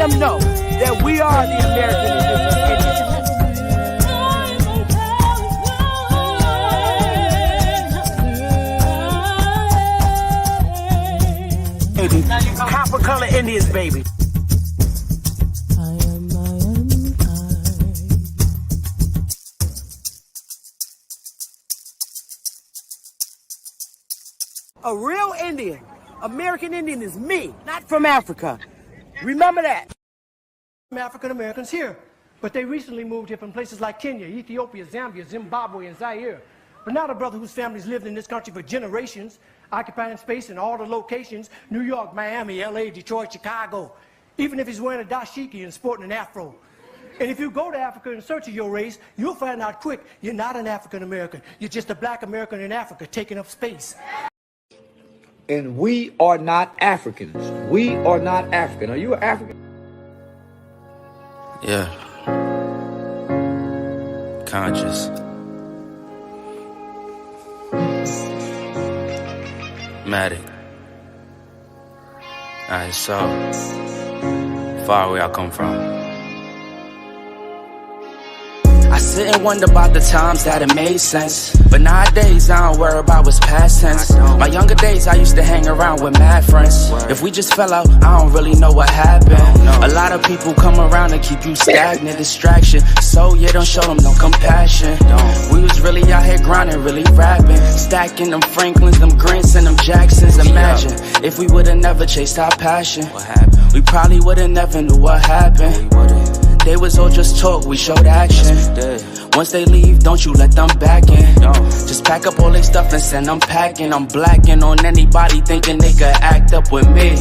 them know that we are the American indigenous Indians. Copper color Indians, baby. A real Indian, American Indian is me, not from Africa. Remember that. African Americans here, but they recently moved here from places like Kenya, Ethiopia, Zambia, Zimbabwe, and Zaire. But now the brother whose family's lived in this country for generations, occupying space in all the locations, New York, Miami, LA, Detroit, Chicago, even if he's wearing a dashiki and sporting an afro. And if you go to Africa in search of your race, you'll find out quick, you're not an African American. You're just a black American in Africa taking up space. And we are not Africans. We are not African. Are you an African? Yeah. Conscious. Matic. Alright, so far where I come from. I sit and wonder about the times that it made sense, but nowadays I don't worry about what's past tense. My younger days I used to hang around with mad friends. If we just fell out, I don't really know what happened. A lot of people come around and keep you stagnant, distraction. So yeah, don't show them no compassion. We was really out here grinding, really rapping, stacking them Franklins, them Grants, and them Jacksons. Imagine if we would've never chased our passion, we probably would've never knew what happened. They was all just talk, we showed action. Once they leave, don't you let them back in. Just pack up all their stuff and send them packing. I'm blacking on anybody thinking they could act up with me.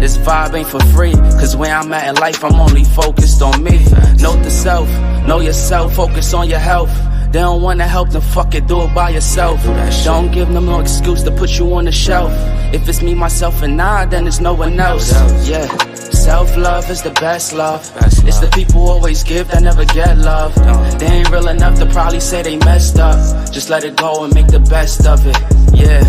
This vibe ain't for free, cause where I'm at in life, I'm only focused on me. Note the self, know yourself, focus on your health. They don't wanna help, then fuck it, do it by yourself. Don't give them no excuse to put you on the shelf. If it's me, myself, and I, then it's no one else. Yeah, self-love is the best love. It's the people who always give that never get love. They ain't real enough to probably say they messed up. Just let it go and make the best of it. Yeah,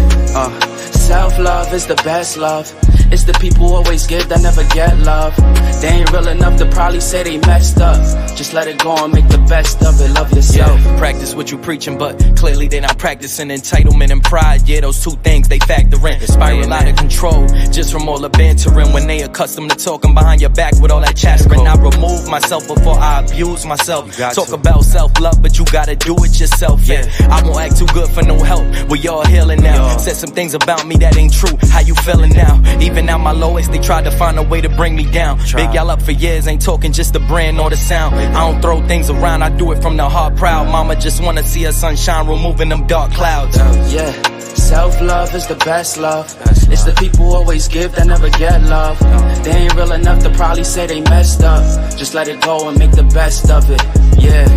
self-love is the best love. It's the people who always give that never get love. They ain't real enough to probably say they messed up. Just let it go and make the best of it. Love yourself. Yeah, practice what you preaching, but clearly they not practicing entitlement and pride. Yeah, those two things they factor in. Spiral out of control just from all the bantering. When they accustomed to talking behind your back with all that chattering. I remove myself before I abuse myself. Talk about self-love, but you gotta do it yourself. Yeah, I won't act too good for no help. We all healing now. Said some things about me that ain't true. How you feeling now? Even at my lowest, they tried to find a way to bring me down. Big y'all up for years, ain't talking just the brand or the sound. I don't throw things around, I do it from the heart proud. Mama just wanna see her sunshine, removing them dark clouds. Yeah, self-love is the best love. It's the people who always give that never get love. They ain't real enough to probably say they messed up. Just let it go and make the best of it. Yeah,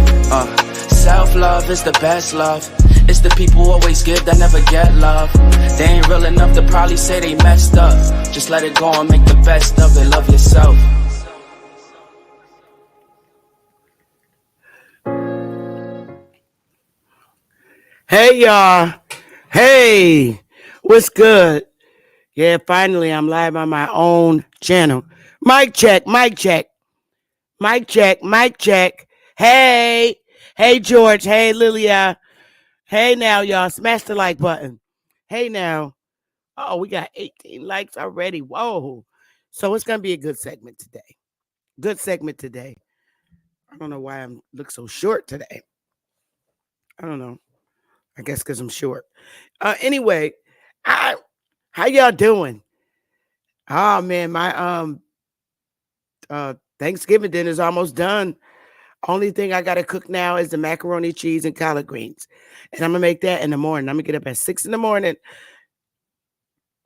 self-love is the best love. It's the people who always give that never get love. They ain't real enough to probably say they messed up. Just let it go and make the best of it. Love yourself. Hey, y'all. Hey, what's good? Yeah, finally, I'm live on my own channel. Mic check, mic check. Mic check, mic check. Hey, hey, George. Hey, Lilia. Hey, now, y'all. Smash the like button. Hey, now. Oh, we got 18 likes already. Whoa. So it's going to be a good segment today. Good segment today. I don't know why I look so short today. I don't know. I guess because I'm short. Anyway, how y'all doing? Oh, man, my Thanksgiving dinner's almost done. Only thing I got to cook now is the macaroni, cheese, and collard greens. And I'm going to make that in the morning. I'm going to get up at 6 in the morning.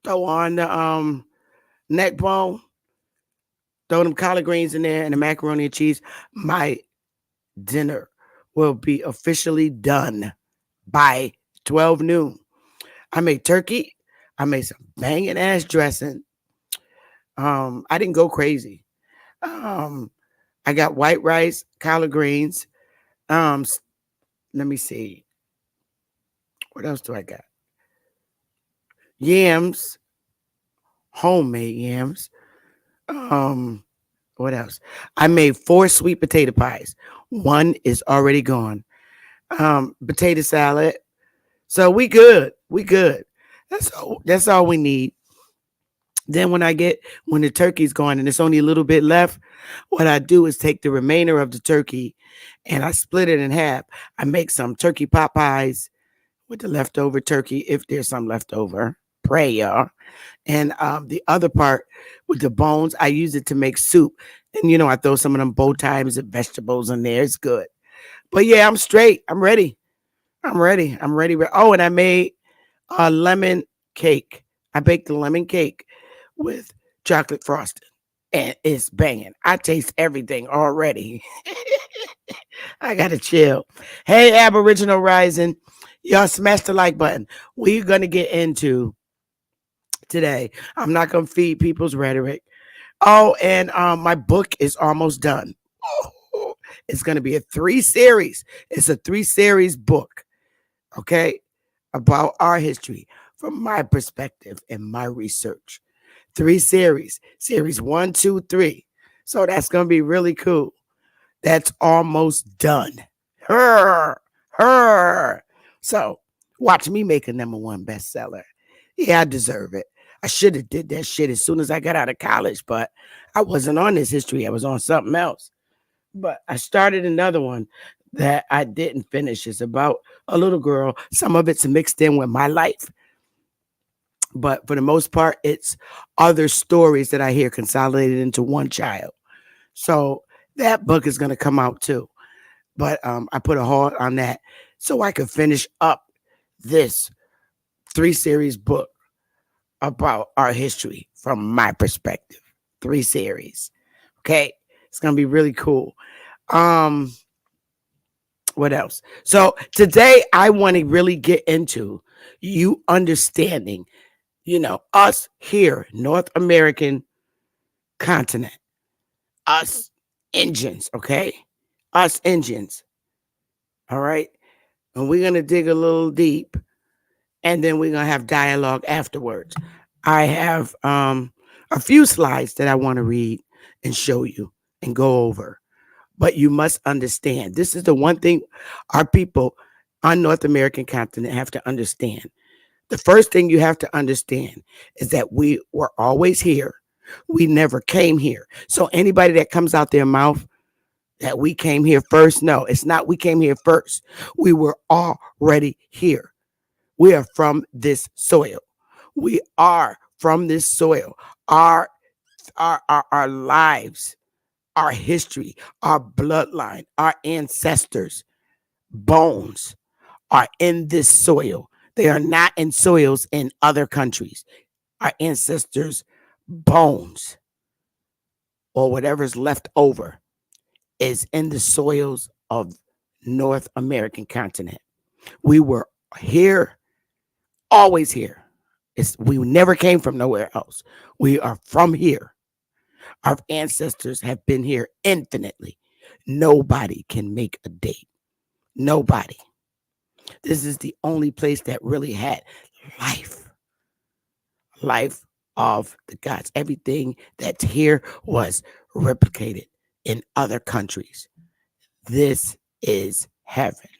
Throw on the neck bone. Throw them collard greens in there and the macaroni and cheese. My dinner will be officially done by 12 noon. I made turkey. I made some banging ass dressing. I didn't go crazy. I got white rice, collard greens. Let me see. What else do I got? Yams, homemade yams. What else? I made 4 sweet potato pies. One is already gone. Potato salad. So we good. We good. That's all we need. Then when the turkey's gone and it's only a little bit left, what I do is take the remainder of the turkey and I split it in half. I make some turkey pot pies with the leftover turkey if there's some left over. Pray, y'all. And the other part with the bones, I use it to make soup. And I throw some of them bow ties and vegetables in there. It's good. But yeah, I'm straight. I'm ready. I'm ready. I'm ready. Oh, and I made a lemon cake. I baked the lemon cake with chocolate frosting. And it's banging. I taste everything already. I gotta chill. Hey, Aboriginal Rising. Y'all smash the like button. We're gonna get into today. I'm not gonna feed people's rhetoric. Oh, and my book is almost done. Oh, it's gonna be a 3 series. It's a 3 series book, okay, about our history from my perspective and my research. 3 series, series 1, 2, 3. So that's gonna be really cool. That's almost done. Her, her. So watch me make a #1 bestseller. Yeah, I deserve it. I should have did that shit as soon as I got out of college, but I wasn't on this history. I was on something else. But I started another one that I didn't finish. It's about a little girl. Some of it's mixed in with my life. But for the most part, it's other stories that I hear consolidated into one child. So that book is going to come out too. But I put a halt on that so I could finish up this 3 series book about our history from my perspective. 3 series. Okay. It's going to be really cool. What else? So today I want to really get into you understanding, us here, North American continent, us Indians, okay? Us Indians. All right. And we're going to dig a little deep and then we're going to have dialogue afterwards. I have a few slides that I want to read and show you and go over. But you must understand, this is the one thing our people on North American continent have to understand. The first thing you have to understand is that we were always here. We never came here. So anybody that comes out their mouth that we came here first, no, it's not we came here first. We were already here. We are from this soil. We are from this soil. Our lives, our history, our bloodline, our ancestors' bones are in this soil. They are not in soils in other countries. Our ancestors' bones or whatever's left over is in the soils of North American continent. We were here, always here. We never came from nowhere else. We are from here. Our ancestors have been here infinitely. Nobody can make a date. Nobody. This is the only place that really had life. Life of the gods. Everything that's here was replicated in other countries. This is heaven.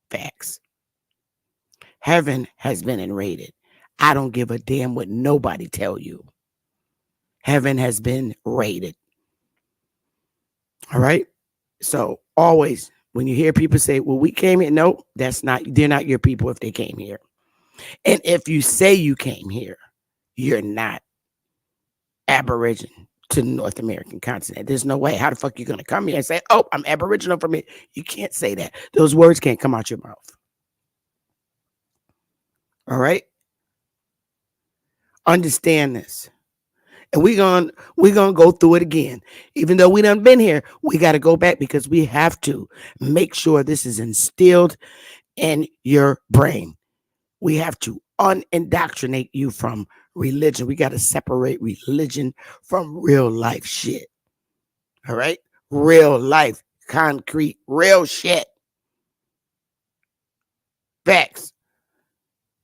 Facts. Heaven has been invaded. I don't give a damn what nobody tell you. Heaven has been raided. All right. So always when you hear people say, well, we came here, no, they're not your people if they came here. And if you say you came here, you're not Aboriginal to the North American continent. There's no way. How the fuck you gonna come here and say, oh, I'm Aboriginal from here? You can't say that. Those words can't come out your mouth. All right. Understand this. And we're gonna go through it again. Even though we done been here, we got to go back because we have to make sure this is instilled in your brain. We have to unindoctrinate you from religion. We got to separate religion from real life shit. All right? Real life, concrete, real shit. Facts.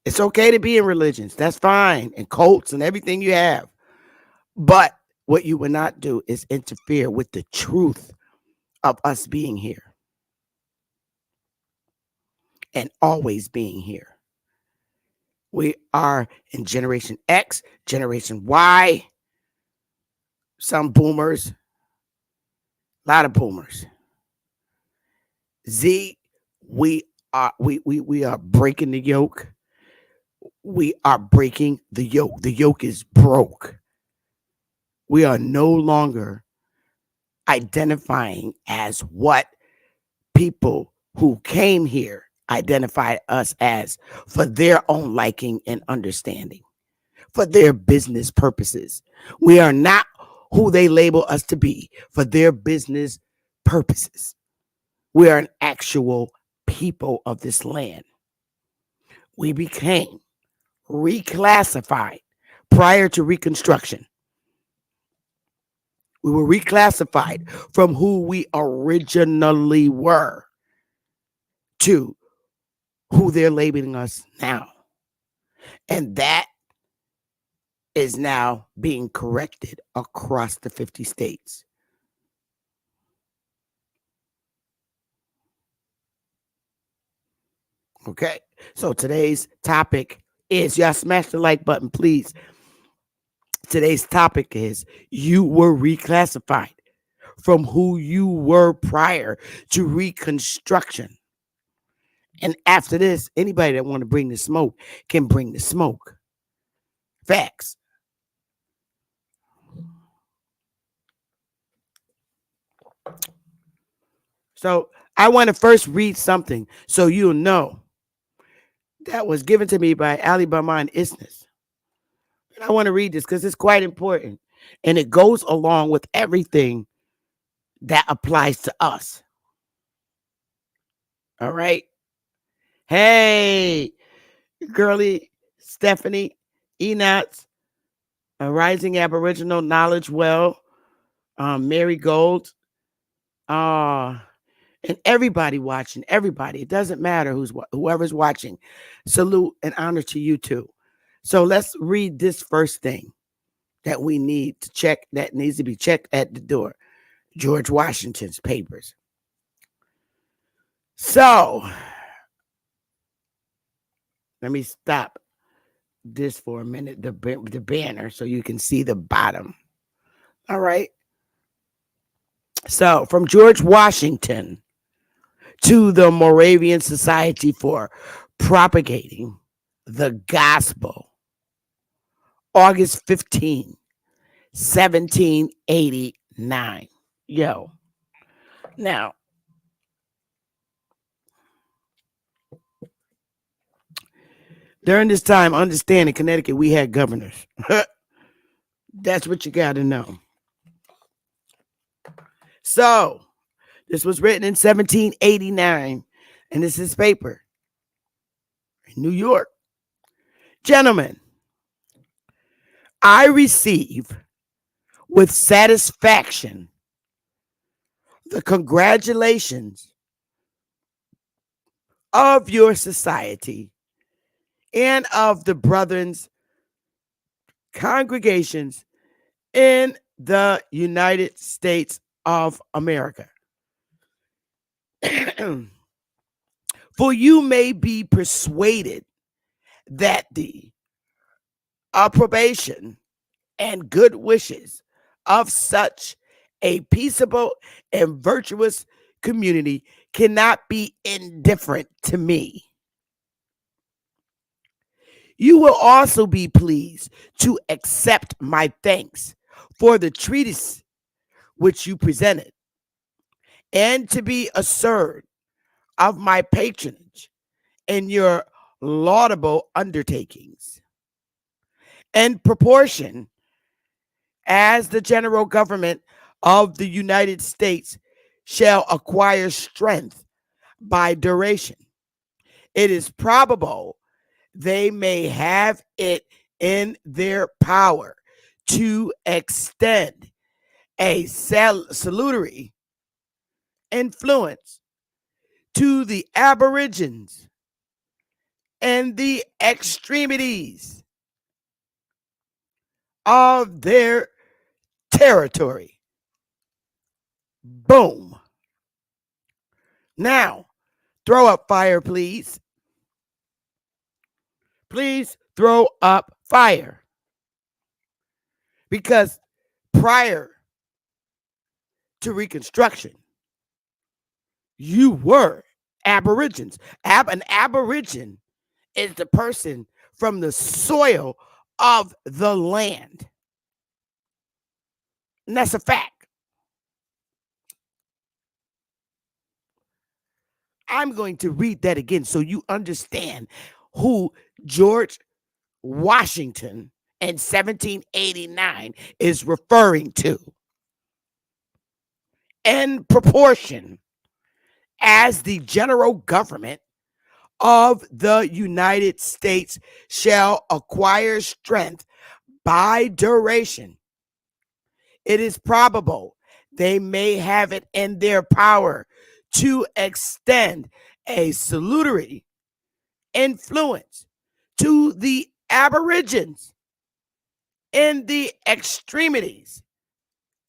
It's okay to be in religions. That's fine. And cults and everything you have. But What you will not do is interfere with the truth of us being here and always being here. We are in Generation X, Generation Y, some boomers, a lot of boomers. Z, we are breaking the yoke. We are breaking the yoke. The yoke is broke. We are no longer identifying as what people who came here identified us as for their own liking and understanding, for their business purposes. We are not who they label us to be for their business purposes. We are an actual people of this land. We became reclassified prior to Reconstruction. We were reclassified from who we originally were to who they're labeling us now. And that is now being corrected across the 50 states. Okay, so today's topic is, y'all smash the like button, please. Today's topic is, you were reclassified from who you were prior to Reconstruction. And after this, anybody that want to bring the smoke can bring the smoke. Facts. So I want to first read something so you'll know that was given to me by Ali Barman Isness. And I want to read this because it's quite important. And it goes along with everything that applies to us. All right. Hey, girly Stephanie Enots, a rising Aboriginal knowledge well, Mary Gold, and everybody watching, everybody. It doesn't matter whoever's watching. Salute and honor to you too. So let's read this first thing that we need to check, that needs to be checked at the door. George Washington's papers. So let me stop this for a minute, the banner, so you can see the bottom. All right. So from George Washington to the Moravian Society for Propagating the Gospel, August 15, 1789. Yo. Now, during this time, understand in Connecticut, we had governors. That's what you got to know. So, this was written in 1789, and this is paper in New York. Gentlemen, I receive with satisfaction the congratulations of your society and of the brethren's congregations in the United States of America. For you may be persuaded that the approbation and good wishes of such a peaceable and virtuous community cannot be indifferent to me. You will also be pleased to accept my thanks for the treatise which you presented, and to be assured of my patronage in your laudable undertakings. In proportion as the general government of the United States shall acquire strength by duration, it is probable they may have it in their power to extend a salutary influence to the aborigines and the extremities of their territory. Boom. Now, throw up fire, please. Please throw up fire. Because prior to Reconstruction, you were Aborigines. An Aborigine is the person from the soil of the land. And that's a fact. I'm going to read that again so you understand who George Washington in 1789 is referring to. In proportion as the general government of the United States shall acquire strength by duration, it is probable they may have it in their power to extend a salutary influence to the Aborigines in the extremities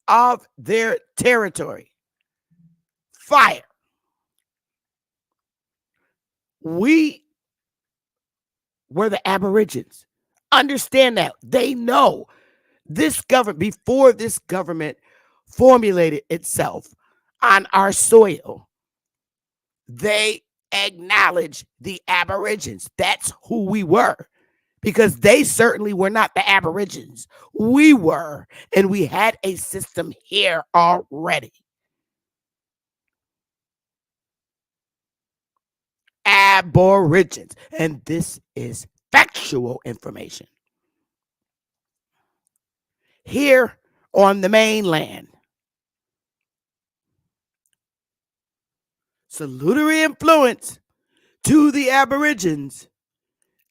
of their territory. Fire. We were the Aborigines. Understand that. They know this government, before this government formulated itself on our soil, they acknowledged the Aborigines. That's who we were, because they certainly were not the Aborigines. We were, and we had a system here already. Aborigines. And this is factual information. Here on the mainland, salutary influence to the Aborigines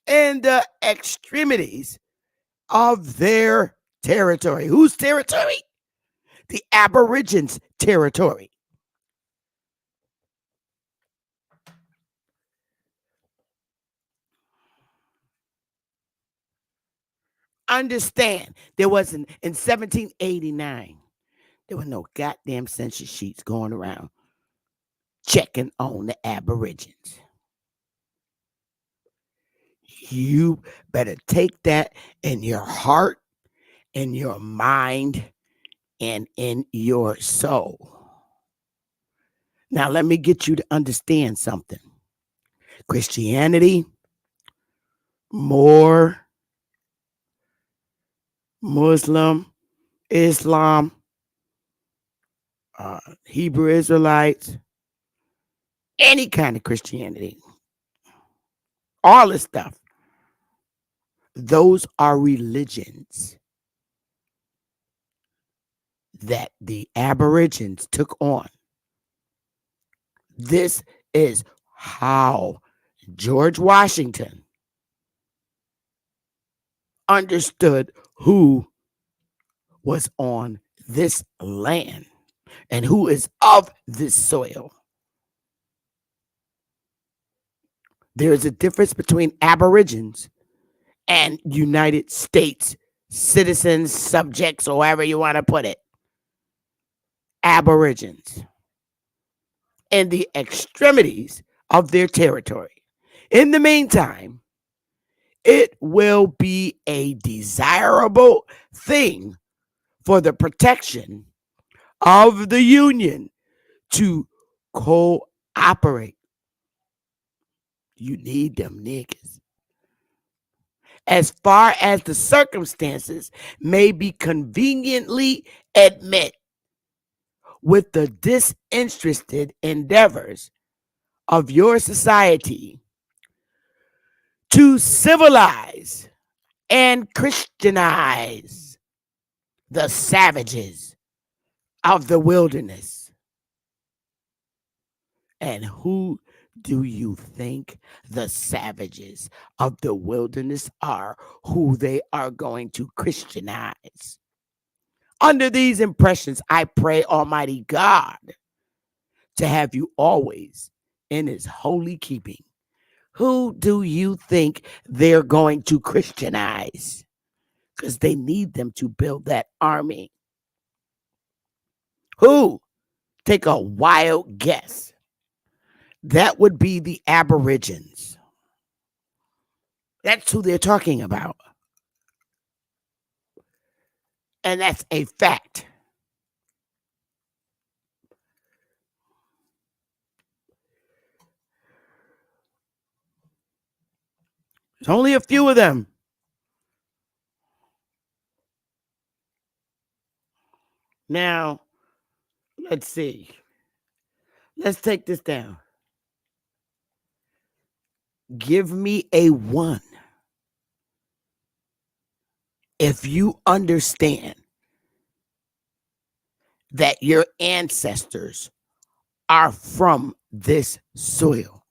in the extremities of their territory. Whose territory? The Aborigines' territory. Understand, there wasn't, in 1789, there were no goddamn census sheets going around checking on the Aborigines. You better take that in your heart, in your mind, and in your soul. Now, let me get you to understand something. Christianity, Moor, Muslim, Islam, Hebrew Israelites, any kind of Christianity, all this stuff, those are religions that the Aborigines took on. This is how George Washington understood who was on this land and who is of this soil. There is a difference between Aborigines and United States citizens, subjects, or however you want to put it. Aborigines in the extremities of their territory. In the meantime, it will be a desirable thing for the protection of the Union to cooperate. You need them niggas. As far as the circumstances may be conveniently admit, with the disinterested endeavors of your society to civilize and Christianize the savages of the wilderness. And who do you think the savages of the wilderness are, who they are going to Christianize? Under these impressions, I pray Almighty God to have you always in his holy keeping. Who do you think they're going to Christianize? Because they need them to build that army. Who? Take a wild guess. That would be the Aborigines. That's who they're talking about. And that's a fact. There's only a few of them. Now, let's see. Let's take this down. Give me a one if you understand that your ancestors are from this soil.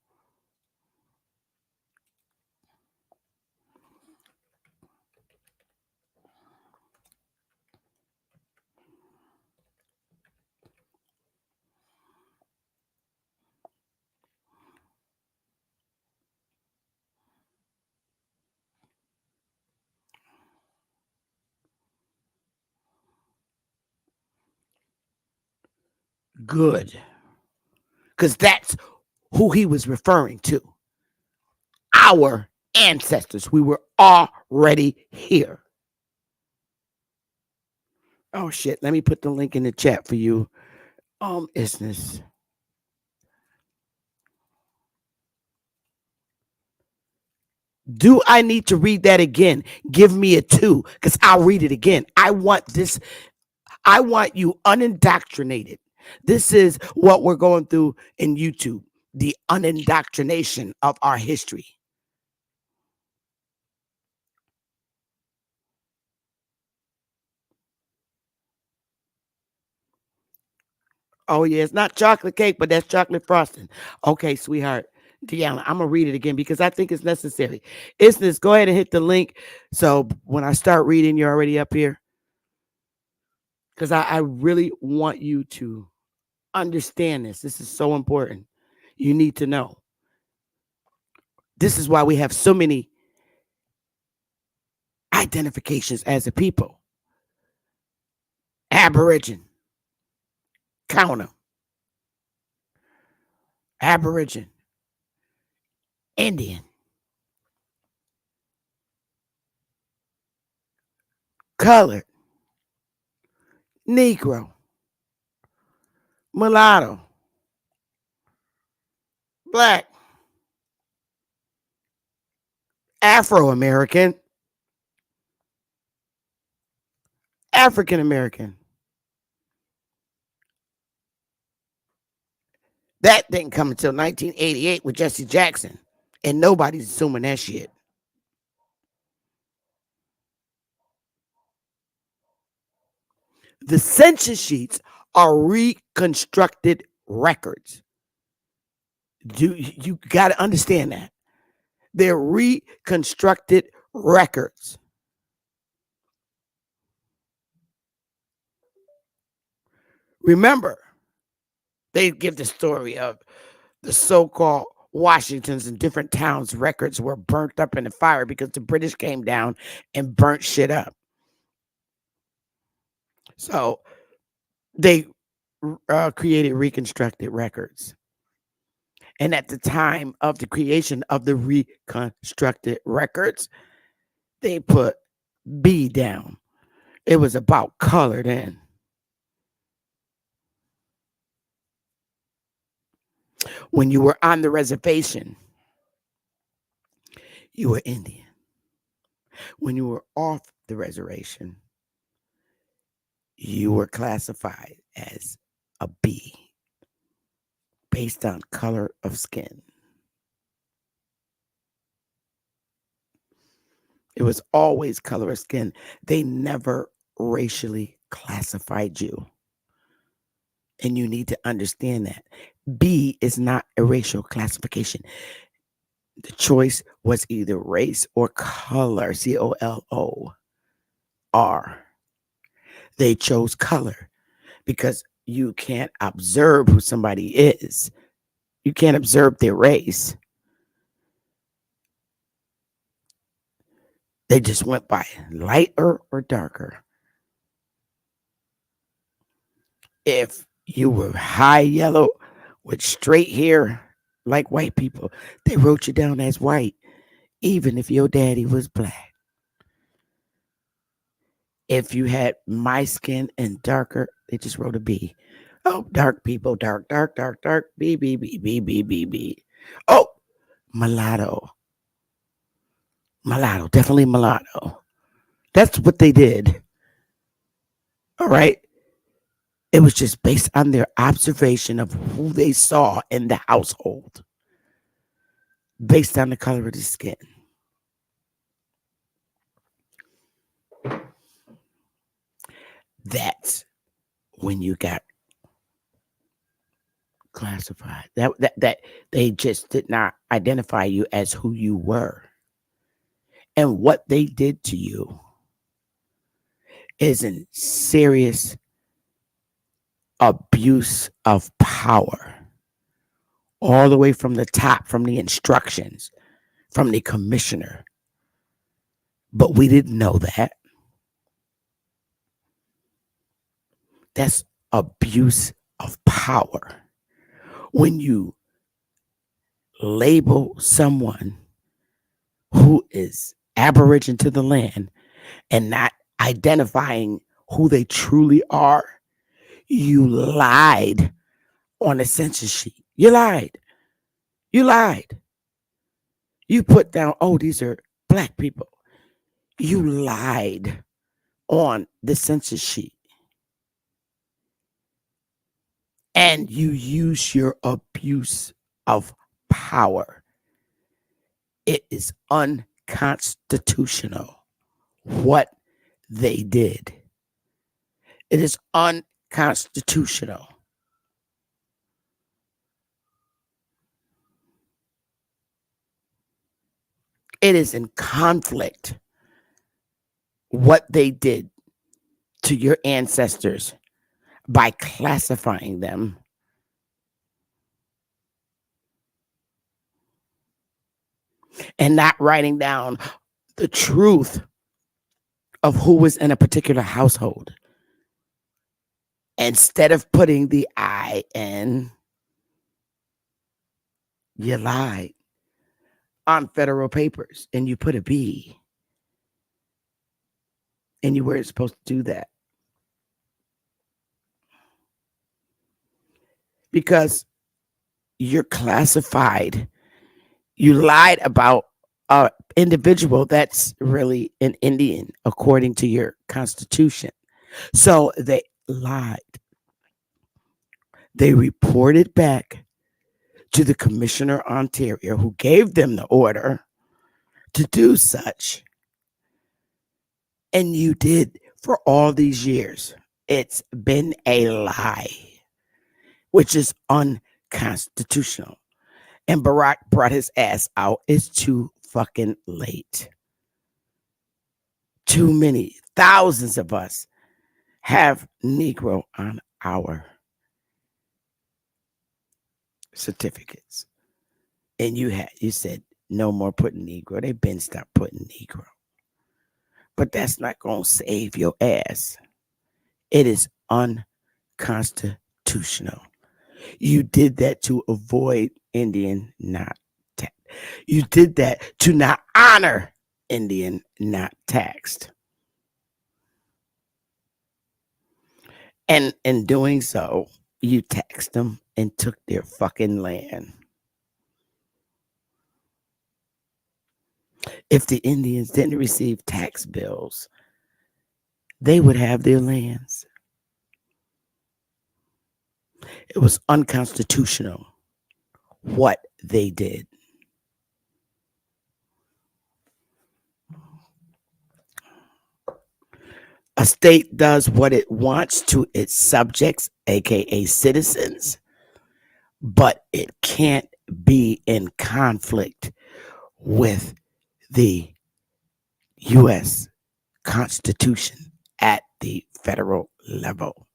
Good. Because that's who he was referring to. Our ancestors. We were already here. Oh shit. Let me put the link in the chat for you. Isness. Do I need to read that again? Give me a 2, because I'll read it again. I want this. I want you unindoctrinated. This is what we're going through in YouTube, the unindoctrination of our history. Oh, yeah, it's not chocolate cake, but that's chocolate frosting. Okay, sweetheart. Deanna, I'm going to read it again because I think it's necessary. Isness, go ahead and hit the link. So when I start reading, you're already up here. Because I really want you to understand this. This is so important. You need to know. This is why we have so many identifications as a people. Aborigine. Count them. Aborigine. Indian. Colored. Negro. Mulatto. Black. Afro-American. African-American. That didn't come until 1988 with Jesse Jackson. And nobody's assuming that shit. The census sheets are reconstructed records. You got to understand that. They're reconstructed records. Remember, they give the story of the so-called Washingtons in different towns' records were burnt up in the fire because the British came down and burnt shit up. So they created reconstructed records. And at the time of the creation of the reconstructed records, they put B down. It was about color then. When you were on the reservation, you were Indian. When you were off the reservation, you were classified as a B based on color of skin. It was always color of skin. They never racially classified you. And you need to understand that. B is not a racial classification. The choice was either race or color, COLOR. They chose color because you can't observe who somebody is. You can't observe their race. They just went by lighter or darker. If you were high yellow with straight hair like white people, they wrote you down as white, even if your daddy was black. If you had my skin and darker, they just wrote a B. Oh, dark people, dark, dark, dark, dark, B, B, B, B, B, B, B. Oh, mulatto. Mulatto, definitely mulatto. That's what they did. All right. It was just based on their observation of who they saw in the household, based on the color of the skin. That's when you got classified. That they just did not identify you as who you were. And what they did to you is a serious abuse of power, all the way from the top, from the instructions, from the commissioner. But we didn't know that. That's abuse of power. When you label someone who is aboriginal to the land and not identifying who they truly are, you lied on a census sheet. You lied. You lied. You put down, oh, these are black people. You lied on the census sheet. And you use your abuse of power. It is unconstitutional what they did. It is unconstitutional. It is in conflict what they did to your ancestors by classifying them and not writing down the truth of who was in a particular household. Instead of putting the I in, you lied on federal papers and you put a B. And you weren't supposed to do that. Because you're classified. You lied about an individual that's really an Indian according to your constitution. So they lied. They reported back to the Commissioner Ontario, who gave them the order to do such. And you did for all these years. It's been a lie, which is unconstitutional. And Barack brought his ass out. It's too fucking late. Too many, thousands of us have Negro on our certificates. And you said no more putting Negro. They've been stopped putting Negro. But that's not going to save your ass. It is unconstitutional. You did that to avoid Indian not taxed. You did that to not honor Indian not taxed. And in doing so, you taxed them and took their fucking land. If the Indians didn't receive tax bills, they would have their lands. It was unconstitutional what they did. A state does what it wants to its subjects, aka citizens, but it can't be in conflict with the U.S. Constitution at the federal level.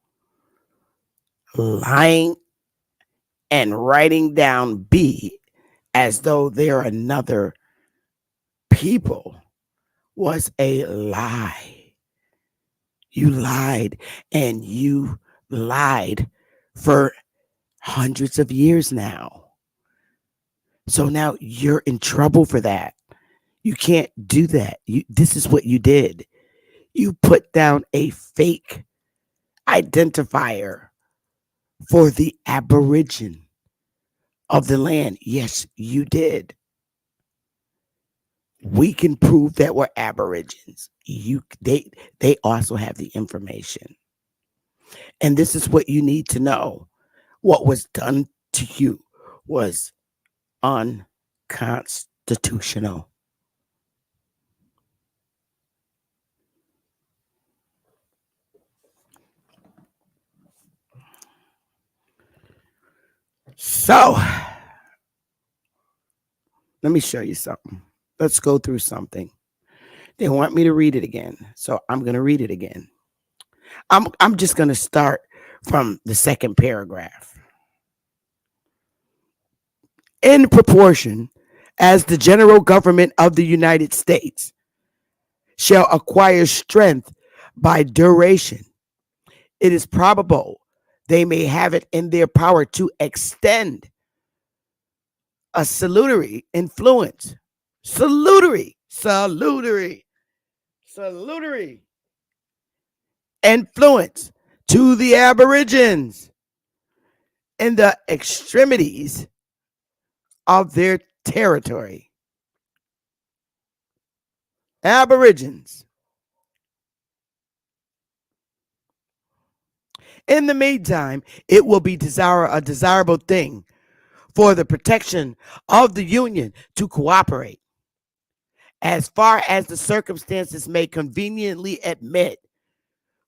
Lying and writing down B as though they're another people was a lie. You lied and you lied for hundreds of years now. So now you're in trouble for that. You can't do that. This is what you did. You put down a fake identifier for the aborigine of the land. Yes, you did. We can prove that we're aborigines. They also have the information. And this is what you need to know. What was done to you was unconstitutional. So, let me show you something. Let's go through something. They want me to read it again, so I'm going to read it again. I'm just going to start from the second paragraph. In proportion as the general government of the United States shall acquire strength by duration, it is probable they may have it in their power to extend a salutary influence. Salutary influence to the aborigines in the extremities of their territory. Aborigines. In the meantime, it will be a desirable thing for the protection of the Union to cooperate, as far as the circumstances may conveniently admit,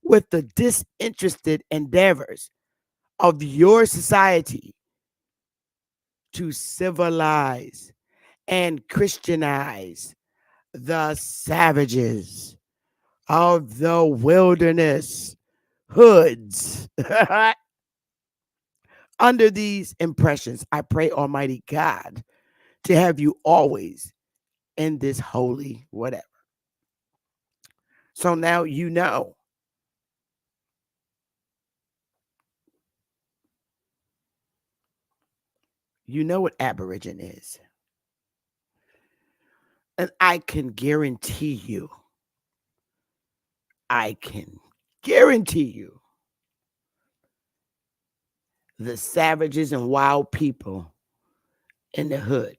with the disinterested endeavors of your society to civilize and Christianize the savages of the wilderness hoods. Under these impressions, I pray Almighty God to have you always in this holy whatever. So now you know. You know what aborigine is. And I can guarantee you, the savages and wild people in the hood,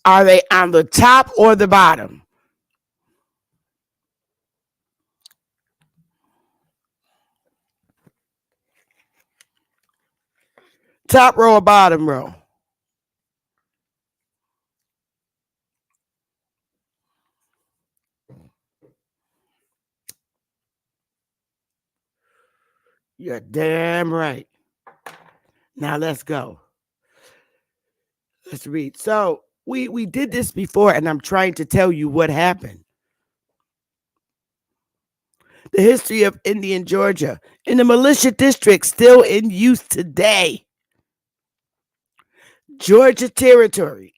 are they on the top or the bottom? Top row or bottom row? You're damn right. Now let's go. Let's read. So we did this before, and I'm trying to tell you what happened. The history of Indian Georgia in the militia district still in use today. Georgia Territory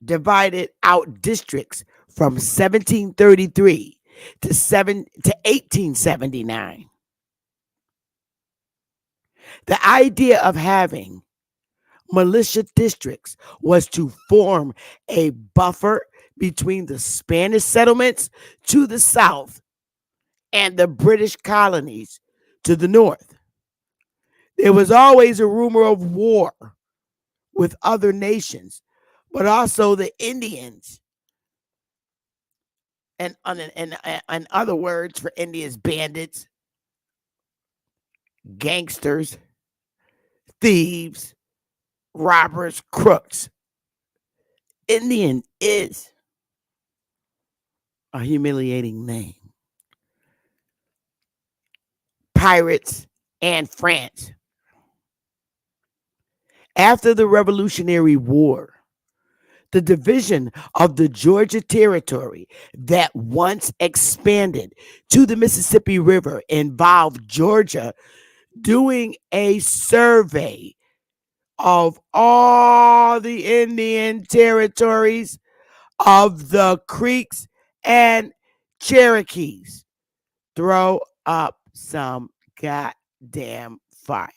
divided out districts from 1733 to 1879. The idea of having militia districts was to form a buffer between the Spanish settlements to the south and the British colonies to the north. There was always a rumor of war with other nations, but also the Indians. And in other words for Indians, bandits, gangsters, thieves, robbers, crooks. Indian is a humiliating name. Pirates and France. After the Revolutionary War, the division of the Georgia Territory that once expanded to the Mississippi River involved Georgia doing a survey of all the Indian territories of the Creeks and Cherokees. throw up some goddamn fire.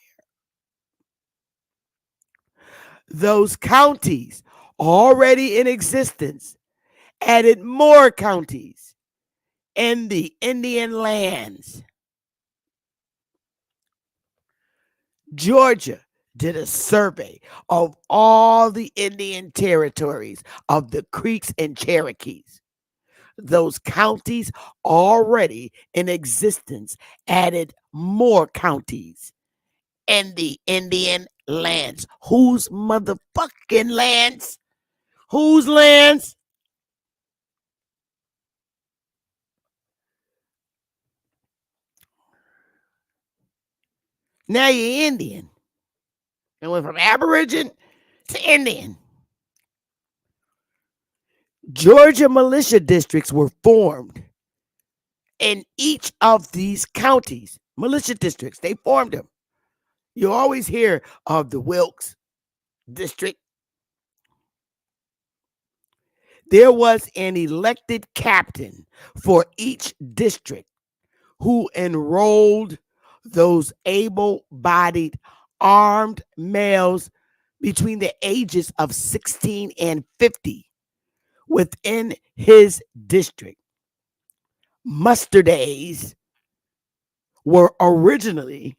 Those counties already in existence added more counties in the Indian lands. Georgia did a survey of all the Indian territories of the Creeks and Cherokees. Those counties already in existence added more counties in the Indian lands. Whose motherfucking lands? Whose lands? Now you're Indian. And went from Aborigine to Indian. Georgia militia districts were formed in each of these counties. Militia districts, they formed them. You always hear of the Wilkes district. There was an elected captain for each district who enrolled those able bodied armed males between the ages of 16 and 50 within his district. Muster days were originally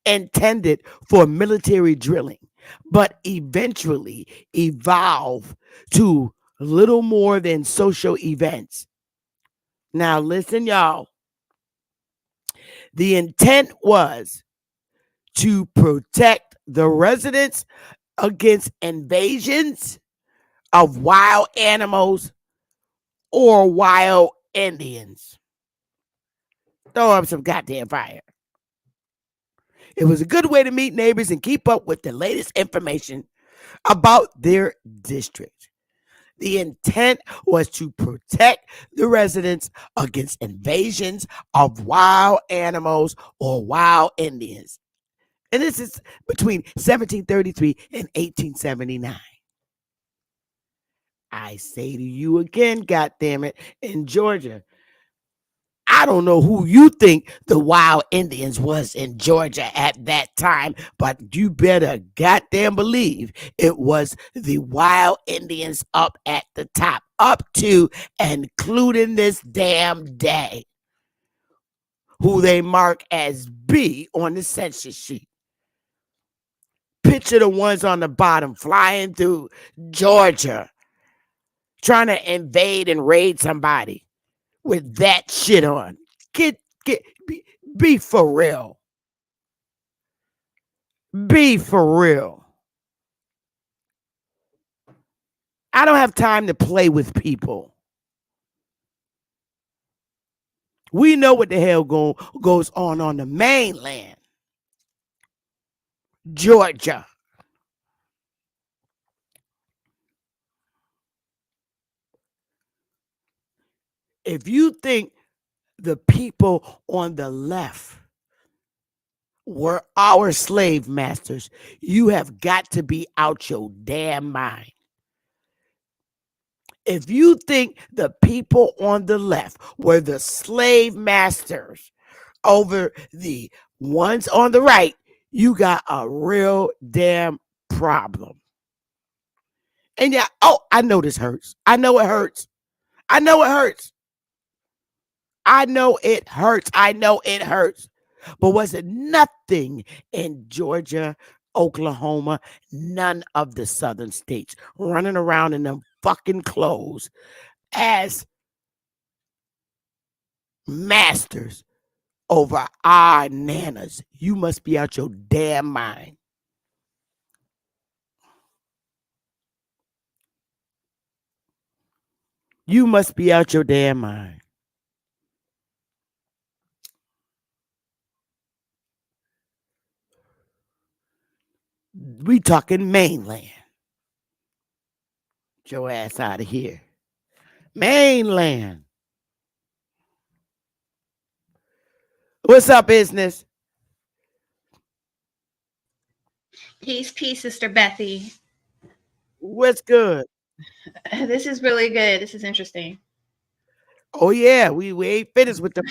intended for military drilling, but eventually evolved to little more than social events. Now, listen, y'all. The intent was to protect the residents against invasions of wild animals or wild Indians. Throw up some goddamn fire. It was a good way to meet neighbors and keep up with the latest information about their district. The intent was to protect the residents against invasions of wild animals or wild Indians. And this is between 1733 and 1879. I say to you again, goddammit, in Georgia, I don't know who you think the wild Indians was in Georgia at that time, but you better goddamn believe it was the wild Indians up at the top, up to and including this damn day, who they mark as B on the census sheet. Picture the ones on the bottom flying through Georgia, trying to invade and raid somebody with that shit on. Get be for real. Be for real. I don't have time to play with people. We know what the hell goes on the mainland. Georgia. If you think the people on the left were our slave masters, you have got to be out your damn mind. If you think the people on the left were the slave masters over the ones on the right, you got a real damn problem. And yeah, oh, I know this hurts. I know it hurts. I know it hurts. I know it hurts. I know it hurts. But was it nothing in Georgia, Oklahoma, none of the southern states running around in them fucking clothes as masters over our nanas? You must be out your damn mind. You must be out your damn mind. We talking mainland. Get your ass out of here. Mainland. What's up, business? Peace, Sister Bethy. What's good? This is really good. This is interesting. Oh yeah, we ain't finished with the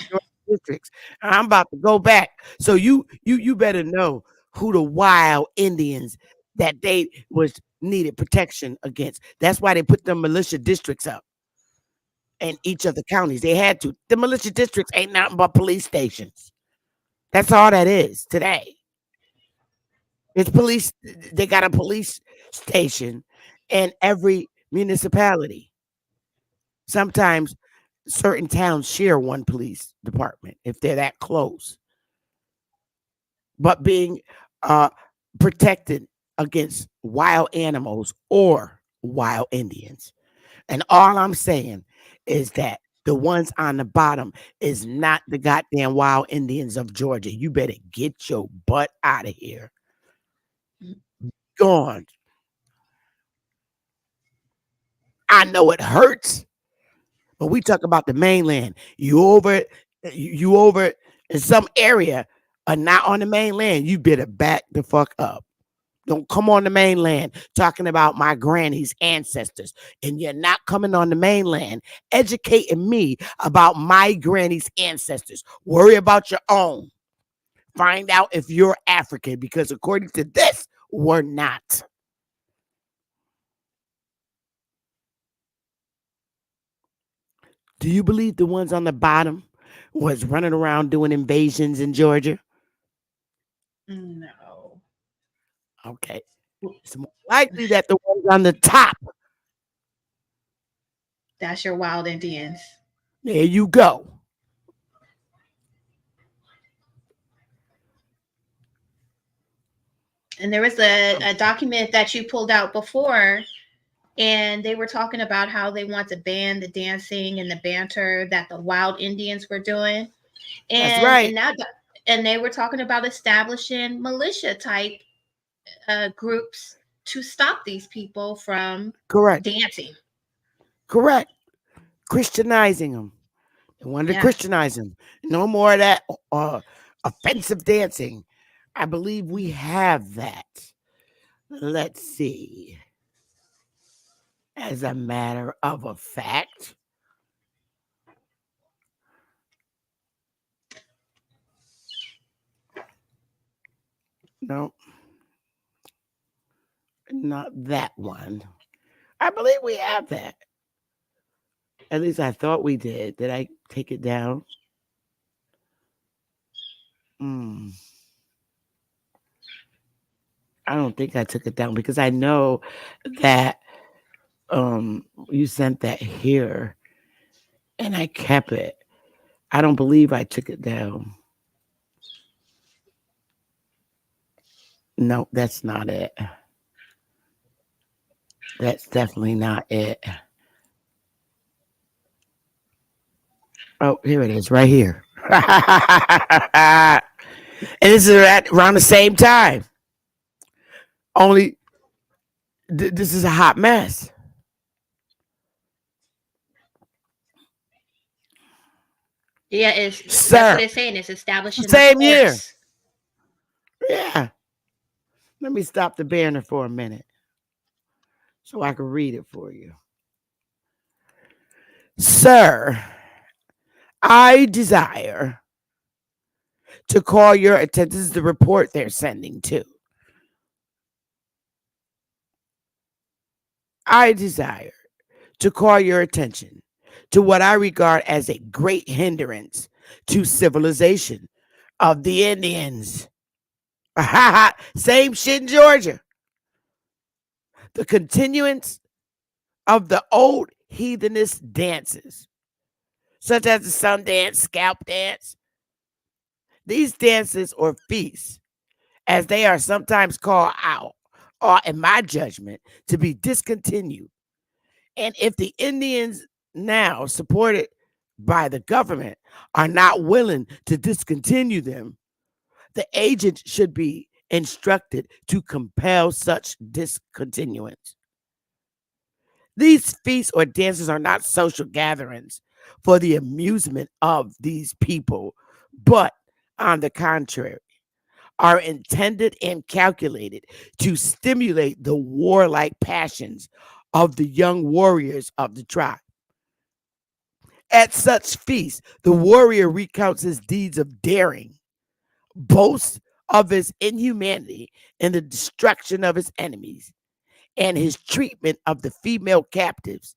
districts. I'm about to go back. So you better know who the wild Indians that they was needed protection against. That's why they put the militia districts up in each of the counties. They had to. The militia districts ain't nothing but police stations. That's all that is today. It's police. They got a police station in every municipality. Sometimes certain towns share one police department if they're that close. But being uh, protected against wild animals or wild Indians. And all I'm saying is that the ones on the bottom is not the goddamn wild Indians of Georgia. You better get your butt out of here. Gone. I know it hurts, but we talk about the mainland. You over in some area are not on the mainland. You better back the fuck up. Don't come on the mainland talking about my granny's ancestors. And you're not coming on the mainland educating me about my granny's ancestors. Worry about your own. Find out if you're African because according to this, we're not. Do you believe the ones on the bottom was running around doing invasions in Georgia? No. Okay. It's more likely that the ones on the top, That's your wild Indians. there you go. And there was a document that you pulled out before, and they were talking about how they want to ban the dancing and the banter that the wild Indians were doing. That's And right. in that, and they were talking about establishing militia type groups to stop these people from Correct. dancing. Correct. Christianizing them. They wanted to Yeah. Christianize them. No more of that offensive dancing. I believe we have that. Let's see. As a matter of a fact, no, not that one. I believe we have that. At least I thought we did. Did I take it down? Mm, I don't think I took it down because I know that you sent that here and I kept it. I don't believe I took it down. No, that's not it. That's definitely not it. Oh, here it is, right here. And this is around the same time. Only this is a hot mess, Yeah, it's that's what sir. it's saying. It's establishing the Same year. courts. Yeah. Let me stop the banner for a minute so I can read it for you, sir. I desire to call your attention. This is the report they're sending to. I desire to call your attention to what I regard as a great hindrance to civilization of the Indians. Same shit in Georgia. The continuance of the old heathenist dances, such as the sun dance, scalp dance. These dances or feasts, as they are sometimes called out, are, in my judgment, to be discontinued. And if the Indians now supported by the government are not willing to discontinue them, the agent should be instructed to compel such discontinuance. These feasts or dances are not social gatherings for the amusement of these people, but on the contrary, are intended and calculated to stimulate the warlike passions of the young warriors of the tribe. At such feasts, the warrior recounts his deeds of daring, boasts of his inhumanity and the destruction of his enemies, and his treatment of the female captives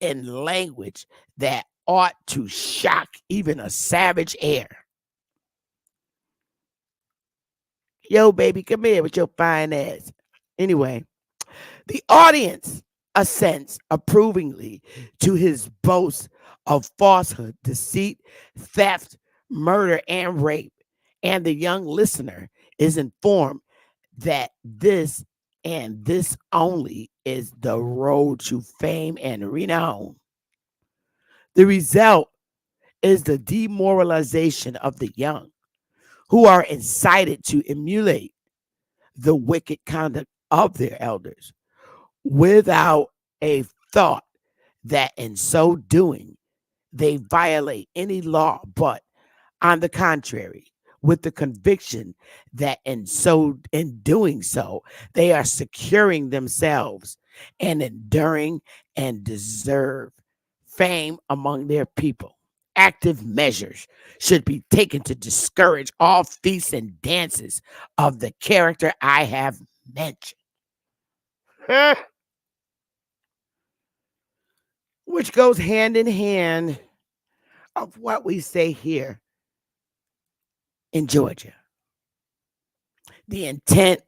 in language that ought to shock even a savage air. Yo, baby, come here with your fine ass. Anyway, the audience assents approvingly to his boast of falsehood, deceit, theft, murder, and rape. And the young listener is informed that this and this only is the road to fame and renown. The result is the demoralization of the young, who are incited to emulate the wicked conduct of their elders without a thought that in so doing they violate any law, but on the contrary, with the conviction that in doing so, they are securing themselves and enduring and deserve fame among their people. Active measures should be taken to discourage all feasts and dances of the character I have mentioned. Which goes hand in hand of what we say here in Georgia. The intent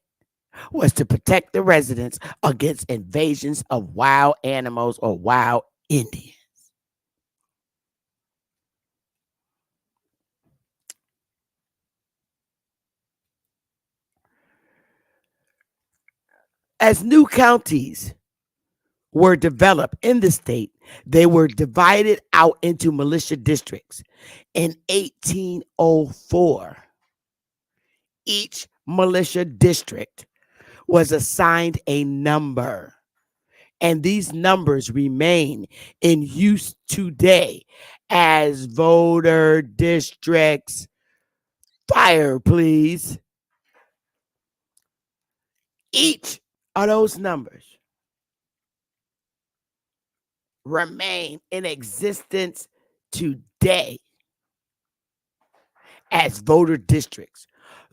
was to protect the residents against invasions of wild animals or wild Indians. As new counties were developed in the state, they were divided out into militia districts. In 1804, each militia district was assigned a number, and these numbers remain in use today as voter districts. Fire, please. Each of those numbers remain in existence today as voter districts.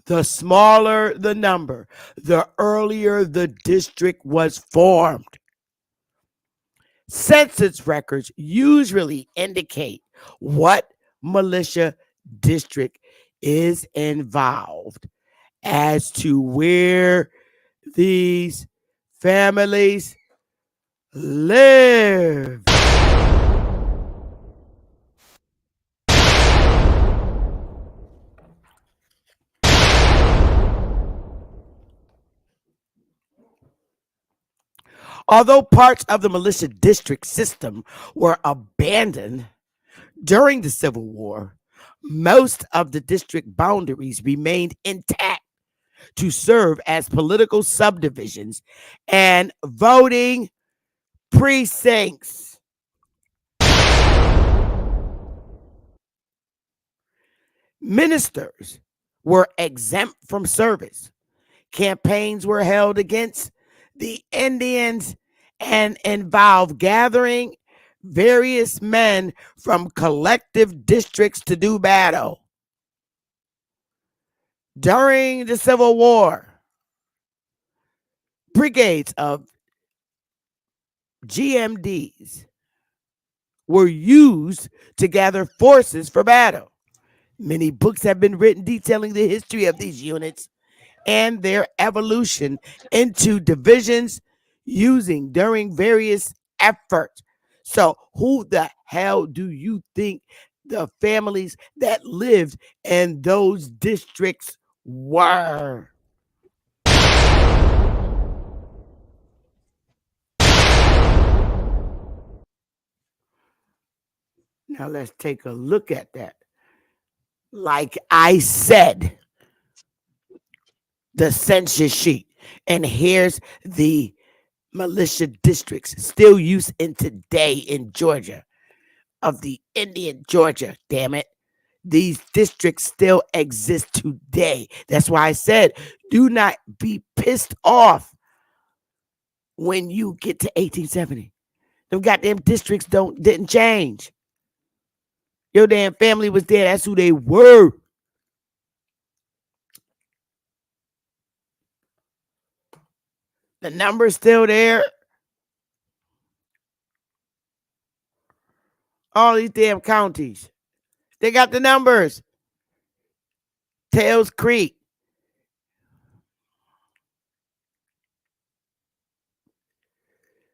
The smaller the number, the earlier the district was formed. Census records usually indicate what militia district is involved as to where these families live. Although parts of the militia district system were abandoned during the Civil War, most of the district boundaries remained intact to serve as political subdivisions and voting precincts. Ministers were exempt from service. Campaigns were held against the Indians and involved gathering various men from collective districts to do battle. During the Civil War, brigades of GMDs were used to gather forces for battle. Many books have been written detailing the history of these units and their evolution into divisions using during various efforts. So, who the hell do you think the families that lived in those districts were? Now, let's take a look at that. Like I said, the census sheet, and here's the militia districts still used in today in Georgia, of the Indian Georgia, damn it. These districts still exist today. That's why I said, do not be pissed off when you get to 1870. Them goddamn districts didn't change. Your damn family was there. That's who they were. The number's still there. All these damn counties. They got the numbers. Tails Creek.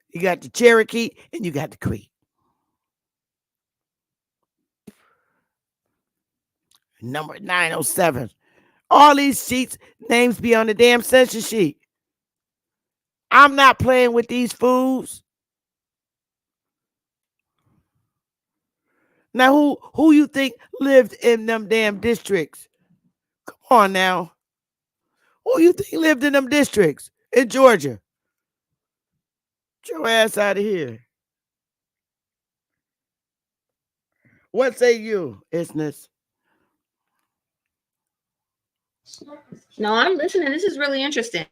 You got the Cherokee and you got the Creek. Number 907. All these sheets, names be on the damn census sheet. I'm not playing with these fools. Now, who you think lived in them damn districts? Come on now. Who you think lived in them districts in Georgia? Get your ass out of here. What say you, Isness? No, I'm listening. This is really interesting.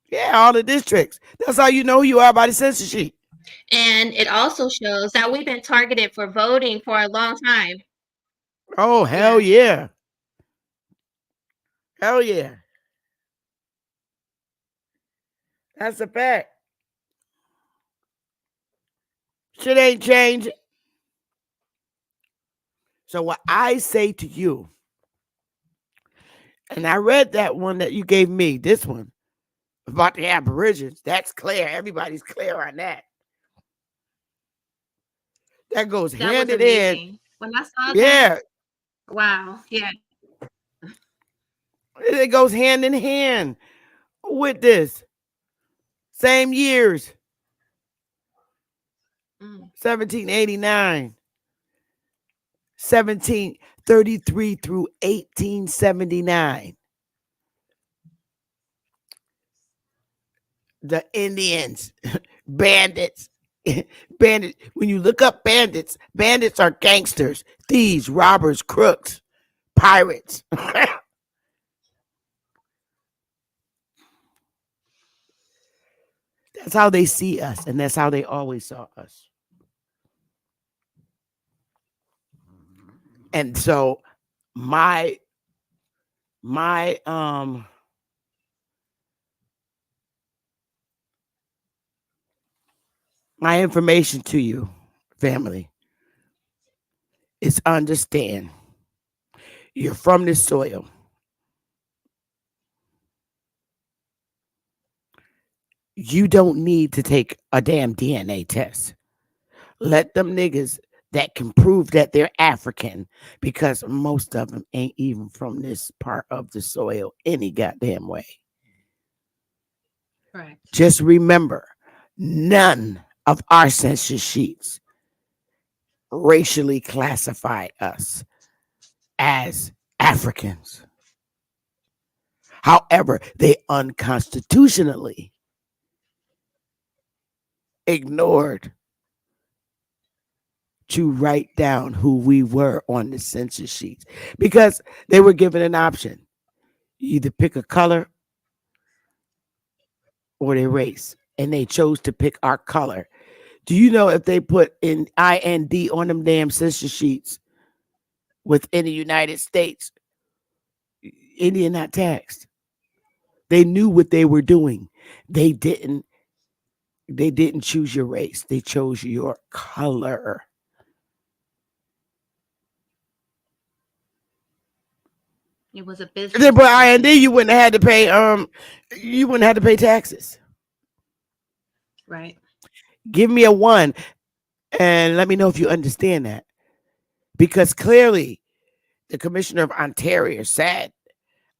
Yeah, all the districts. That's how you know who you are by the census sheet. And it also shows that we've been targeted for voting for a long time. Oh, hell yeah. Hell yeah. That's a fact. Shit ain't changed. So what I say to you, and I read that one that you gave me, this one, about the Aborigines. That's clear. Everybody's clear on that. That goes That hand was in hand. amazing. When I saw that, Yeah, wow. Yeah. it goes hand in hand with this. Same years, Mm. 1789, 1733 through 1879. The Indians, bandits, bandits. When you look up bandits, bandits are gangsters, thieves, robbers, crooks, pirates. That's how they see us, and that's how they always saw us. And so my my my information to you, family, is understand you're from this soil. You don't need to take a damn DNA test. Let them niggas that can prove that they're African, because most of them ain't even from this part of the soil any goddamn way. Correct. Just remember, none of our census sheets racially classify us as Africans. However, they unconstitutionally ignored to write down who we were on the census sheets because they were given an option. You either pick a color or their race, and they chose to pick our color. Do you know if they put in IND on them damn census sheets within the United States, Indian not taxed? They knew what they were doing. They didn't choose your race. They chose your color. It was a If business they put IND, decision. you wouldn't have had to pay you wouldn't have to pay taxes. Right. Give me a 1 and let me know if you understand that. Because clearly the commissioner of Ontario said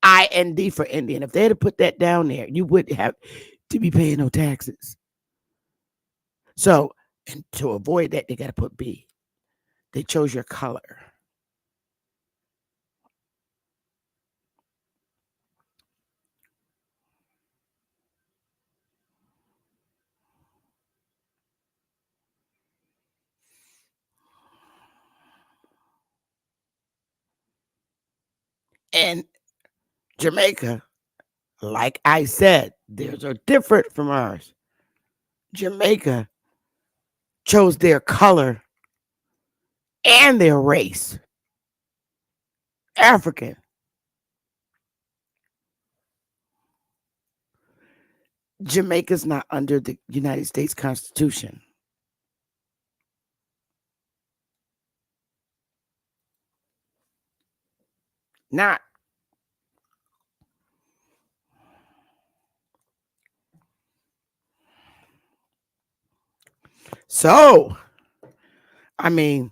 IND for Indian. If they had to put that down there, you wouldn't have to be paying no taxes. So, and to avoid that, they got to put B. They chose your color. And Jamaica, like I said, theirs are different from ours. Jamaica chose their color and their race. African. Jamaica's not under the United States Constitution. Not. So, I mean,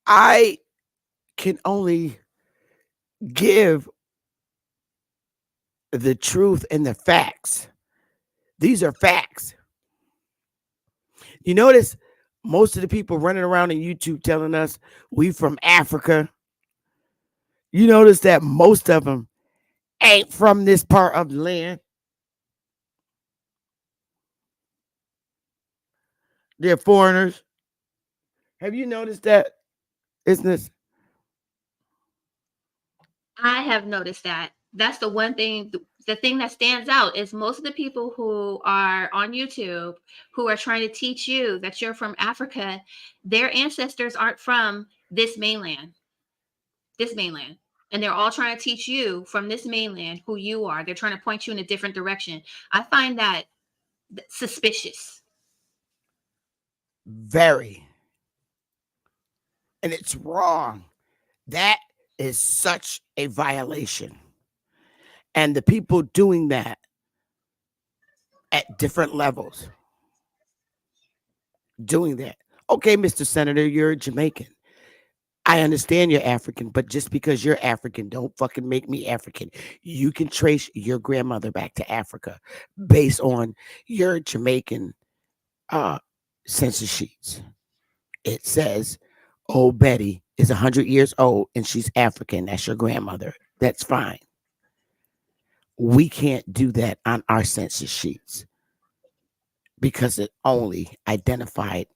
I can only give the truth and the facts. These are facts. You notice most of the people running around on YouTube telling us we from Africa. You notice that most of them ain't from this part of the land. They're foreigners. Have you noticed that? Isn't this? I have noticed that. That's the one thing, the thing that stands out is most of the people who are on YouTube who are trying to teach you that you're from Africa, their ancestors aren't from this mainland, this mainland. And they're all trying to teach you from this mainland who you are. They're trying to point you in a different direction. I find that suspicious. Very. And it's wrong. That is such a violation. And the people doing that at different levels, doing that. Okay, Mr. Senator, you're Jamaican. I understand you're African, but just because you're African, don't fucking make me African. You can trace your grandmother back to Africa based on your Jamaican uh, census sheets. It says, "Oh, Betty is 100 years old and she's African. That's your grandmother. That's fine." We can't do that on our census sheets because it only identified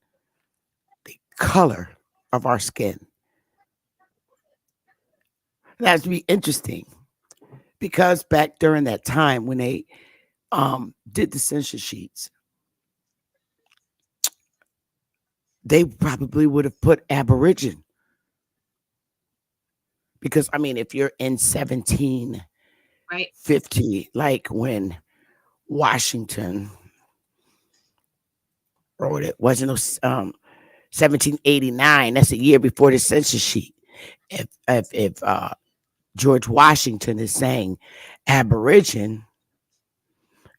the color of our skin. That would be interesting because back during that time when they did the census sheets, they probably would have put Aborigine. Because I mean, if you're in 1750, Right. like when Washington wrote it, wasn't it 1789? That's a year before the census sheet. If George Washington is saying Aborigine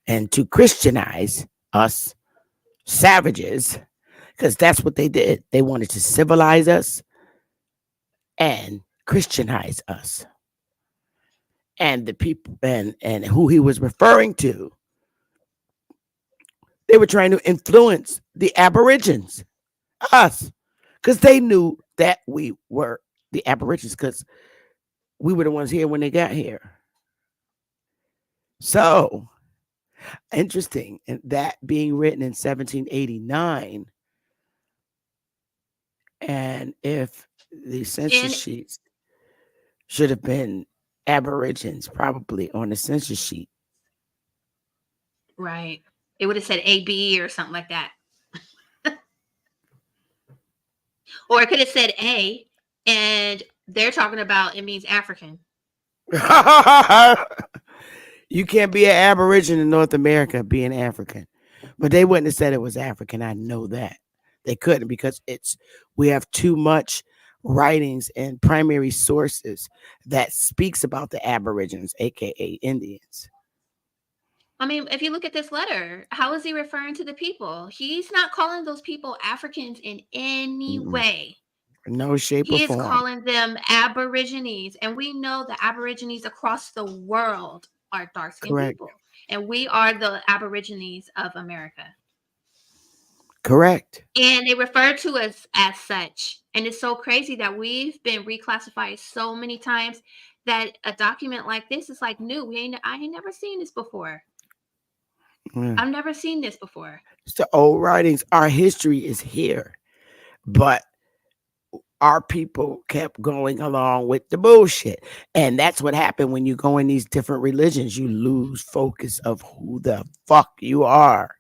and to Christianize us savages, because that's what they did. They wanted to civilize us and Christianize us. And the people and who he was referring to, they were trying to influence the Aborigines, us, because they knew that we were the Aborigines, because we were the ones here when they got here. So interesting, and that being written in 1789, and if the census And sheets should have been Aborigines probably on the census sheet. right. It would have said AB or something like that. Or it could have said A and they're talking about it means African. You can't be an Aborigine in North America being African. But they wouldn't have said it was African. I know that. They couldn't because we have too much writings and primary sources that speaks about the Aborigines, aka Indians. I mean, if you look at this letter, how is he referring to the people? He's not calling those people Africans in any Mm-mm. way. No shape or He is form. calling them Aborigines. And we know the Aborigines across the world are dark skinned Correct. people. And we are the Aborigines of America. Correct. And they refer to us as such. And it's so crazy that we've been reclassified so many times that a document like this is like new. I ain't never seen this before. Yeah. I've never seen this before. It's the old writings. Our history is here. But our people kept going along with the bullshit. And that's what happened when you go in these different religions. You lose focus of who the fuck you are.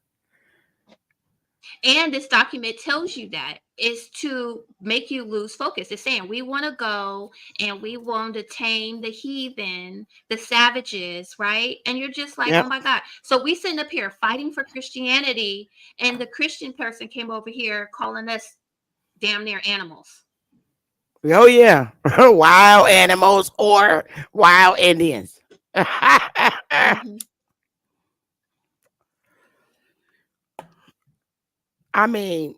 And this document tells you that is to make you lose focus. It's saying we want to go and we want to tame the heathen, the savages, right? And you're just like, oh Yep. my God. So we sitting up here fighting for Christianity, and the Christian person came over here calling us damn near animals. Oh yeah. Wild animals or wild Indians. Mm-hmm. I mean,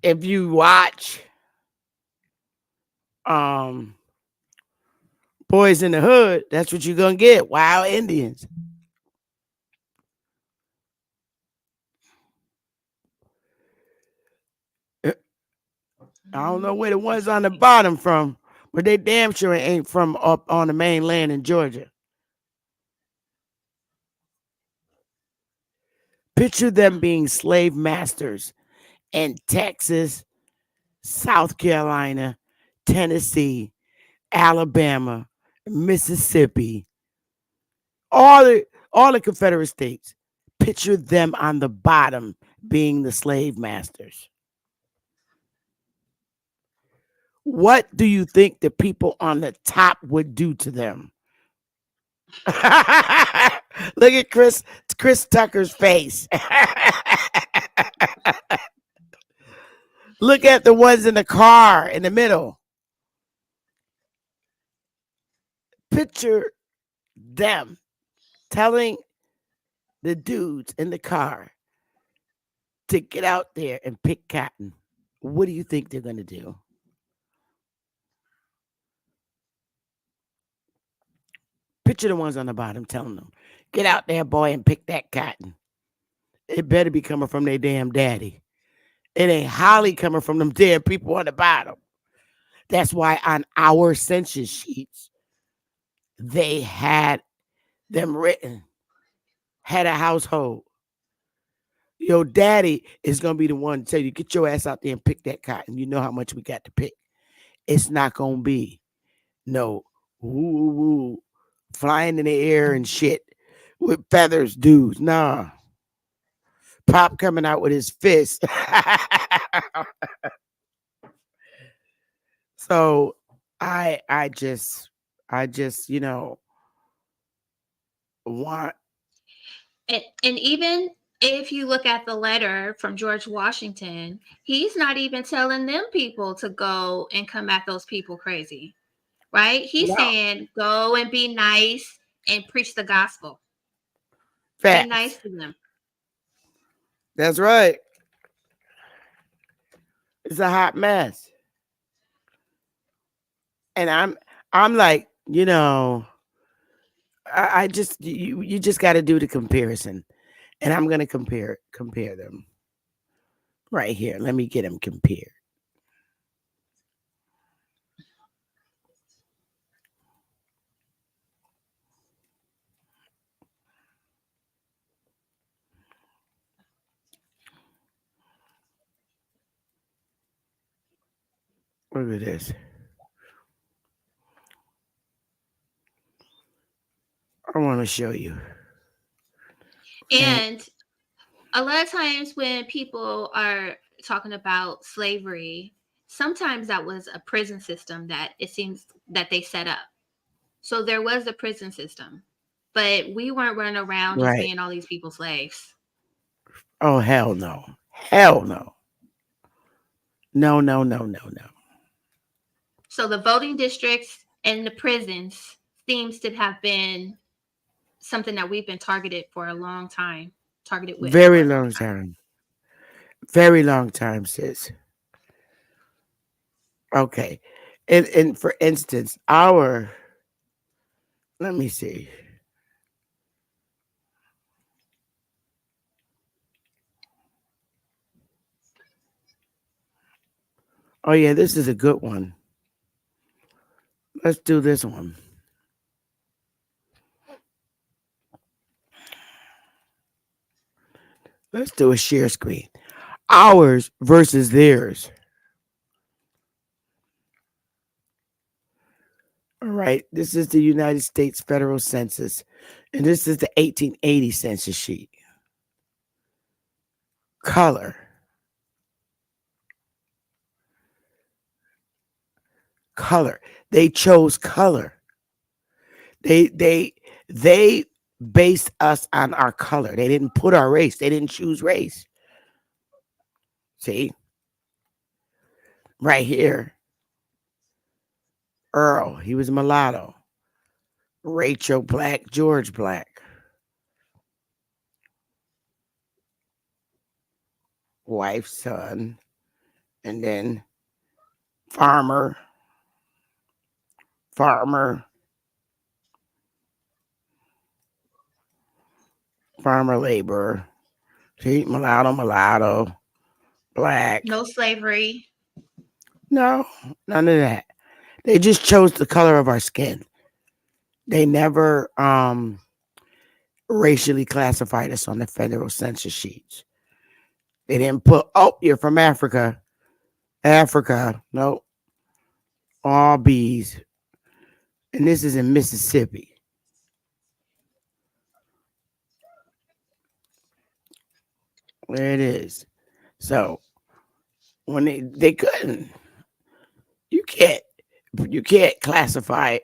if you watch um Boys in the Hood, that's what you're gonna get. Wild Indians. Uh, I don't know where the ones on the bottom from, but they damn sure ain't from up on the mainland in Georgia. Picture them being slave masters in Texas, South Carolina, Tennessee, Alabama, Mississippi, all the Confederate states. Picture them on the bottom being the slave masters. What do you think the people on the top would do to them? Look at Chris Tucker's face. Look at the ones in the car in the middle. Picture them telling the dudes in the car to get out there and pick cotton. What do you think they're going to do? Picture the ones on the bottom telling them, get out there, boy, and pick that cotton. It better be coming from their damn daddy. It ain't Holly coming from them damn people on the bottom. That's why on our census sheets, they had them written, had a household. Your daddy is going to be the one to tell you, get your ass out there and pick that cotton. You know how much we got to pick. It's not going to be no woo woo flying in the air and shit with feathers, dudes. Nah. Pop coming out with his fist. So I just want And even if you look at the letter from George Washington, he's not even telling them people to go and come at those people crazy, right? He's no saying go and be nice and preach the gospel. Be nice facts. to them. That's right. It's a hot mess. And I'm like, I just you just got to do the comparison, and I'm gonna compare them right here. Let me get them compared. Look at this. I want to show you. Okay. And a lot of times when people are talking about slavery, sometimes that was a prison system that it seems that they set up. So there was a prison system, but we weren't running around just Right. being all these people slaves. Oh hell no. Hell no. No, no, no, no, no. So the voting districts and the prisons seems to have been something that we've been targeted for a long time, targeted with for Very a long long time. time. Very long time, sis. Okay. And for instance, let me see. Oh yeah, this is a good one. Let's do this one. Let's do a share screen. Ours versus theirs. All right. This is the United States Federal Census. And this is the 1880 census sheet. Color. color. They chose color. They based us on our color. They didn't put our race. They didn't choose race. See, right here, Earl, he was mulatto. Rachel black, George black, wife, son, and then farmer, farmer, farmer laborer. See, mulatto, mulatto, black. No slavery. No, none of that. They just chose the color of our skin. They never racially classified us on the federal census sheets. They didn't put, oh, you're from Africa. Africa. No, all B's. And this is in Mississippi. There it is. So when they couldn't, you can't you can't classify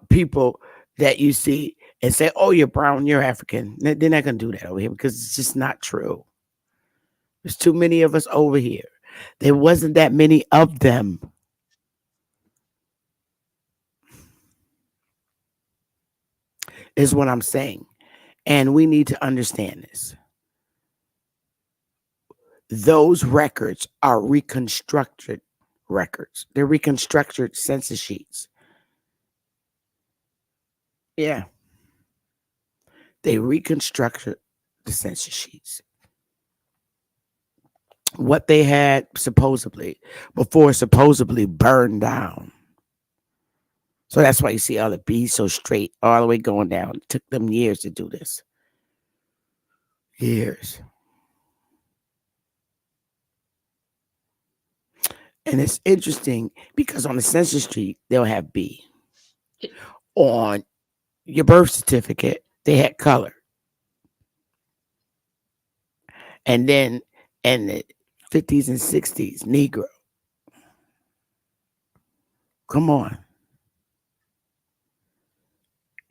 people that you see and say, oh, you're brown, you're African. They're not gonna do that over here because it's just not true. There's too many of us over here. There wasn't that many of them. Is what I'm saying. And we need to understand this. Those records are reconstructed records. They're reconstructed census sheets. Yeah. They reconstructed the census sheets. What they had supposedly before supposedly burned down. So that's why you see all the B's so straight all the way going down. It took them years to do this. Years. And it's interesting because on the census sheet, they'll have B. On your birth certificate, they had color. And then in the 50s and 60s, Negro. Come on.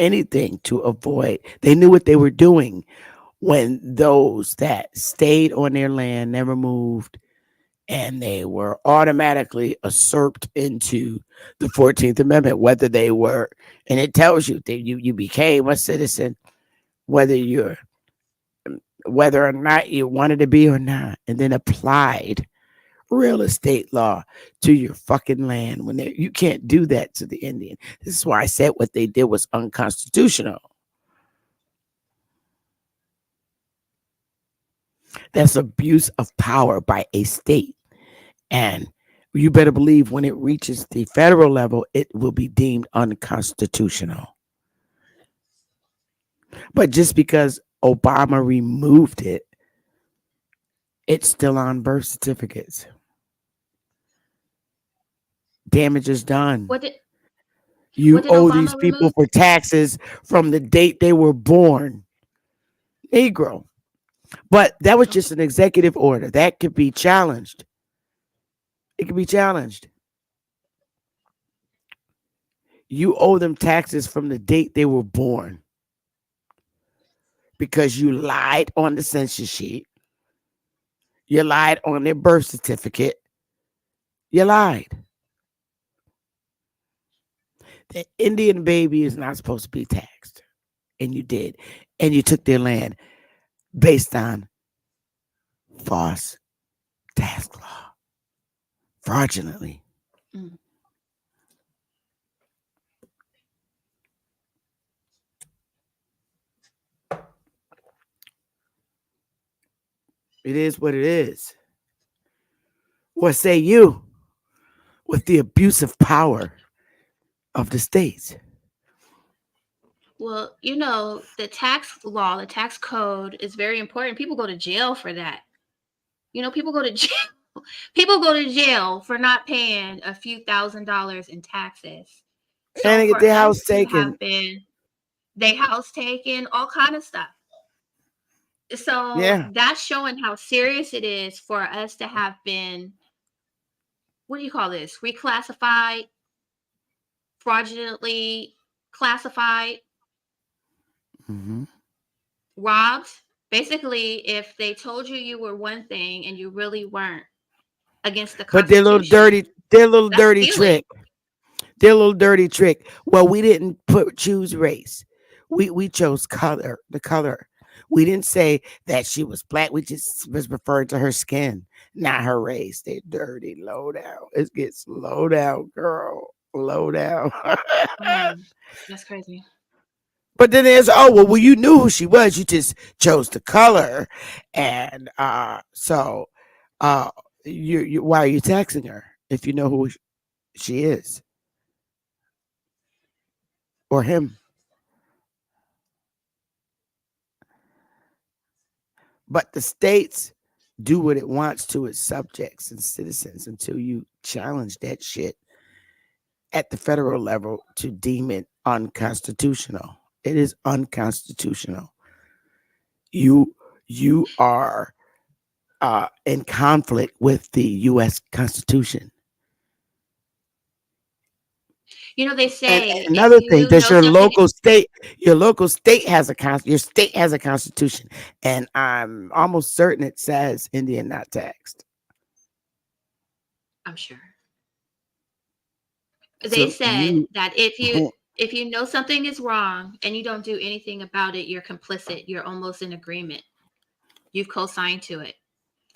Anything to avoid. They knew what they were doing when those that stayed on their land never moved and they were automatically usurped into the 14th Amendment, whether they were, and it tells you that you became a citizen, whether or not you wanted to be or not, and then applied real estate law to your fucking land when you can't do that to the Indian. This is why I said what they did was unconstitutional. That's abuse of power by a state. And you better believe when it reaches the federal level, it will be deemed unconstitutional. But just because Obama removed it, it's still on birth certificates. Damage is done. What did You owe these Obama people remove? for taxes from the date they were born. Negro. But that was just an executive order. That could be challenged. It could be challenged. You owe them taxes from the date they were born because you lied on the census sheet. You lied on their birth certificate. You lied. The Indian baby is not supposed to be taxed. And you did. And you took their land based on false tax law. Fraudulently. Mm. It is what it is. What say you with the abusive power of the states? Well, the tax law, the tax code is very important. People go to jail for that. People go to jail. People go to jail for not paying a few $1,000s in taxes. So And they get for their us house to taken. have been they house taken, all kind of stuff. So Yeah. that's showing how serious it is for us to have been, what do you call this? Reclassified fraudulently classified, Mm-hmm. robbed. Basically, if they told you you were one thing and you really weren't, against the But their little Constitution, that's dirty stealing. trick. Their little dirty trick. Well, we didn't choose race. We chose color, the color. We didn't say that she was black. We just was referring to her skin, not her race. They dirty, low down. It gets low down, girl. Low down. That's crazy. But then there's well, you knew who she was. You just chose the color, and so you why are you taxing her if you know who she is or him? But the states do what it wants to its subjects and citizens until you challenge that shit at the federal level to deem it unconstitutional. It is unconstitutional. You are in conflict with the U.S. Constitution. You know, they And say another if thing, you does know your something, local state has a your state has a constitution, and I'm almost certain it says Indian not taxed. I'm sure. So They said that if you you know something is wrong and you don't do anything about it, you're complicit. You're almost in agreement. You've co-signed to it.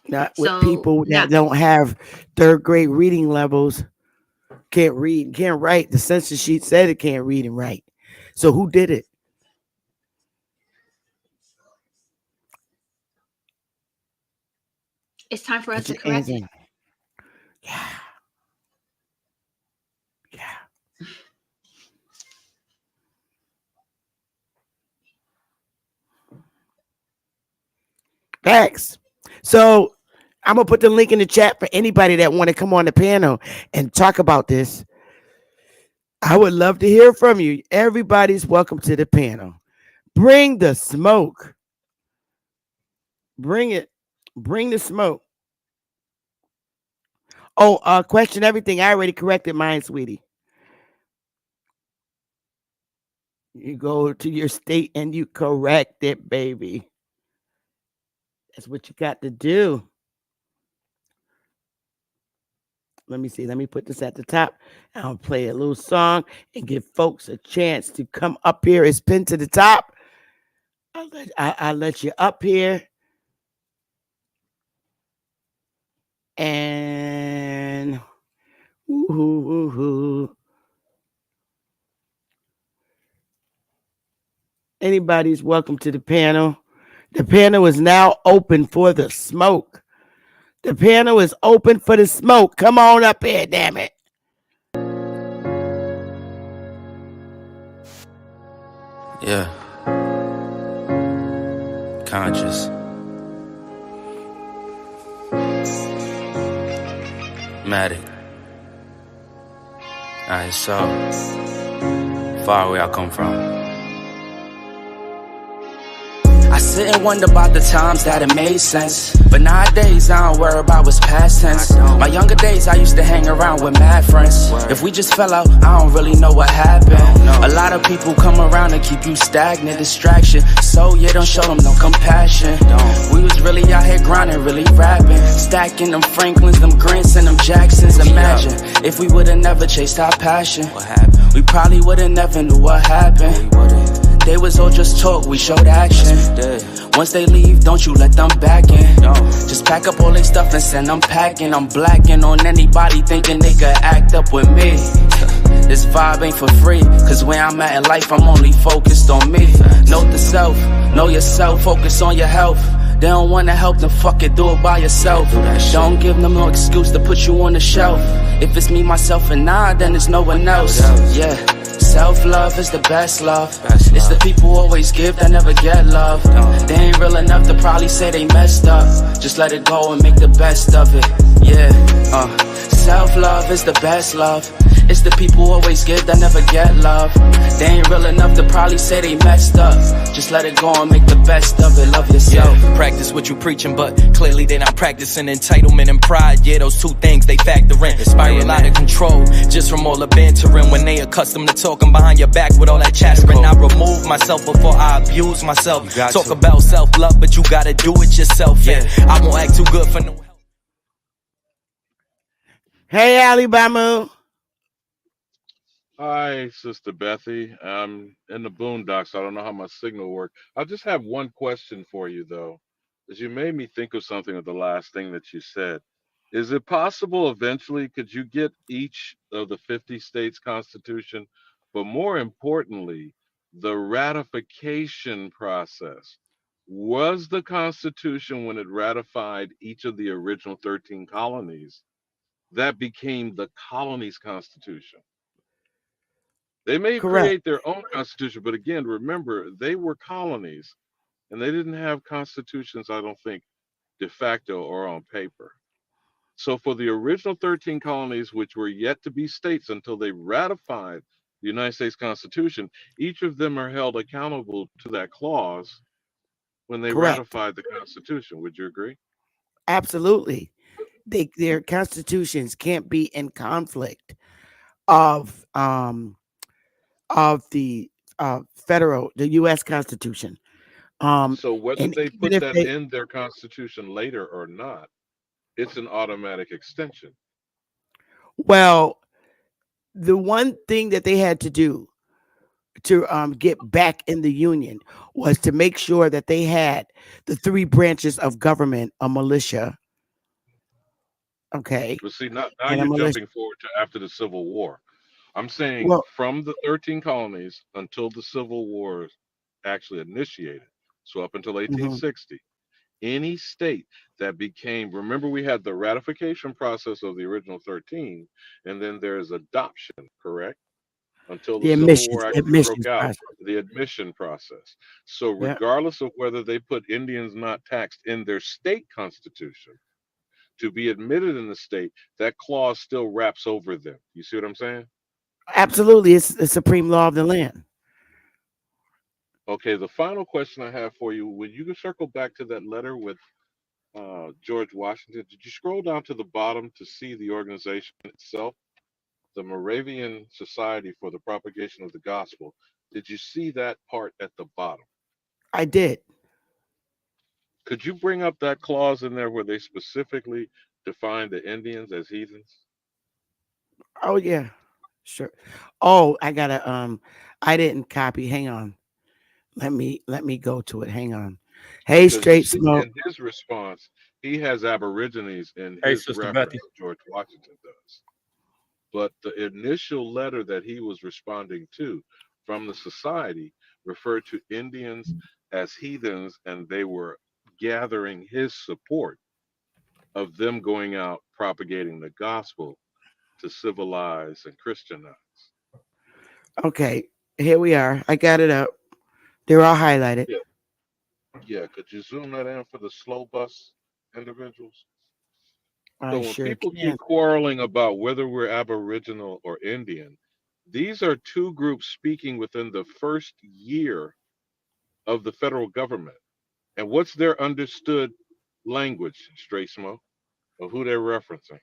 not with So people now, that don't have third grade reading levels, can't read, can't write. The census sheet said it can't read and write. So who did it? it's time for us Put to your correct hands it. in. Yeah. Yeah. Facts. So I'm gonna put the link in the chat for anybody that want to come on the panel and talk about this. I would love to hear from you. Everybody's welcome to the panel. Bring the smoke. Bring it. Bring the smoke. Oh, question everything. I already corrected mine, sweetie. You go to your state and you correct it, baby. That's what you got to do. Let me see. Let me put this at the top. I'll play a little song and give folks a chance to come up here. It's pinned to the top. I'll let you up here. And anybody's welcome to the panel. The panel is now open for the smoke. The panel is open for the smoke. Come on up here, damn it. Yeah. Conscious. Matic. Alright, so far where I come from. I sit and wonder about the times that it made sense. But nowadays I don't worry about what's past tense. My younger days I used to hang around with mad friends. If we just fell out, I don't really know what happened. A lot of people come around to keep you stagnant, distraction. So yeah, don't show them no compassion. We was really out here grinding, really rapping, stacking them Franklins, them Grants and them Jacksons. Imagine if we would've never chased our passion. We probably would've never knew what happened. They was all just talk, we showed action. Once they leave, don't you let them back in. Just pack up all their stuff and send them packing. I'm blacking on anybody thinking they could act up with me. This vibe ain't for free, cause where I'm at in life, I'm only focused on me. Note the self, know yourself, focus on your health. They don't wanna help, then fuck it, do it by yourself. Don't give them no excuse to put you on the shelf. If it's me, myself, and I, then it's no one else. Yeah. Self-love is the best love. It's the people who always give that never get love. They ain't real enough to probably say they messed up. Just let it go and make the best of it. Yeah, self-love is the best love. It's the people who always give that never get love. They ain't real enough to probably say they messed up. Just let it go and make the best of it. Love yourself. Yeah, practice what you preaching, but clearly they not practicing entitlement and pride. Yeah, those two things they factor in. Spiral out of control just from all the bantering when they accustomed to talking behind your back with all that chattering. I remove myself before I abuse myself. Talk about self-love, but you gotta do it yourself. Yeah, I won't act too good for no help. Hey, Alabama. Hi, Sister Bethy. I'm in the boondocks. I don't know how my signal works. I just have one question for you, though, as you made me think of something of the last thing that you said. Is it possible eventually could you get each of the 50 states constitution, but more importantly, the ratification process? Was the Constitution, when it ratified each of the original 13 colonies, that became the colony's constitution? They may Correct. create their own constitution, but again, remember, they were colonies and they didn't have constitutions, I don't think, de facto or on paper. So for the original 13 colonies, which were yet to be states until they ratified the United States Constitution, each of them are held accountable to that clause when they Correct. ratified the Constitution. Would you agree? Absolutely. Their constitutions can't be in conflict of the the U.S. Constitution. So whether And they even put if that they, in their constitution later or not, it's an automatic extension. well, the one thing that they had to do to get back in the union was to make sure that they had the three branches of government: a militia, okay, But see, now and a you're militia. jumping forward to after the Civil War. I'm saying Well, from the 13 colonies until the Civil War actually initiated, so up until mhm, 1860, any state that became, remember, we had the ratification process of the original 13, and then there's adoption, correct? Until the the Civil admissions War actually broke admissions out, process. the admission process. So, Yeah, regardless of whether they put Indians not taxed in their state constitution, to be admitted in the state, that clause still wraps over them. You see what I'm saying? absolutely. It's the supreme law of the land. Okay, the final question I have for you, when you can circle back to that letter with George Washington, did you scroll down to the bottom to see the organization itself, the Moravian Society for the Propagation of the Gospel? Did you see that part at the bottom? I did. Could you bring up that clause in there where they specifically define the Indians as heathens? Oh yeah, sure. Oh, I gotta I didn't copy. Hang on. Let me go to it. Hang on. Hey, Because you straight see smoke. in his response, he has Aborigines in Hey, his Sister Betty. reference, George Washington does. But the initial letter that he was responding to from the society referred to Indians as heathens, and they were gathering his support of them going out propagating the gospel to civilize and Christianize. Okay, here we are. I got it up. They're all highlighted. Yeah, yeah. Could you zoom that in for the slow bus individuals? I So when sure people can. keep quarreling about whether we're Aboriginal or Indian, these are two groups speaking within the first year of the federal government. And what's their understood language, Straight Smoke, of who they're referencing?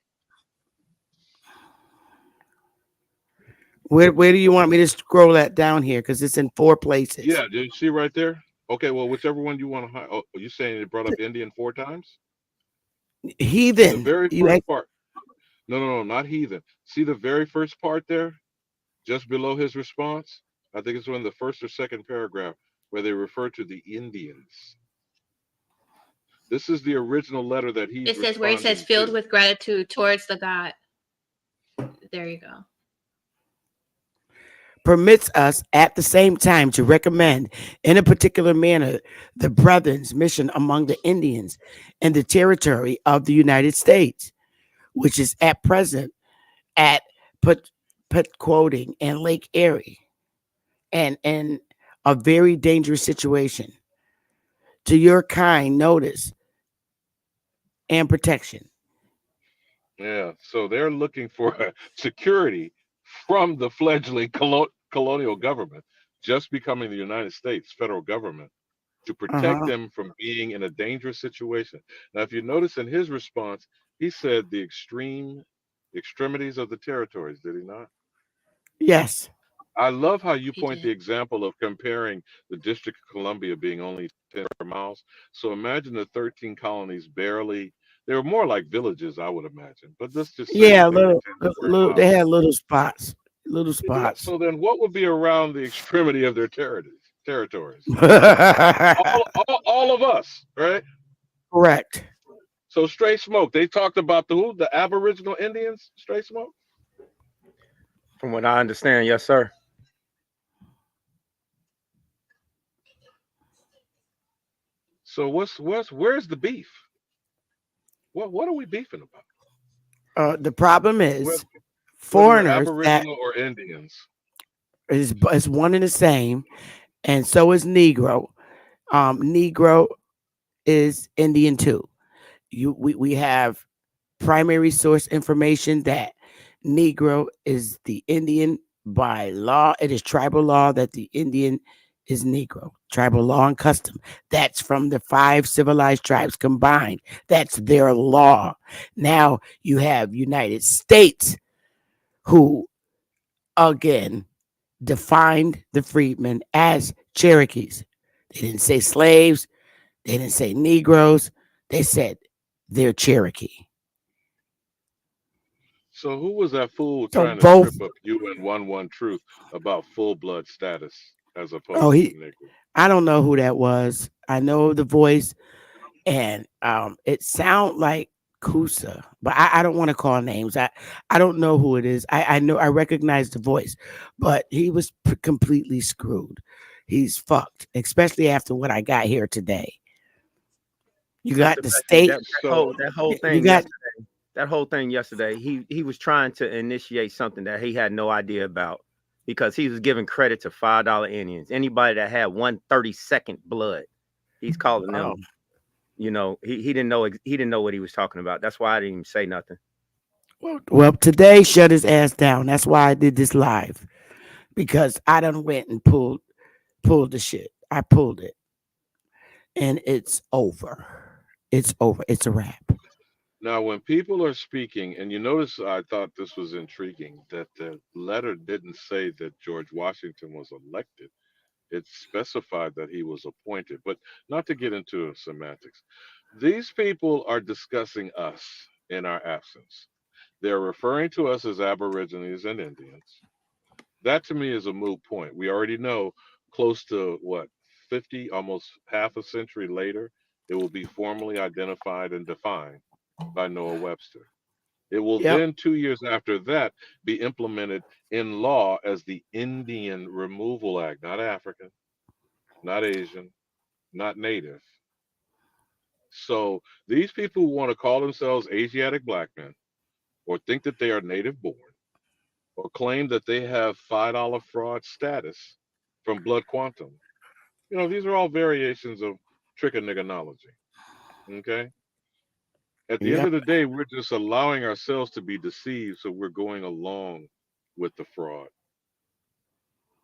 Where do you want me to scroll that down here? Because it's in four places. Yeah, did you see right there? Okay, well, whichever one you want to. Oh, you saying it brought up Indian four times? The Heathen. very You first act- part. No, no, no, not heathen. See the very first part there, just below his response? I think it's in the first or second paragraph where they refer to the Indians. This is the original letter that he's It says where it says responding filled to. with gratitude towards the God. There you go. permits us at the same time to recommend in a particular manner the brethren's mission among the Indians in the territory of the United States, which is at present at put quoting and Lake Erie and in a very dangerous situation. To your kind notice and protection. Yeah, so they're looking for security from the fledgling colonial government, just becoming the United States federal government to protect Uh-huh. them from being in a dangerous situation. Now, if you notice in his response, he said the extremities of the territories, did he not? Yes. I love how you He point the did. example of comparing the District of Columbia being only 10 miles. So imagine the 13 colonies barely, they were more like villages, I would imagine. But let's just say Yeah, that they were little, 10 square little, they miles. had little spots. Little Yeah, spots. so then what would be around the extremity of their territories? All of us, right? Correct. So straight smoke. They talked about the who? The Aboriginal Indians. Straight smoke. From what I understand, yes, sir. So where's the beef? What are we beefing about? The problem Whether is whether we're foreigners that Aboriginal or Indians. is one and the same, and so is Negro. Negro is Indian too. We have primary source information that Negro is the Indian by law. It is tribal law that the Indian is Negro. Tribal law and custom. That's from the five civilized tribes combined. That's their law. Now you have United States who again defined the freedmen as Cherokees. They didn't say slaves. They didn't say Negroes. They said they're Cherokee. So who was that fool So trying to both. trip up you and one truth about full blood status as Oh, opposed to he. Negro? I don't know who that was. I know the voice, and it sound like Kusa, but I don't want to call names. I don't know who it is. I know I recognize the voice, but he was completely screwed. He's fucked, especially after what I got here today. You Not got to the mention state. So that whole You thing got yesterday. That whole thing yesterday. He was trying to initiate something that he had no idea about because he was giving credit to $5 Indians. Anybody that had 1/32nd blood, he's calling oh, them. He didn't know he didn't know what he was talking about. That's why I didn't even say nothing. well today shut his ass down. That's why I did this live because I done went and pulled the shit. I pulled it, and it's over. It's over. It's a wrap. now when people are speaking, and you notice I thought this was intriguing that the letter didn't say that George Washington was elected. It specified that he was appointed, but not to get into semantics. These people are discussing us in our absence. They're referring to us as Aborigines and Indians. That to me is a moot point. We already know close to what, 50, almost half a century later, it will be formally identified and defined by Noah Webster. It will Yep. then, 2 years after that, be implemented in law as the Indian Removal Act, not African, not Asian, not Native. So these people who want to call themselves Asiatic black men or think that they are native born or claim that they have $5 fraud status from blood quantum. These are all variations of trichoniggonology. Okay. At the end Yep. of the day, we're just allowing ourselves to be deceived, so we're going along with the fraud.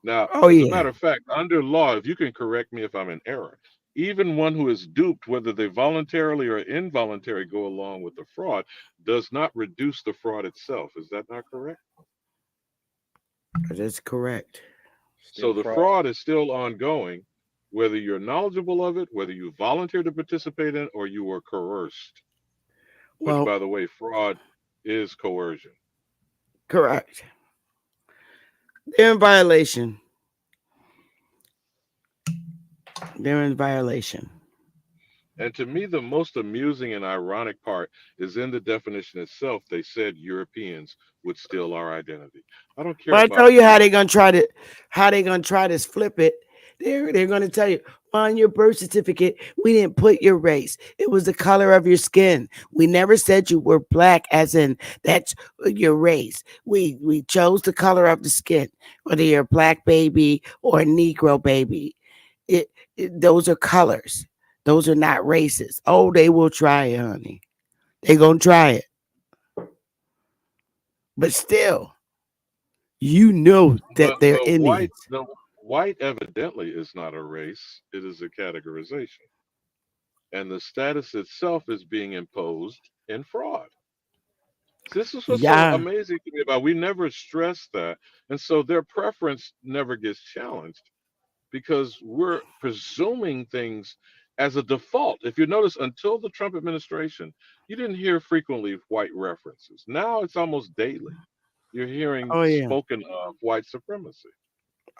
Now, Oh as a yeah. matter of fact, under law, if you can correct me if I'm in error, even one who is duped, whether they voluntarily or involuntarily go along with the fraud, does not reduce the fraud itself. Is that not correct? That's correct. So Still the fraud. fraud is still ongoing, whether you're knowledgeable of it, whether you volunteered to participate in it, or you were coerced, which, Well, by the way, fraud is coercion. correct. They're in violation. They're in violation. And to me, the most amusing and ironic part is in the definition itself. They said Europeans would steal our identity. I don't care Well, I about told you how they Europe. gonna try to flip it. They're gonna tell you on your birth certificate we didn't put your race. It was the color of your skin. We never said you were black, as in that's your race. We chose the color of the skin, whether you're a black baby or a Negro baby. Those are colors. Those are not races. Oh, they will try it, honey. They gonna try it, but still, You know that they're But white, Indians. the white evidently is not a race. It is a categorization, and the status itself is being imposed in fraud. This is what's so Yeah. amazing to me about. We never stress that, and so their preference never gets challenged because we're presuming things as a default. If you notice, until the Trump administration, you didn't hear frequently white references. Now it's almost daily. You're hearing Oh yeah. spoken of white supremacy.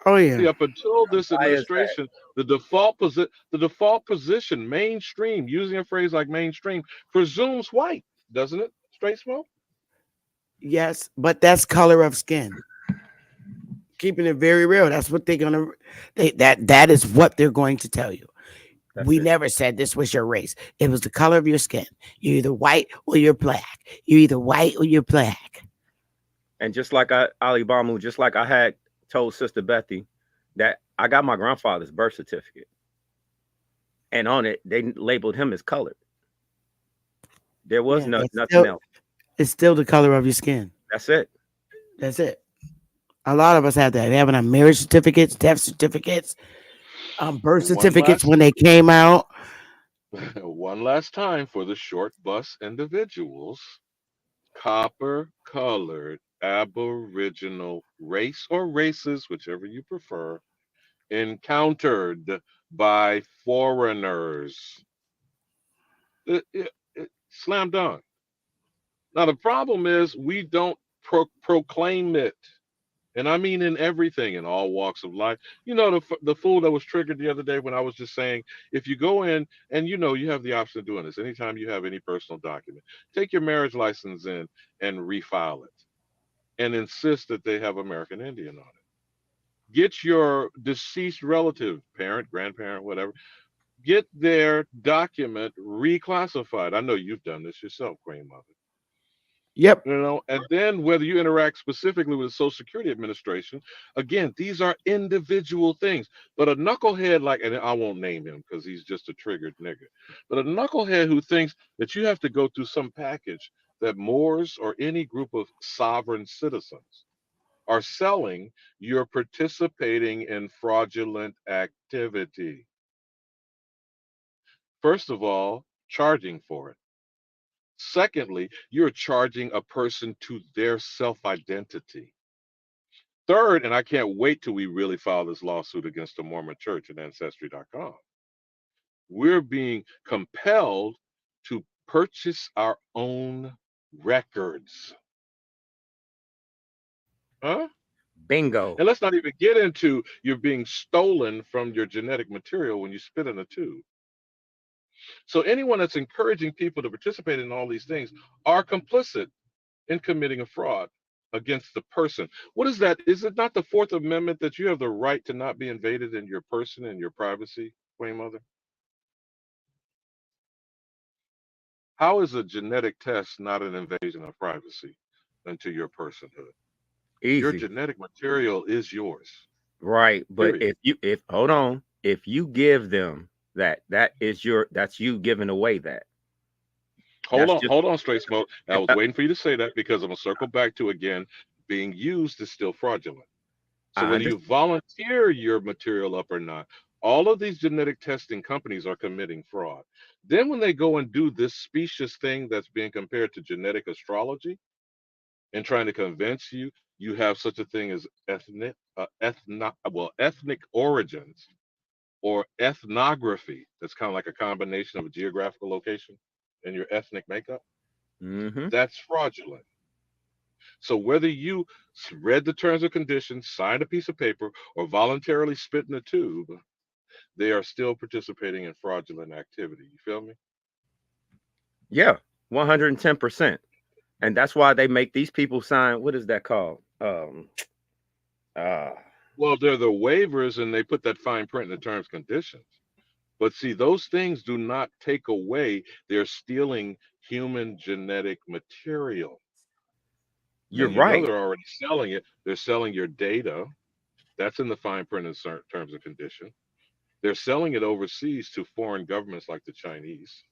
Oh See, yeah. up until this Why is that? administration, the default position, mainstream, using a phrase like mainstream, presumes white, doesn't it? Straight smoke. Yes, but that's color of skin. Keeping it very real. That's what they're gonna. That is what they're going to tell you. That's We it. never said this was your race. It was the color of your skin. You're either white or you're black. You're either white or you're black. And just like Ali Bamu, just like I had told Sister Bethy that I got my grandfather's birth certificate, and on it they labeled him as colored. There was Yeah, no that's nothing still else. it's still the color of your skin. That's it. That's it. A lot of us have that. They have it on marriage certificates, death certificates, birth One certificates last when they came out. one last time for the short bus individuals. Copper colored Aboriginal race or races, whichever you prefer, encountered by foreigners. Slam dunk. Now, the problem is we don't proclaim it. And I mean in everything, in all walks of life. You know, the fool that was triggered the other day when I was just saying, if you go in and you have the option of doing this anytime you have any personal document, take your marriage license in and refile it and insist that they have American Indian on it. Get your deceased relative, parent, grandparent, whatever, get their document reclassified. I know you've done this yourself, Queen Mother. Yep. And then whether you interact specifically with the Social Security Administration, again, these are individual things. But a knucklehead like, and I won't name him because he's just a triggered nigger, but a knucklehead who thinks that you have to go through some package that Moors or any group of sovereign citizens are selling, you're participating in fraudulent activity. First of all, charging for it. Secondly, you're charging a person to their self identity. Third, and I can't wait till we really file this lawsuit against the Mormon Church and Ancestry.com, we're being compelled to purchase our own records. Huh? Bingo. And let's not even get into you're being stolen from your genetic material when you spit in a tube. So anyone that's encouraging people to participate in all these things are complicit in committing a fraud against the person. What is that? Is it not the Fourth Amendment that you have the right to not be invaded in your person and your privacy, Queen Mother? How is a genetic test not an invasion of privacy into your personhood? Your Easy. genetic material is yours. Right. But Period. if hold on, if you give them that's you giving away that. That's just Hold on, straight smoke. I was uh, waiting for you to say that because I'm gonna circle back to again, being used is still fraudulent. So I whether you understand. volunteer your material up or not, all of these genetic testing companies are committing fraud. Then when they go and do this specious thing that's being compared to genetic astrology and trying to convince you you have such a thing as ethnic origins or ethnography, that's kind of like a combination of a geographical location and your ethnic makeup, Mm-hmm. that's fraudulent. So whether you read the terms and conditions, signed a piece of paper, or voluntarily spit in a tube, they are still participating in fraudulent activity. You feel me? Yeah, 110%. And that's why they make these people sign, what is that called? Uh Well, they're the waivers and they put that fine print in the terms and conditions. But see, those things do not take away, they're stealing human genetic material. you're And you know right. they're already selling it. They're selling your data. That's in the fine print and terms and conditions. They're selling it overseas to foreign governments like the Chinese.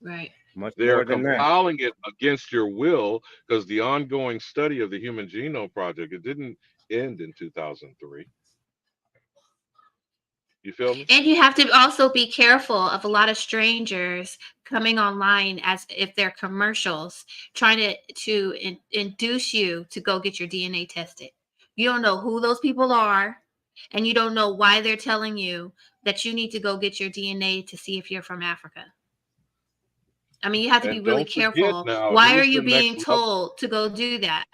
Right. Much They're more than that. compiling it against your will because the ongoing study of the Human Genome Project, it didn't end in 2003. You feel me? And you have to also be careful of a lot of strangers coming online as if they're commercials, trying to induce you to go get your DNA tested. You don't know who those people are, and you don't know why they're telling you that you need to go get your DNA to see if you're from Africa. I mean, you have to be And really don't forget careful. now, Why are here's you the being next level. told to go do that?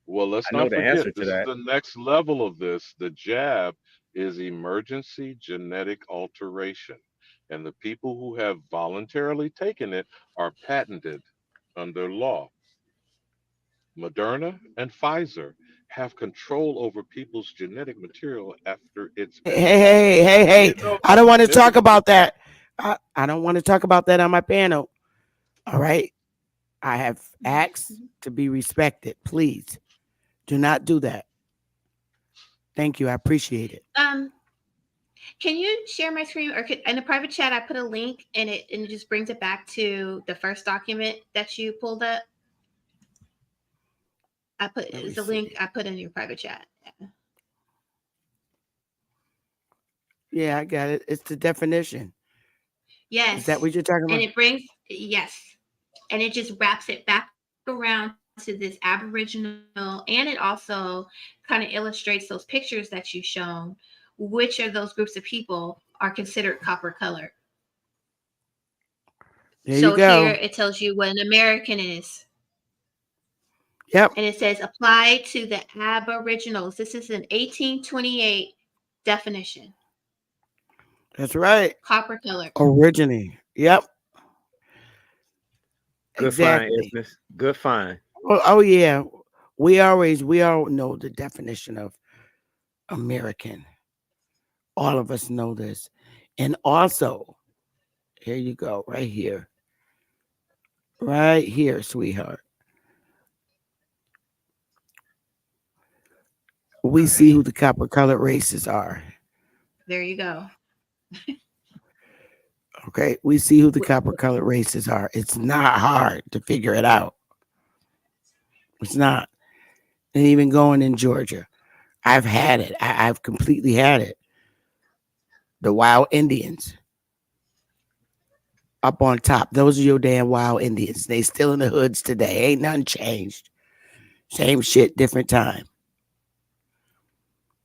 Well, let's I know not the forget, answer to this is that. the next level of this. The jab is emergency genetic alteration. And the people who have voluntarily taken it are patented under law. Moderna and Pfizer have control over people's genetic material after it's Hey, been hey, altered. hey, Do you hey. know I how don't want to talk significant this about is? that. I don't want to talk about that on my panel. All right. I have asked to be respected. Please do not do that. Thank you. I appreciate it. Can you share my screen, or in the private chat? I put a link, and it just brings it back to the first document that you pulled up. I put Let me it's a link see. I put in your private chat. Yeah, I got it. It's the definition. Is that Yes, what you're talking and about? it brings yes, and it just wraps it back around to this Aboriginal, and it also kind of illustrates those pictures that you've shown. Which of those groups of people are considered copper colored? There you So here go. it tells you what an American is. Yep. And it says apply to the Aboriginals. This is an 1828 definition. That's right. Copper color. Originally. Yep. Good find, Exactly. Isness. Good find. Oh yeah. We all know the definition of American. All of us know this. And also, here you go, right here. Right here, sweetheart. We All see right. who the copper colored races are. There you go. Okay. We see who the copper colored races are. It's not hard to figure it out. It's not. And even going in Georgia, I've had it. I've completely had it. The wild Indians up on top. Those are your damn wild Indians. They still in the hoods today. Ain't nothing changed. Same shit, different time.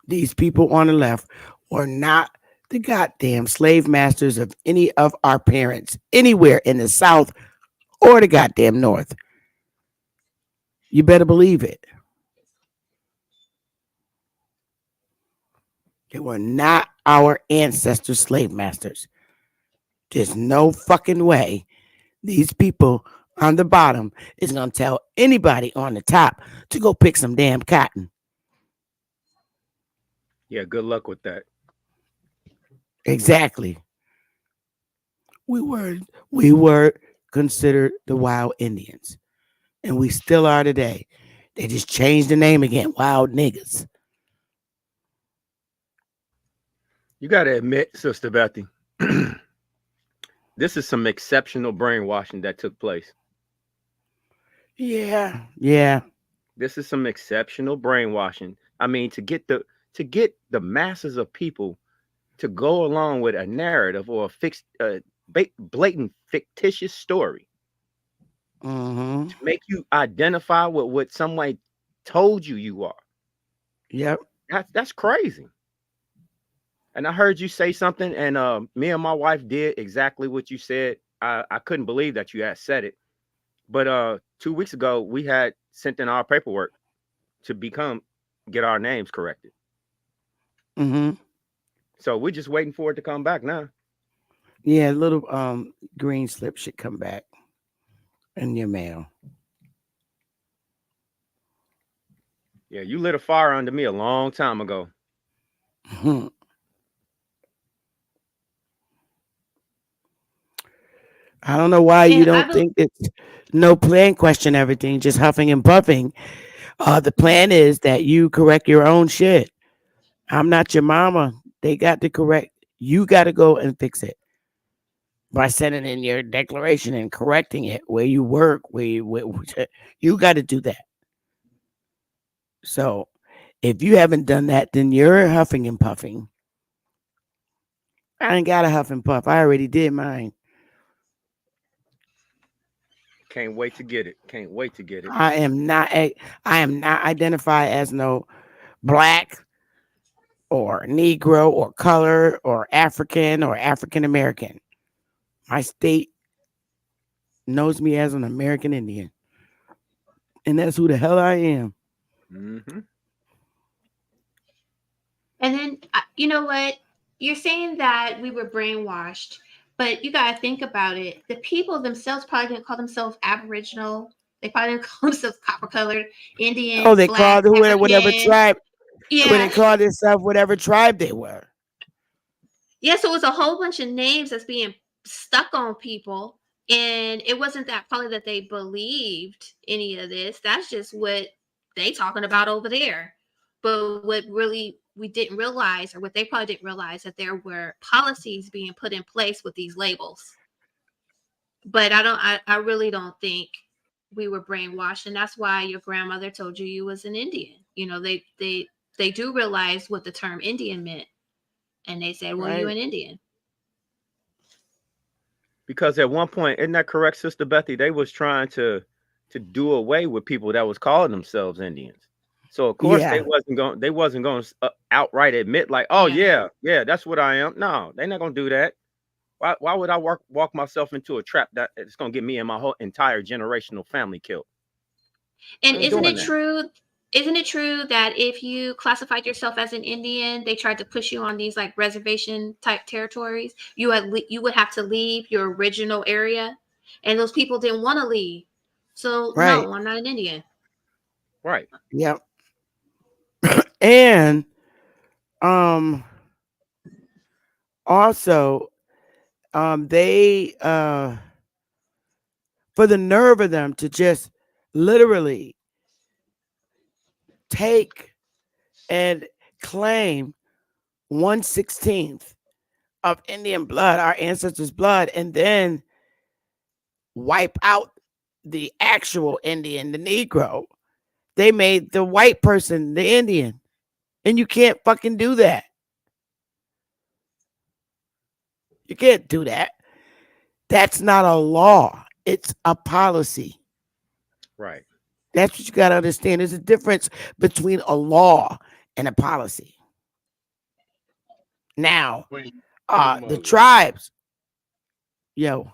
These people on the left were not the goddamn slave masters of any of our parents anywhere in the South or the goddamn North. You better believe it. They were not our ancestors' slave masters. There's no fucking way these people on the bottom is going to tell anybody on the top to go pick some damn cotton. Yeah, good luck with that. Exactly. We were considered the wild Indians, and we still are today. They just changed the name again, wild niggas. You got to admit, Sister Bethy, this is some exceptional brainwashing that took place. Yeah. This is some exceptional brainwashing. I mean, to get the masses of people to go along with a narrative or a fixed, blatant fictitious story Mm-hmm. to make you identify with what somebody told you you are. Yep. That's crazy. And I heard you say something, and me and my wife did exactly what you said. I couldn't believe that you had said it. But 2 weeks ago, we had sent in our paperwork to get our names corrected. Mm-hmm. So we're just waiting for it to come back now. Yeah, a little green slip should come back in your mail. Yeah, you lit a fire under me a long time ago. Mhm. I don't know why you And don't think it's no plan, question everything, just huffing and puffing. The plan is that you correct your own shit. I'm not your mama. They got to correct. You got to go and fix it. by sending in your declaration and correcting it where you work, you got to do that. So if you haven't done that, then you're huffing and puffing. I ain't got a huff and puff. I already did mine. Can't wait to get it. Can't wait to get it. I am not. I am not identified as no black or Negro or color or African American. My state knows me as an American Indian, and that's who the hell I am. Mm-hmm. And then, you know what? You're saying that we were brainwashed, but you got to think about it. The people themselves probably didn't call themselves Aboriginal. They probably didn't call themselves copper colored, Oh, Indian, they Black, called whatever African. tribe. When they Yeah. called themselves whatever tribe they were. Yeah. So it was a whole bunch of names that's being stuck on people. And it wasn't that probably that they believed any of this. That's just what they talking about over there. But what really we didn't realize, or what they probably didn't realize, that there were policies being put in place with these labels. But I really don't think we were brainwashed, and that's why your grandmother told you was an Indian. You know, they do realize what the term Indian meant, and they said, "Well, you Right. an Indian." Because at one point, isn't that correct, Sister Bethy? They was trying to do away with people that was calling themselves Indians. So of course Yeah. they wasn't going to outright admit like, oh Yeah. yeah, that's what I am. No, they're not going to do that. Why would I walk myself into a trap that it's going to get me and my whole entire generational family killed? And I ain't doing that. isn't it true that if you classified yourself as an Indian, they tried to push you on these like reservation type territories? You would have to leave your original area, and those people didn't want to leave. So Right. no, I'm not an Indian. Right. Yep. And um also they for the nerve of them to just literally take and claim 1/16 of Indian blood, our ancestors' blood, and then wipe out the actual Indian, the Negro. They made the white person the Indian. And you can't fucking do that. You can't do that. That's not a law. It's a policy. Right. That's what you got to understand. There's a difference between a law and a policy. Now, Queen the Mother, tribes, yo,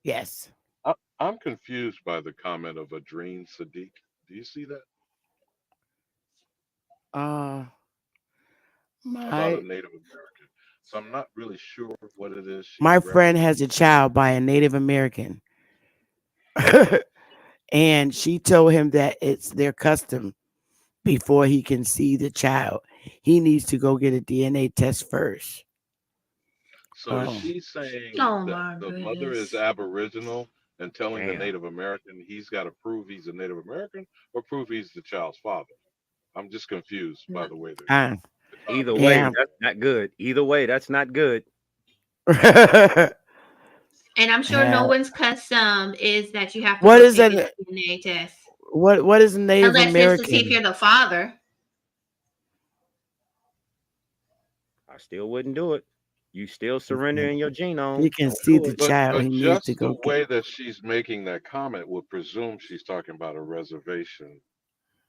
yes. I'm confused by the comment of Adreen Sadiq. Do you see that Uh, about my a Native American? So I'm not really sure what it is she's my friend referencing. has a child by a Native American, and she told him that it's their custom before he can see the child. He needs to go get a DNA test first. So is Oh, she saying Oh that my the mother is goodness. Aboriginal and telling the Damn. Native American he's got to prove he's a Native American or prove he's the child's father? I'm just confused by No. the way ah, the Either comment is way, yeah. worded. that's not good. Either way, that's not good. And I'm sure no Uh, one's custom is that you have to what go is take a a DNA test. what is a Native Unless it's to see if American? you're the father. I still wouldn't do it. You still If surrendering your he genome. can Don't see do the it. child, But he needs to just the go get. way that she's making that comment would presume she's talking about a reservation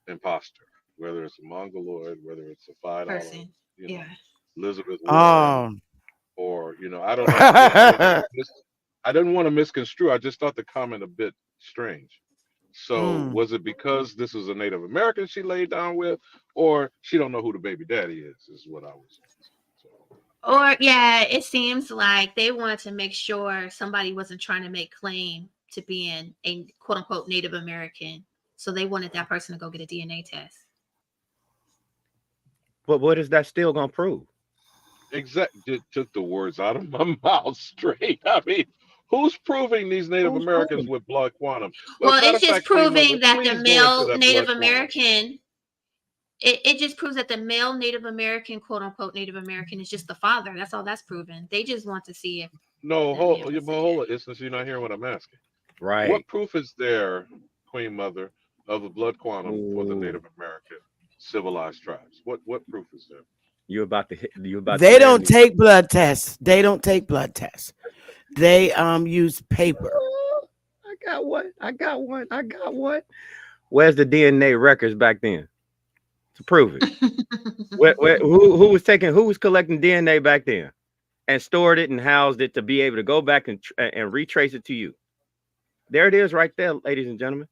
imposter, whether it's a mongoloid, whether it's a $5, Person. you know, Yeah. Elizabeth Warren, Oh, or I don't know. I didn't want to misconstrue. I just thought the comment a bit strange. So mm. was it because this is a Native American she laid down with, or she don't know who the baby daddy is what I was saying. So Or yeah, it seems like they wanted to make sure somebody wasn't trying to make claim to being a quote unquote Native American. So they wanted that person to go get a DNA test. But what is that still gonna prove? took the words out of my mouth straight. I mean, who's proving these Native Who's Americans proving it? with blood quantum? Well, Matter it's of just fact, Queen Mother, proving that the please go into male that Native blood quantum. American, it just proves that the male Native American, quote unquote Native American, is just the father. That's all that's proven. They just want to see if No, Let me hold, investigate. hold it, instance. You're not hearing what I'm asking. Right. What proof is there, Queen Mother, of the blood quantum for the Ooh, Native American civilized tribes? What proof is there? you about to They land don't me. take blood tests. They don't take blood tests. They use paper. Ooh, I got one. I got one. I got one. Where's the DNA records back then to prove it? Who was taking? Who was collecting DNA back then and stored it and housed it to be able to go back and retrace it to you? There it is, right there, ladies and gentlemen.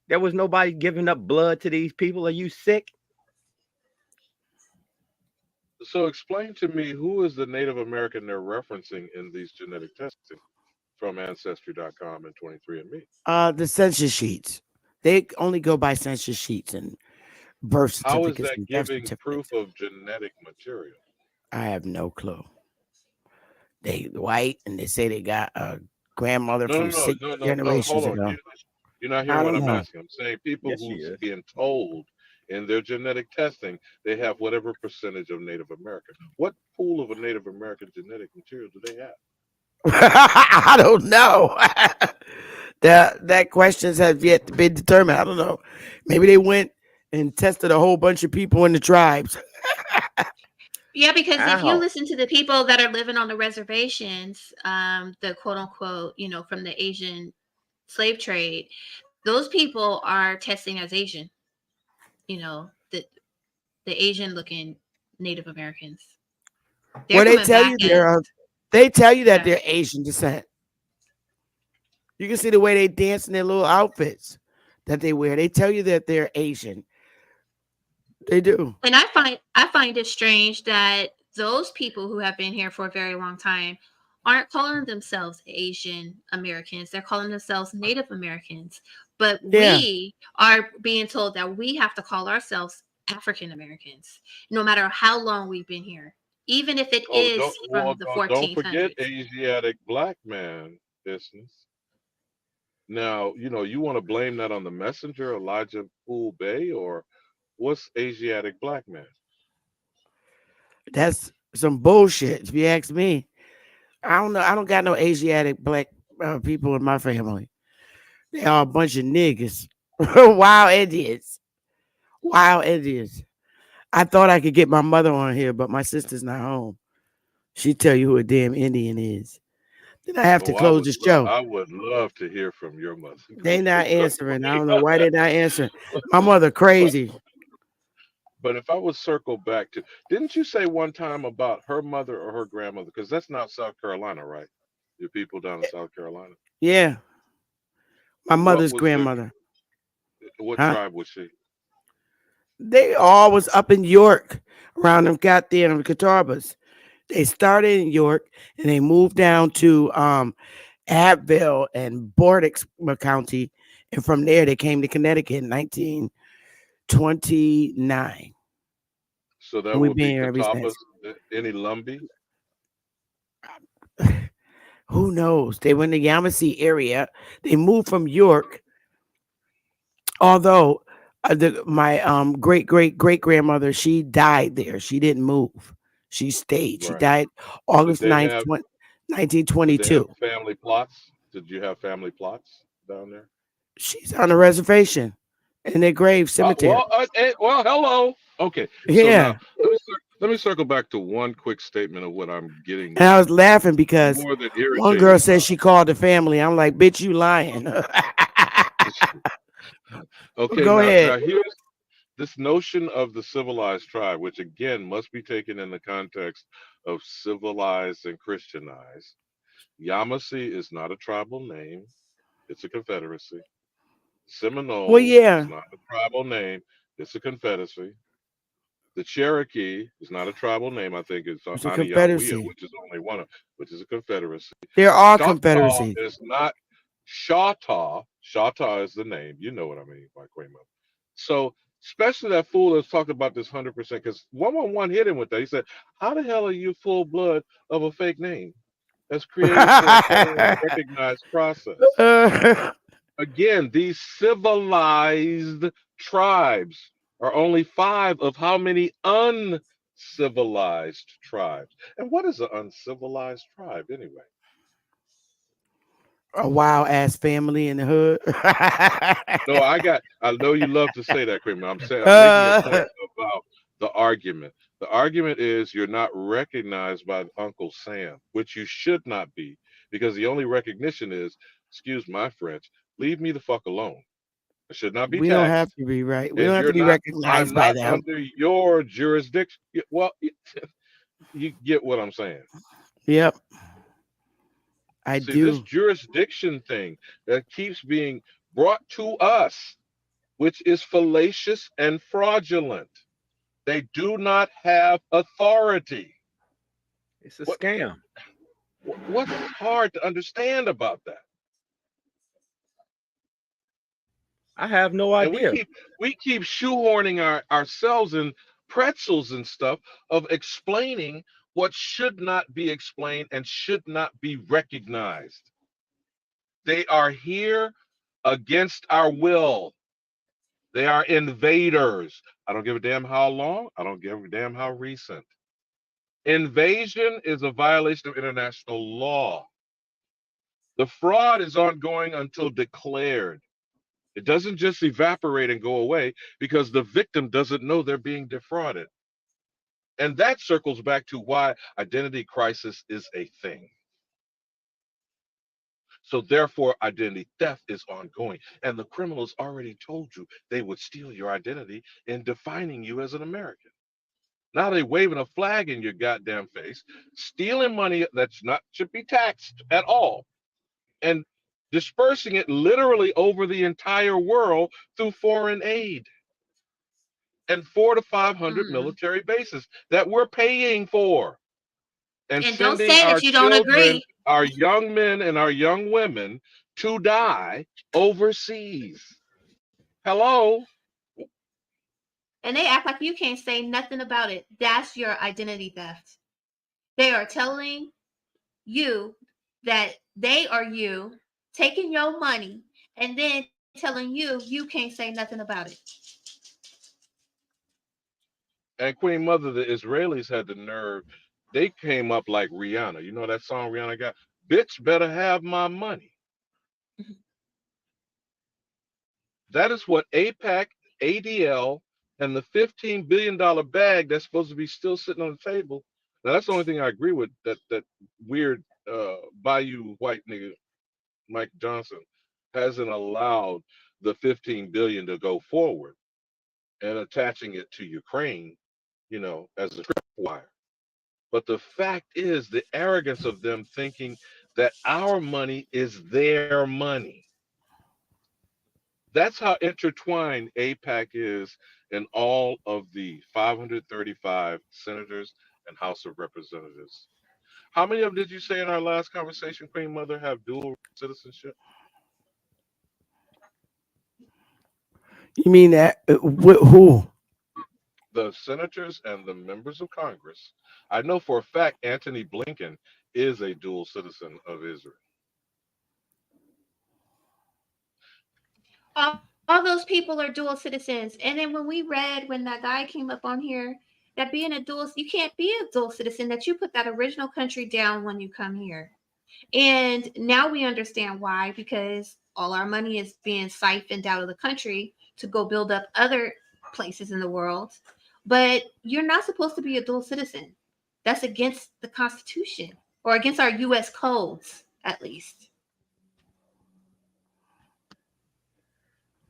There was nobody giving up blood to these people. Are you sick? So explain to me who is the Native American they're referencing in these genetic testing from Ancestry.com and 23andMe. The census sheets. They only go by census sheets and birth How is certificates that and death giving proof certificates. of genetic material? I have no clue. They white and they say they got a grandmother No, from no, no, six no, no, no. generations Hold on. ago. You're not I hearing what don't I'm know. asking. I'm saying people Yes, she who's is. being told in their genetic testing they have whatever percentage of Native American. What pool of a Native American genetic material do they have? I don't know. That questions have yet to be determined. I don't know. Maybe they went and tested a whole bunch of people in the tribes. Yeah, because if you Ow. listen to the people that are living on the reservations, the quote unquote, from the Asian slave trade, those people are testing as Asian, the Asian looking Native Americans. They're Where coming back as they tell you that yeah. they're Asian descent. You can see the way they dance in their little outfits that they wear. They tell you that they're Asian. They do. And I find it strange that those people who have been here for a very long time aren't calling themselves Asian Americans. They're calling themselves Native Americans. But Yeah. we are being told that we have to call ourselves African Americans, no matter how long we've been here, even if it Oh, is from the don't forget 1400s. Asiatic black man business. Now, you want to blame that on the messenger, Elijah Poole Bay, or what's Asiatic black man? That's some bullshit, if you ask me. I don't know. I don't got no Asiatic black people in my family. They are a bunch of niggas. Wild Indians. Wild Indians. I thought I could get my mother on here, but my sister's not home. She tell you who a damn Indian is. Then I have to Oh, close the show. I would love to hear from your mother. They not answering. I don't know why they not answering. My mother crazy. But if I would circle back to, didn't you say one time about her mother or her grandmother? Because that's not South Carolina, right? Your people down in South Carolina. Yeah, my What mother's was their, grandmother. what Huh? tribe was she? They all was up in York around them goddamn Catawbas. They started in York and they moved down to Abbeville and Bordeaux County, and from there they came to Connecticut in 1929, So that and we've would been be here ever Catawbas, since. any Lumbee? Who knows? They went in the Yamasee area. They moved from York, although my great great great grandmother, she died there. She didn't move. She stayed. She Right. died Did August they 9th, have did they have 1922. family plots? Did you have family plots down there? She's on a reservation in their grave cemetery. Well, hello. Okay, so now Yeah. let me circle back to one quick statement of what I'm getting And I was laughing because more than one girl irritated said about. she called the family. I'm like, bitch, you lying. Okay, Go now ahead. here's this notion of the civilized tribe, which again must be taken in the context of civilized and Christianized. Yamasee is not a tribal name; it's a confederacy. Well, Seminole is yeah, not a tribal name; it's a confederacy. The Cherokee is not a tribal name. I think it's it's a Aniawea, confederacy. which is only one of, which is a confederacy. There are Choctaw confederacies. is not Choctaw. Choctaw is the name. You know what I mean, by Quamo. So, especially that fool that's talked about this 100%, because 111 hit him with that. He said, "How the hell are you full blood of a fake name that's created through a federally recognized process?" Again, these civilized tribes are only five of how many uncivilized tribes? And what is an uncivilized tribe anyway? A wild ass family in the hood. No, I know you love to say that, Kramer. I'm making a point uh, about the argument. The argument is you're not recognized by Uncle Sam, which you should not be, because the only recognition is, excuse my French, leave me the fuck alone. I should not be we don't have taxed, to be right. We don't and have to you're be not. I'm recognized by not them. under your jurisdiction. Well, you get what I'm saying. Yep, I See, this do. jurisdiction thing that keeps being brought to us, which is fallacious and fraudulent. They do not have authority. It's a What scam. what's hard to understand about that? I have no And idea. we keep shoehorning ourselves in pretzels and stuff of explaining what should not be explained and should not be recognized. They are here against our will. They are invaders. I don't give a damn how long. I don't give a damn how recent. Invasion is a violation of international law. The fraud is ongoing until declared. It doesn't just evaporate and go away because the victim doesn't know they're being defrauded. And that circles back to why identity crisis is a thing. So therefore, identity theft is ongoing. And the criminals already told you they would steal your identity in defining you as an American. Now they waving a flag in your goddamn face, stealing money that's not should be taxed at all, and dispersing it literally over the entire world through foreign aid and 400 to 500 Mm. military bases that we're paying for, and And don't sending say our that you don't children, agree. our young men and our young women to die overseas. Hello? And they act like you can't say nothing about it. That's your identity theft. They are telling you that they are you, taking your money, and then telling you can't say nothing about it. And Queen Mother, the Israelis had the nerve. They came up like Rihanna. You know that song Rihanna got? Bitch better have my money. That is what APAC, ADL, and the $15 billion bag that's supposed to be still sitting on the table. Now that's the only thing I agree with. That weird Bayou white nigga Mike Johnson hasn't allowed the 15 billion to go forward and attaching it to Ukraine, as a tripwire. But the fact is the arrogance of them thinking that our money is their money. That's how intertwined APAC is in all of the 535 senators and House of Representatives. How many of them did you say in our last conversation, Queen Mother, have dual citizenship? You mean that? Who? The senators and the members of Congress. I know for a fact Antony Blinken is a dual citizen of Israel. All those people are dual citizens. And then when that guy came up on here, that being a dual, you can't be a dual citizen, that you put that original country down when you come here. And now we understand why, because all our money is being siphoned out of the country to go build up other places in the world. But you're not supposed to be a dual citizen. That's against the Constitution, or against our U.S. codes, at least.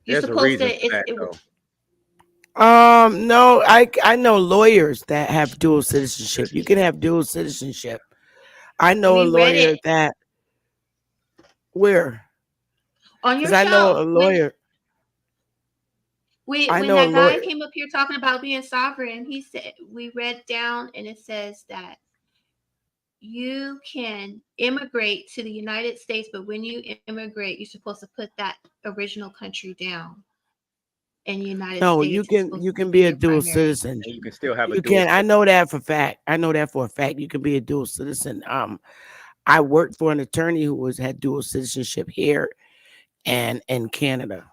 You're There's a supposed to. reason for that, though. No, I know lawyers that have dual citizenship. You can have dual citizenship. I know a We read lawyer it that where? on Because your I know show a lawyer. I when know a that guy lawyer. came up here talking about being sovereign. He said, we read down, and it says that you can immigrate to the United States, but when you immigrate, you're supposed to put that original country down. And the United No, States is supposed you to can be be a your dual primary. citizen. And you can still have a You dual can. I citizen. know that for fact. I know that for a fact. You can be a dual citizen. I worked for an attorney who had dual citizenship here and in Canada.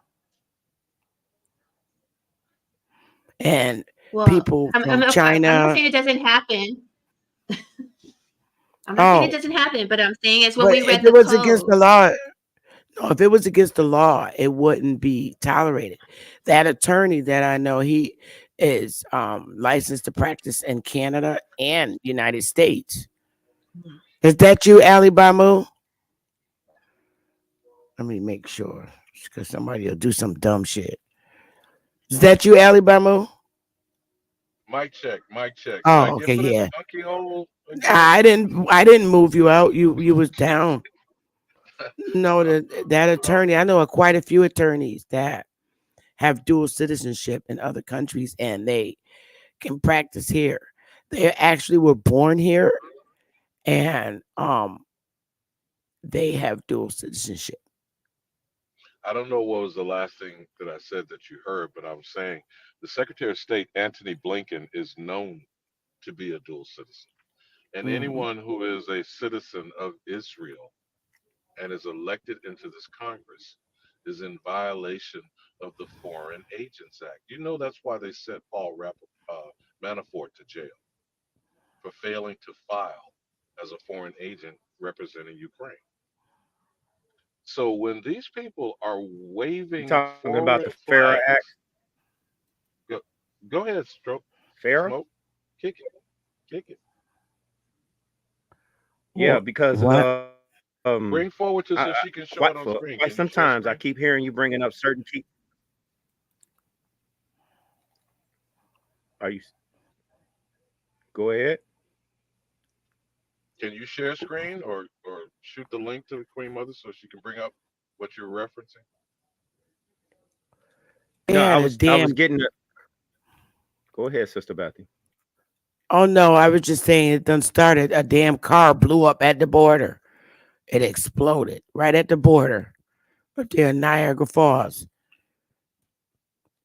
And Well, people I'm, from I'm, I'm not China. saying it doesn't happen. I'm not saying it Oh, doesn't happen, but I'm saying is when but we read if it the was against the codes. law, No, if it was against the law, it wouldn't be tolerated. That attorney that I know, he is licensed to practice in Canada and United States. Is that you, Ali Bamu? Let me make sure, because somebody will do some dumb shit. Is that you, Ali Bamu? Mic check, mic check. Did I Oh, get okay, put in the yeah. monkey hole again? I didn't move you out. You was down. No, that Oh, attorney. I know quite a few attorneys that have dual citizenship in other countries, and they can practice here. They actually were born here, and they have dual citizenship. I don't know what was the last thing that I said that you heard, but I'm saying the Secretary of State Antony Blinken is known to be a dual citizen, and Mhm. anyone who is a citizen of Israel and is elected into this Congress is in violation of the Foreign Agents Act. You know that's why they sent Manafort to jail for failing to file as a foreign agent representing Ukraine. So when these people are You waving talking about foreign the Farah Act? flags, go, go ahead, Farah? smoke, kick it, kick it. Yeah, Wha- because What? Bring forward to I, so I she can show it on screen. quite Can you share sometimes I screen? keep hearing you bringing up certain people. Are you go ahead? Can you share screen or shoot the link to the Queen Mother so she can bring up what you're referencing? They No, had a I was damn. getting the, go ahead, Sister Bethy. Oh no, I was just saying it done started. A damn car blew up at the border. It exploded right at the border up there in Niagara Falls.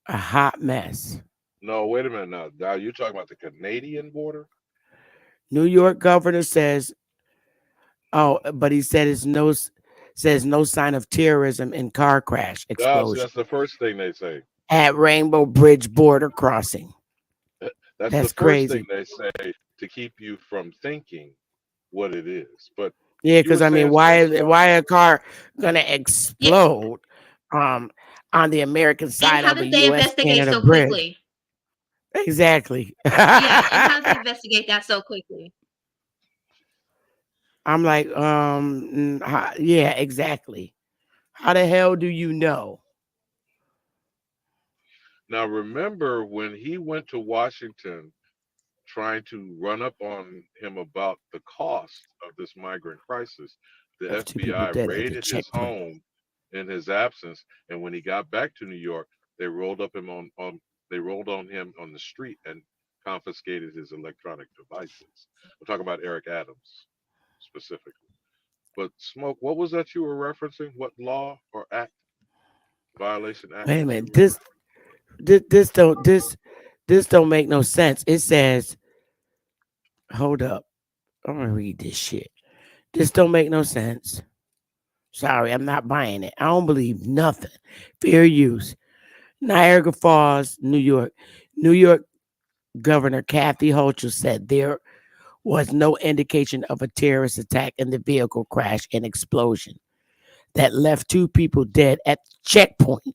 A hot mess. No, wait a minute now. Now you're talking about the Canadian border? New York governor says, oh, but he said says no sign of terrorism in car crash See, explosion that's the first thing they say. at Rainbow Bridge border crossing. That's the That's first thing crazy. they say to keep you from thinking what it is. But Yeah, you because were I mean, saying something small. why a car gonna Yeah. explode um on the American And side how of a did they U.S. investigate Canada so bridge? quickly? Exactly. Yeah, and how did they investigate that so quickly? I'm like, yeah, exactly. How the hell do you know? Now remember when he went to Washington trying to run up on him about the cost of this migrant crisis, the Left two people FBI dead at the raided his checkpoint. home in his absence, and when he got back to New York, they rolled up him on they rolled on him on the street and confiscated his electronic devices. We're talking about Eric Adams specifically. But Smoke, what was that you were referencing? What law or act, violation act Wait a that you minute. were referencing? This don't make no sense. It says, hold up. I'm gonna read this shit. This don't make no sense. Sorry, I'm not buying it. I don't believe nothing. Fair use. Niagara Falls, New York. New York Governor Kathy Hochul said there was no indication of a terrorist attack in the vehicle crash and explosion that left two people dead at the checkpoint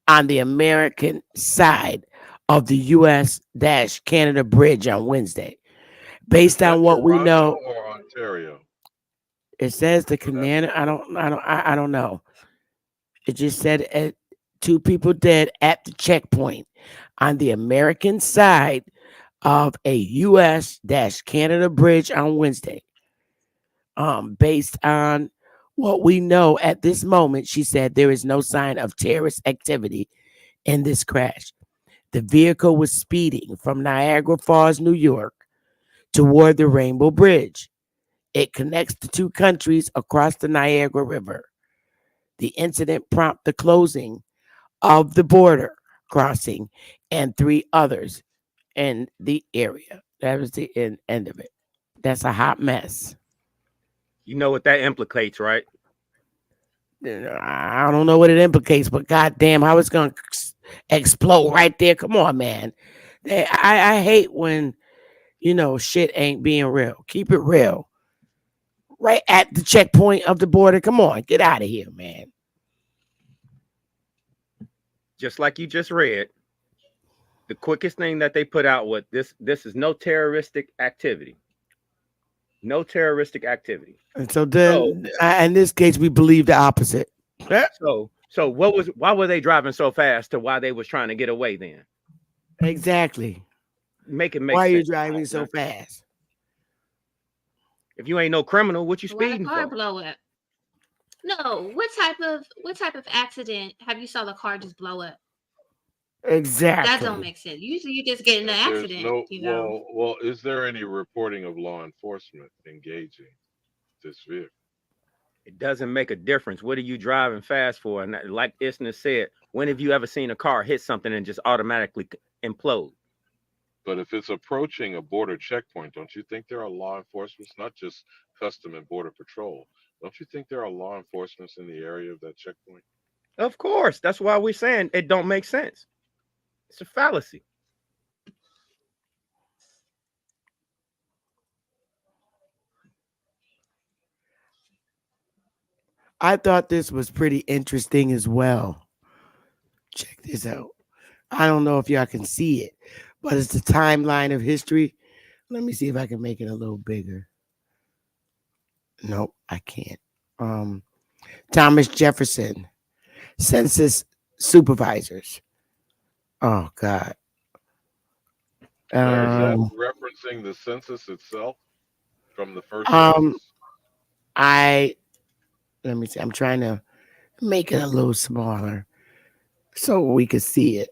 on the American side of the US Canada bridge on Wednesday. Is Based that on what we Toronto know, or Ontario it says the for that? Canada, I don't know. It just said two people dead at the checkpoint on the American side of a US Canada bridge on Wednesday. Based on what we know at this moment, she said there is no sign of terrorist activity in this crash. The vehicle was speeding from Niagara Falls, New York, toward the Rainbow Bridge. It connects the two countries across the Niagara River. The incident prompted the closing of the border crossing and three others in the area. That was the end of it. That's a hot mess. You know what that implicates, right? I don't know what it implicates, but goddamn, how it's gonna explode right there? Come on, man. I hate when shit ain't being real. Keep it real. right at the checkpoint of the border. Come on, get out of here, man. Just like you just read, the quickest thing that they put out was this is no terroristic activity. No terroristic activity. And so So then, in this case, we believe the opposite. so why were they driving so fast to why they was trying to get away then? Exactly. Make it make Why are you sense. driving so fast? If you ain't no criminal, what you Why the speeding car for? blow up? No, what type of accident have you saw the car just blow up? That don't Exactly. make sense. Usually you just get in an There's accident, no, you know. well, is there any reporting of law enforcement engaging this vehicle? It doesn't make a difference. What are you driving fast for? And like Isna said, when have you ever seen a car hit something and just automatically implode? But if it's approaching a border checkpoint, don't you think there are law enforcement, not just custom and border patrol? Don't you think there are law enforcement in the area of that checkpoint? Of course. That's why we're saying it don't make sense. It's a fallacy. I thought this was pretty interesting as well. Check this out. I don't know if y'all can see it, but it's the timeline of history. Let me see if I can make it a little bigger. Nope, I can't. Thomas Jefferson, census supervisors. Oh God. Now, is that Um, referencing the census itself from the first um, census? I let me see. I'm trying to make it a little smaller so we could see it.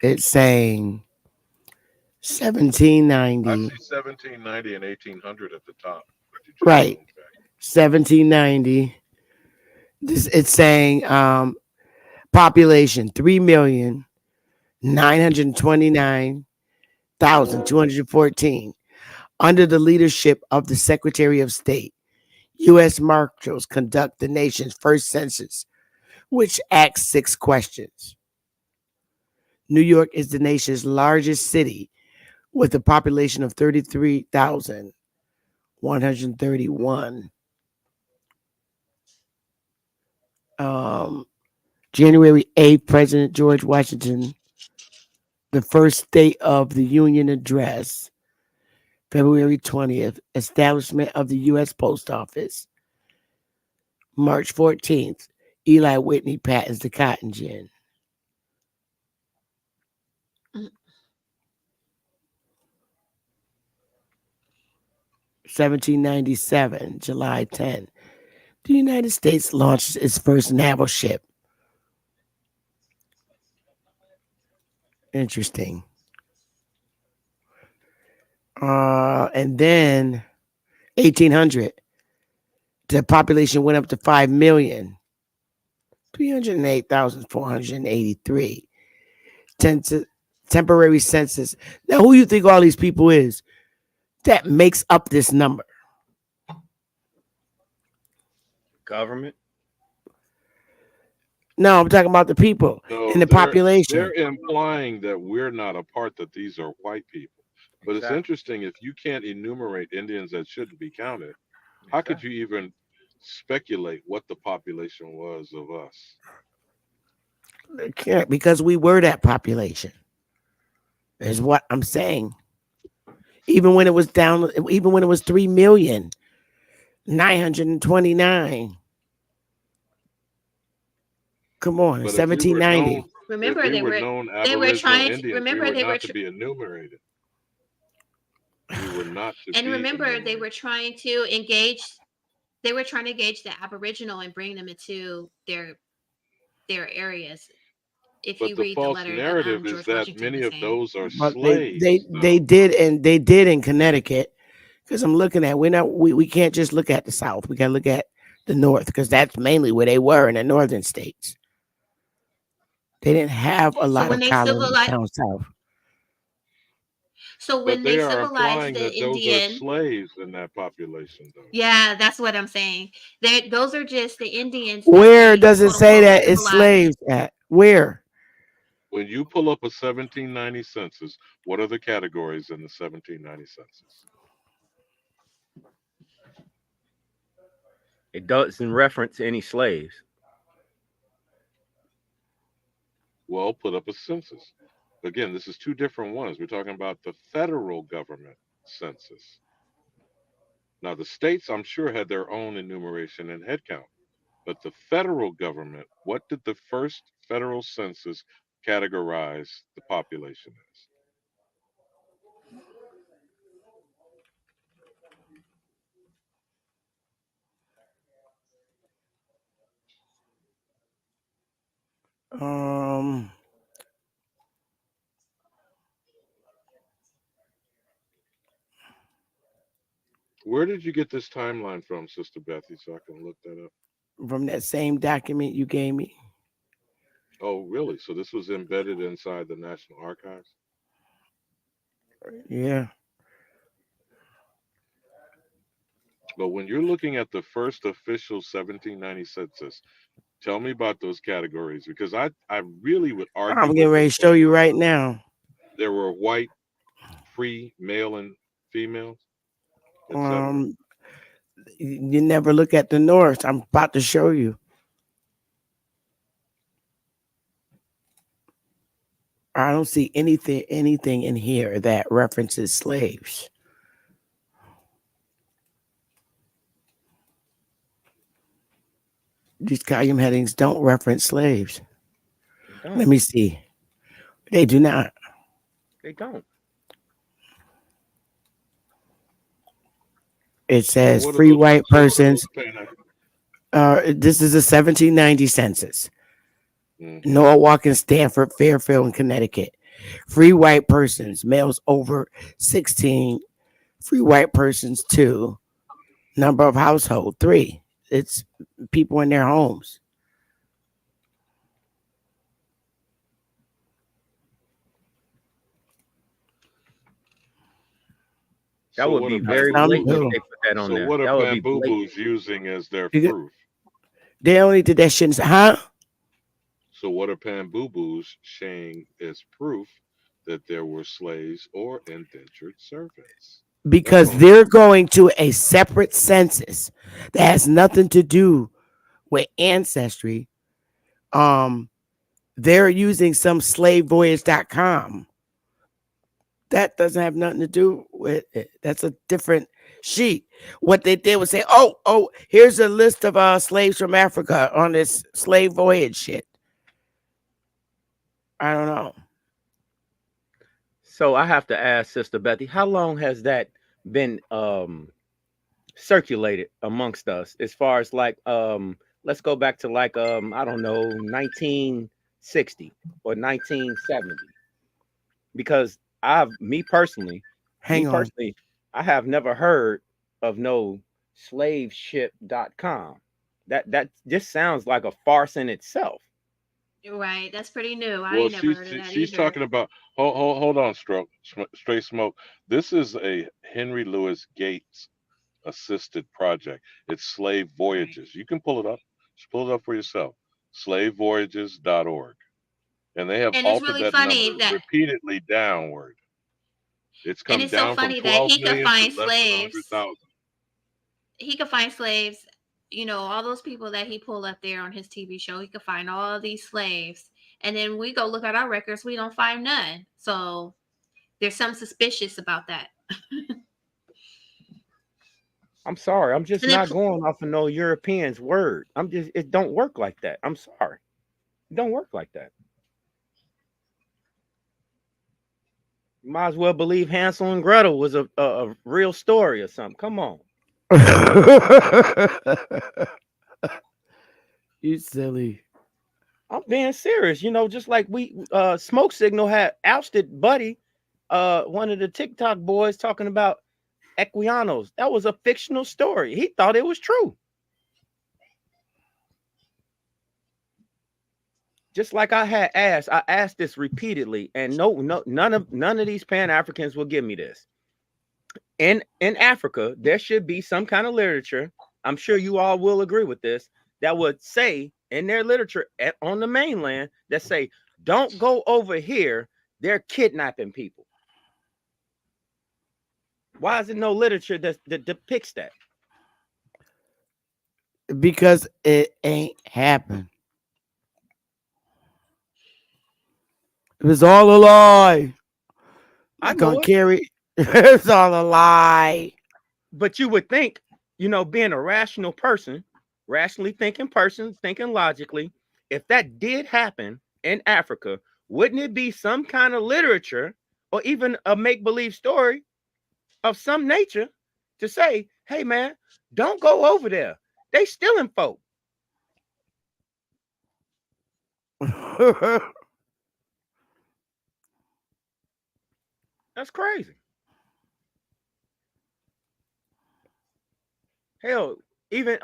It's saying I 1790. see 1790 and 1800 at the top. What you just Right. zoomed back. 1790. This it's saying population 3,929,214 under the leadership of the Secretary of State. U.S. Marshals conduct the nation's first census, which asks 6 questions. New York is the nation's largest city with a population of 33,131. Um, January 8th, President George Washington, the first State of the Union address. February 20th, establishment of the U.S. Post Office. March 14th, Eli Whitney patents the cotton gin. 1797, July 10th, the United States launched its first naval ship. Interesting. And then 1800, the population went up to 5 million. 308,483. Temporary census. Now, who you think all these people is that makes up this number? Government. No, I'm talking about the people So and the they're population. implying that we're not a part, that these are white people. But it's Exactly. interesting, if you can't enumerate Indians that shouldn't be counted, how could you even speculate what the population was of us? They can't, because we were that population. Is what I'm saying. Even when it was down, even when it was 3,929,000. Come on, But if we were 1790. known, if Remember we were known they were Aboriginal trying to Indians, we remember were they were not to be enumerated. We were not to and be remember they enumerated. were trying to engage they were trying to engage the Aboriginal and bring them into their areas. If But you the read the false letter that narrative is George that Washington many was of saying. those are But they slaves, they though. did, and they did in Connecticut. Because I'm looking at, we can't just look at the South. We gotta look at the North, because that's mainly where they were in the northern states. They didn't have a So lot when of they colonies civilized down south. so But when they they are civilized implying the that those are Indian, slaves in that population, though. yeah, that's what I'm saying. Those are just the Indians that Where they does it quote say unquote that it's civilized. slaves at? Where? When you pull up a 1790 census, what are the categories in the 1790 census? It doesn't reference any slaves. Well, put up a census. Again, this is two different ones. We're talking about the federal government census. Now, the states, I'm sure, had their own enumeration and head count, but the federal government, what did the first federal census categorize the population as? Um, Where did you get this timeline from, Sister Bethy, so I can look that up? from that same document you gave me. Oh, really? So this was embedded inside the National Archives? Yeah. But when you're looking at the first official 1790 census, tell me about those categories because I really would argue I'm with getting the ready to show point you where right now. there were white, free, male and females, etc. Um, you never look at the North. I'm about to show you. I don't see anything in here that references slaves. These column headings don't reference slaves. They don't. Let me see. They do not. They don't. It So says what are free those? white So what are persons. those pan? This is a 1790 census. Mm-hmm. Norwalk and Stanford, Fairfield, and Connecticut. Free white persons, males over 16. Free white persons, 2. Number of household, 3. It's people in their homes. That So would what be are very Some blatant if do. they put that on so there. what are That would be blatant. Bamboo using as their You get- proof? They only did that shit. Huh? So what are Bamboo saying as proof that there were slaves or indentured servants? That's Because all I'm they're asking. going to a separate census that has nothing to do with ancestry. Um, they're using some slavevoyage.com. That doesn't have nothing to do with it. That's a different sheet. What they did was say, oh, here's a list of slaves from Africa on this slave voyage shit. I don't know. So I have to ask Sister Bethy, how long has that been circulated amongst us as far as like let's go back to like I don't know 1960 or 1970 because me Hang on. personally I have never heard of no slaveship.com. That just sounds like a farce in itself. Right. That's pretty new. I Well, ain't never heard of that she's either. talking about hold on, straight smoke. This is a Henry Louis Gates assisted project. It's Slave Voyages. You can pull it up. Just pull it up for yourself. Slavevoyages.org. And they have And it's altered really that funny number that, repeatedly downward. It's and come it's so down from funny that 12 he could million to find less than slaves. 100,000. He could find slaves. You know, all those people that he pulled up there on his TV show, he could find all these slaves. And then we go look at our records, we don't find none. So there's something suspicious about that. I'm sorry, I'm just And then not going off of no European's word. It don't work like that. I'm sorry, it don't work like that. You might as well believe Hansel and Gretel was a real story or something. Come on. You silly. I'm being serious. You know, just like we Smoke Signal had ousted Buddy, one of the TikTok boys talking about Equianos. That was a fictional story. He thought it was true. Just like I asked this repeatedly, and none of these Pan Africans will give me this. In Africa, there should be some kind of literature. I'm sure you all will agree with this. That would say in their literature on the mainland that say, don't go over here. They're kidnapping people. Why is there no literature that depicts that? because it ain't happened. It was all a lie. I Like on know it, Carrie. It's all a lie. but you would think, being a rational person, rationally thinking person, thinking logically, if that did happen in Africa, wouldn't it be some kind of literature or even a make believe story of some nature to say, hey, man, don't go over there. They stealing folk. That's crazy. Hell, even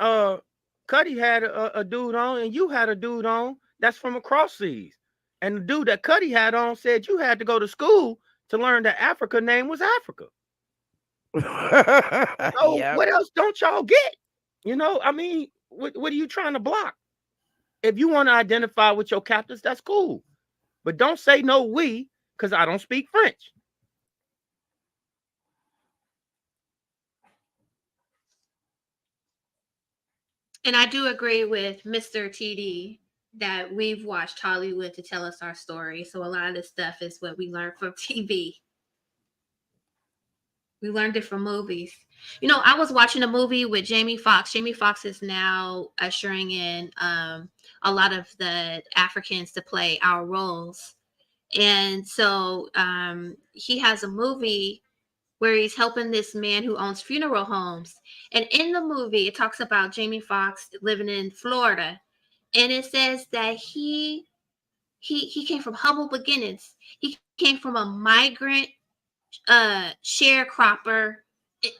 Cuddy had a dude on, and you had a dude on that's from across seas. And the dude that Cuddy had on said you had to go to school to learn that Africa name was Africa. So Yep. what else don't y'all get? I mean, what are you trying to block? If you want to identify with your captors, that's cool. But don't say no we, because I don't speak French. And I do agree with Mr. TD that we've watched Hollywood to tell us our story. So a lot of this stuff is what we learned from TV. We learned it from movies. I was watching a movie with Jamie Foxx. Jamie Foxx is now ushering in a lot of the Africans to play our roles. And so he has a movie where he's helping this man who owns funeral homes. And in the movie, it talks about Jamie Foxx living in Florida. And it says that he came from humble beginnings. He came from a migrant sharecropper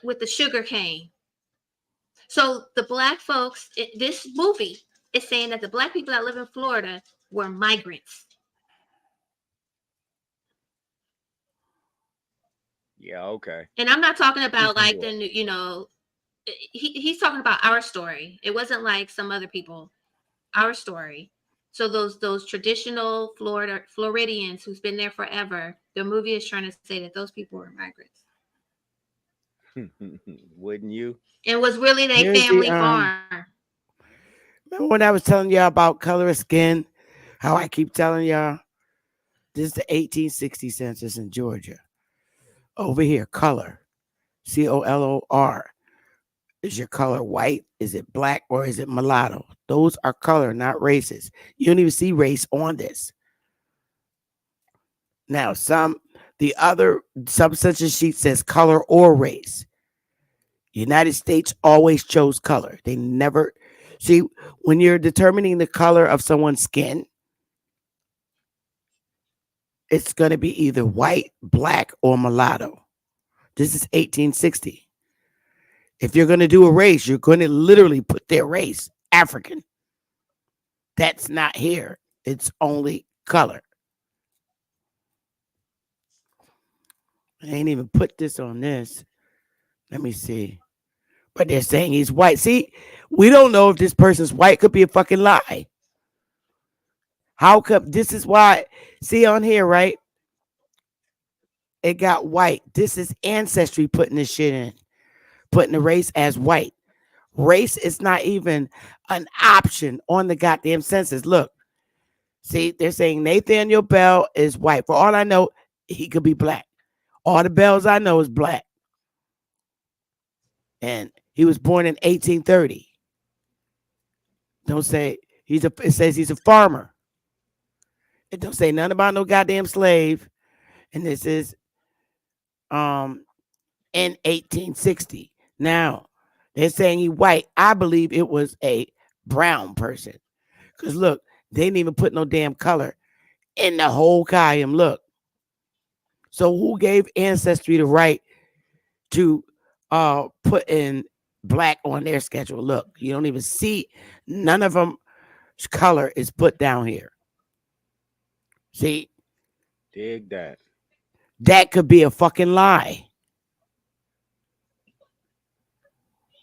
with the sugar cane. So the black folks, this movie is saying that the black people that live in Florida were migrants. Yeah, okay. And I'm not talking about Decent like boy. he's talking about our story. It wasn't like some other people. Our story. So those traditional Floridians who's been there forever, the movie is trying to say that those people were migrants. Wouldn't you? And was really their Here's the family farm. remember when I was telling y'all about color of skin? How I keep telling y'all this is the 1860 census in Georgia. Over here, color. COLOR. Is your color white? Is it black or is it mulatto? Those are color, not races. You don't even see race on this. Now, the other census sheet says color or race. United States always chose color. They never see when you're determining the color of someone's skin, it's going to be either white, black, or mulatto. This is 1860. If you're going to do a race, you're going to literally put their race, African. That's not here. It's only color. I ain't even put this on this. Let me see. But they're saying he's white. See, we don't know if this person's white. Could be a fucking lie. How come? This is why. See on here, right? It got white. This is Ancestry putting this shit in, putting the race as white. Race is not even an option on the goddamn census. Look, see, they're saying Nathaniel Bell is white. For all I know, he could be black. All the Bells I know is black. And he was born in 1830. Don't say it says he's a farmer. It don't say nothing about no goddamn slave. And this is in 1860. Now, they're saying he white. I believe it was a brown person. Because look, they didn't even put no damn color in the whole column. Look. So who gave Ancestry the right to put in black on their schedule? Look, you don't even see none of them color is put down here. See, Dig that. that could be a fucking lie.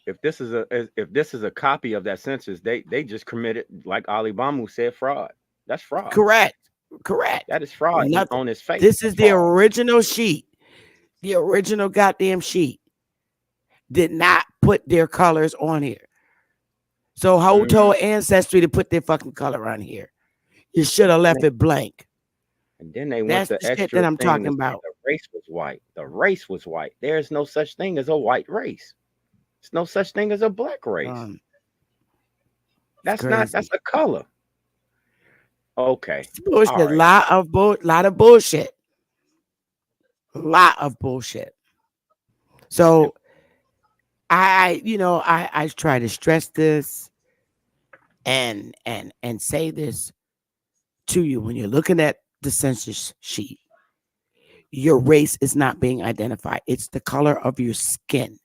If this is a copy of that census, they just committed, like Ali Bamu said, fraud. That's fraud. Correct. Correct. That is fraud Nothing. on its face. This is the Fraud. original sheet. The original goddamn sheet did not put their colors on here. So who Mhm. told Ancestry to put their fucking color on here? You should have left it blank. And then they went That's the the shit that extra I'm thing talking to say about. the race was white. The race was white. There's no such thing as a white race. There's no such thing as a black race. It's That's crazy. a color. Okay. It's All bullshit. right. Lot of bullshit. Lot of bullshit. And So I try to stress this and say this to you when you're looking at the census sheet. Your race is not being identified. It's the color of your skin.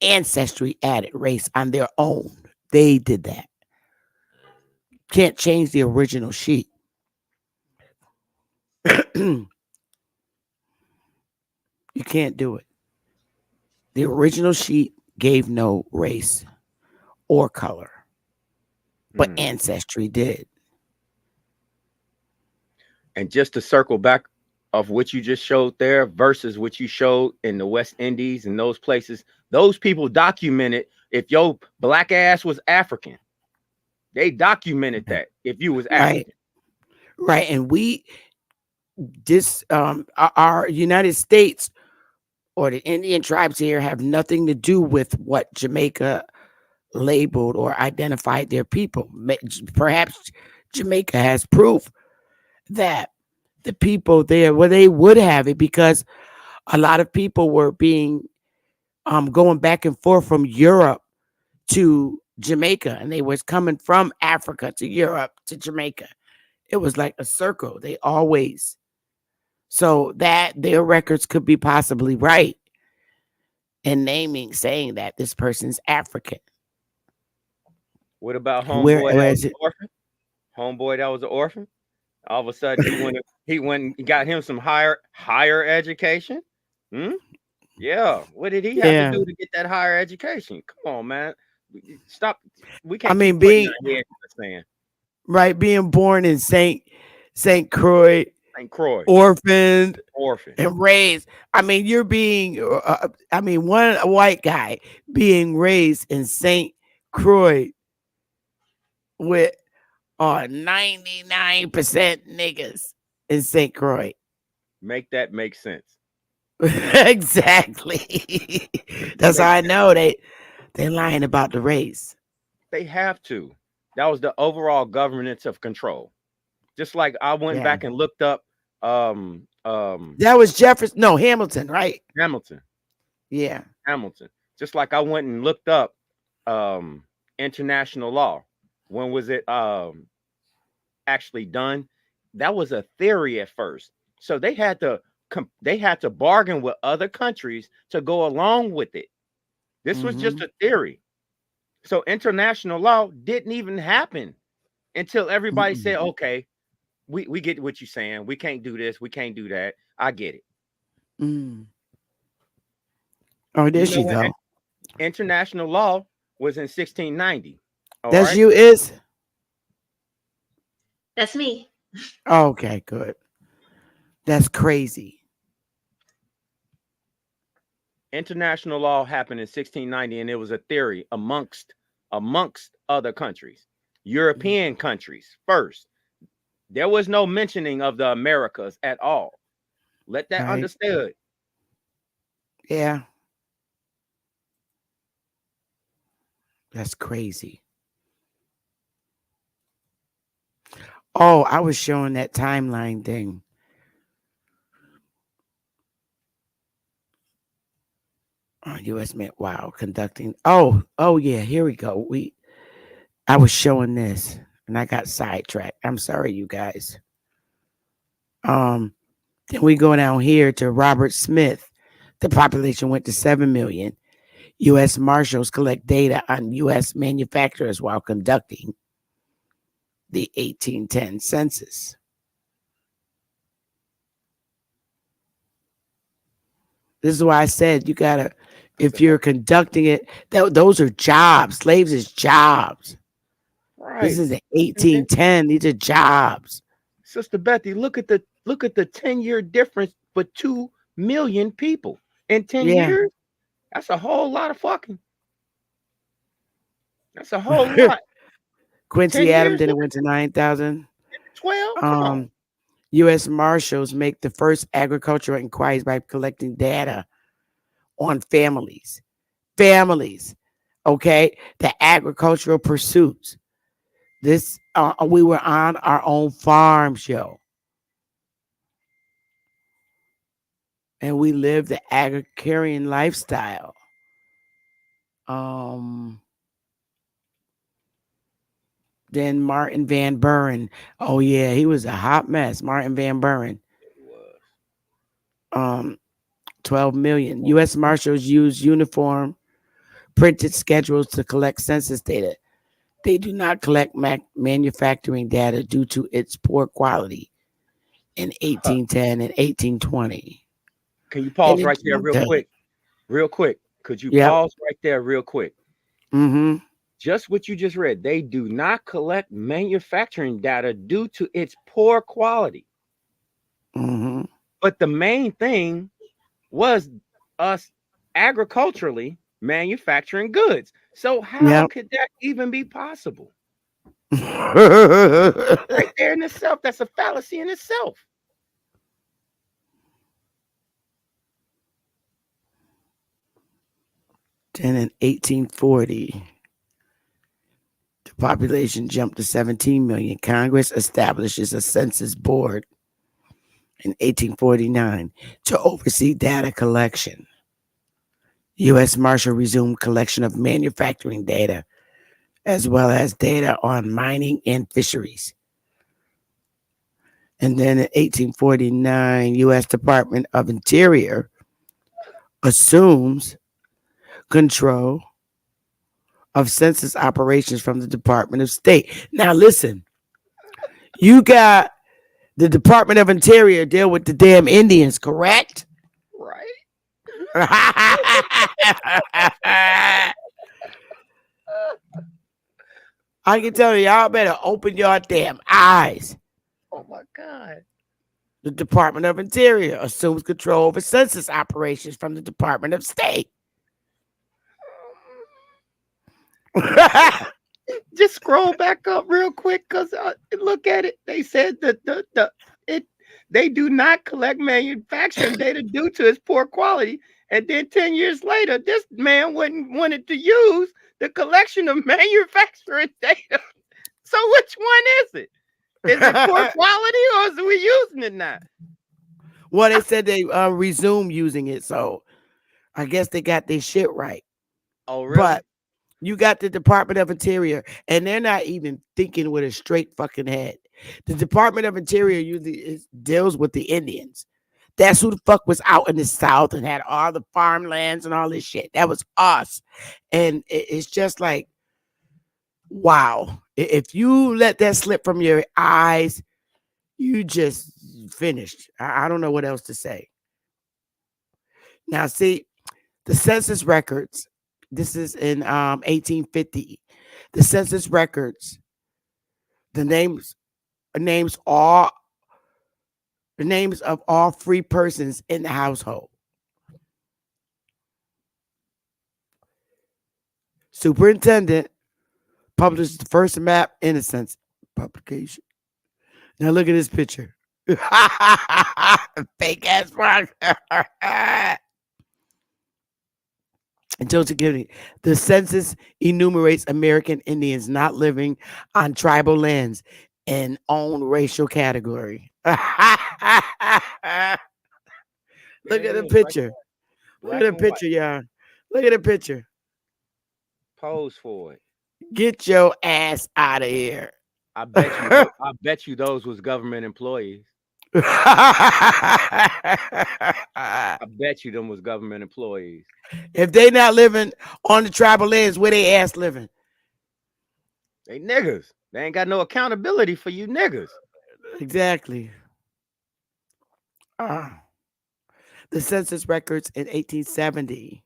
Ancestry added race on their own. They did that. Can't change the original sheet. You can't do it. The original sheet gave no race or color, but mm. ancestry did. And just to circle back of what you just showed there versus what you showed in the West Indies and those places, those people documented if your black ass was African. They documented that if you was Right, African. right. And our United States or the Indian tribes here have nothing to do with what Jamaica labeled or identified their people. Perhaps Jamaica has proof that the people there, well, they would have it because a lot of people were being going back and forth from Europe to Jamaica, and they was coming from Africa to Europe to Jamaica. It was like a circle. They always so that their records could be possibly right in naming, saying that this person's African. What about homeboy that Where was is an it? orphan? Homeboy that was an orphan. All of a sudden he went and got him some higher education. Hmm? Yeah. What did he have to Yeah, do to get that higher education? Come on, man. Stop. We I can't keep mean putting being our head in the sand. right, being born in Saint Croix, St. Croix, orphaned orphan. and raised. I mean, you're being. I mean, one white guy being raised in Saint Croix with 99% niggas in Saint Croix. Make that make sense. Exactly. That's how Make I that. know they're lying about the race. They have to. That was the overall governance of control. Just like I went Yeah, back and looked up that was Jefferson. No, Hamilton, right? Hamilton. Yeah. Hamilton. Just like I went and looked up um international law. When was it actually done? That was a theory at first. So they had to bargain with other countries to go along with it. This was just Hmm. a theory. So international law didn't even happen until everybody Mm-mm. said, okay, we get what you're saying. We can't do this. We can't do that. I get it. Mm. Oh, there You know she what? go. International law was in 1690. All That's right. you, is? That's me. Okay, good. That's crazy. International law happened in 1690, and it was a theory amongst other countries, European countries first. There was no mentioning of the Americas at all. Let that Right? understood. Yeah, that's crazy. Oh, I was showing that timeline thing. U.S. Mint. Wow, conducting. Oh yeah. Here we go. I was showing this, and I got sidetracked. I'm sorry, you guys. Um, then we go down here to Robert Smith. The population went to 7 million. U.S. Marshals collect data on U.S. manufacturers while conducting the 1810 census. This is why I said you gotta, if you're conducting it, those are jobs. Slaves is jobs. This Right. is an And then 1810. These are jobs. Sister Betty, look at the 10-year difference for 2 million people in 10 Yeah. years. That's a whole lot of fucking. That's a whole lot. 10 Quincy Adams, years, then it went to 9,000. 12. Come on. U.S. Marshals make the first agricultural inquiries by collecting data on families. Families, okay? The agricultural pursuits. This, we were on our own farms, yo. And we lived the agrarian lifestyle. Then Martin Van Buren. Oh yeah, he was a hot mess. Martin Van Buren. It was. 12 million. U.S. Marshals use uniform printed schedules to collect census data. They do not collect manufacturing data due to its poor quality in 1810 and 1820. Can you And pause it right there real does. quick? Real quick. Could you Yep. pause right there real quick? Mm-hmm. Just what you just read. They do not collect manufacturing data due to its poor quality. Mm-hmm. But the main thing was us agriculturally manufacturing goods. So how Yep. could that even be possible? Then Right there in itself, that's a fallacy in itself. in 1840, the population jumped to 17 million. Congress establishes a census board in 1849 to oversee data collection. U.S. Marshal resumed collection of manufacturing data as well as data on mining and fisheries. And then in 1849, U.S. Department of Interior assumes control of census operations from the Department of State. Now, listen, you got the Department of Interior deal with the damn Indians, correct? Right. I can tell you, y'all better open your damn eyes. Oh my God. The Department of Interior assumes control over census operations from the Department of State. Just scroll back up real quick because look at it. They said that they do not collect manufacturing data due to its poor quality. And then 10 years later, this man wanted to use the collection of manufacturing data. So which one is it? Is it poor quality or is we using it now? Well, they said they resumed using it, so I guess they got their shit right. Oh, really? But you got the Department of Interior, and they're not even thinking with a straight fucking head. The Department of Interior usually deals with the Indians. That's who the fuck was out in the South and had all the farmlands and all this shit. That was us. And it's just like, wow. If you let that slip from your eyes, you just finished. I don't know what else to say. Now, see, the census records, this is in 1850. The census records, the names of all free persons in the household. Superintendent published the first map innocence publication. Now look at this picture. Fake ass rock. Social Security. The census enumerates American Indians not living on tribal lands in own racial category. Look at the picture. Look at the picture, y'all. Look at the picture. Pose for it. Get your ass out of here. I bet you those was government employees. I bet you them was government employees. If they not living on the tribal lands, where they ass living? They niggas. They ain't got no accountability for you niggas. Exactly. The census records in 1870.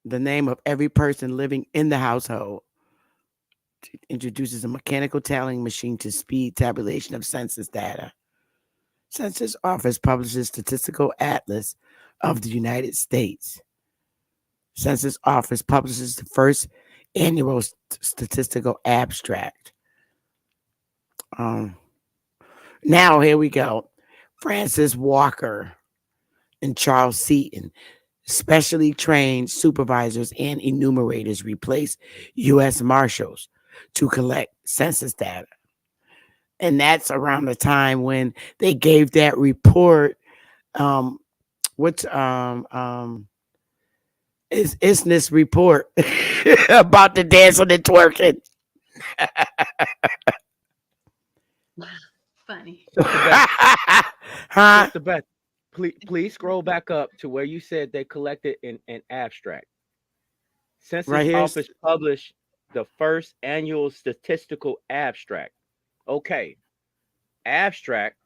The name of every person living in the household introduces a mechanical tallying machine to speed tabulation of census data. Census Office publishes statistical atlas of the United States. Census Office publishes the first annual statistical abstract. Um, Now, here we go. Francis Walker and Charles Seaton, specially trained supervisors and enumerators, replace U.S. Marshals to collect census data. And that's around the time when they gave that report. Um, what's is this report about the dancing and twerking? Funny. Huh? Sister Beth, please scroll back up to where you said they collected an abstract. Right Census here. Office published the first annual statistical abstract. Okay, abstract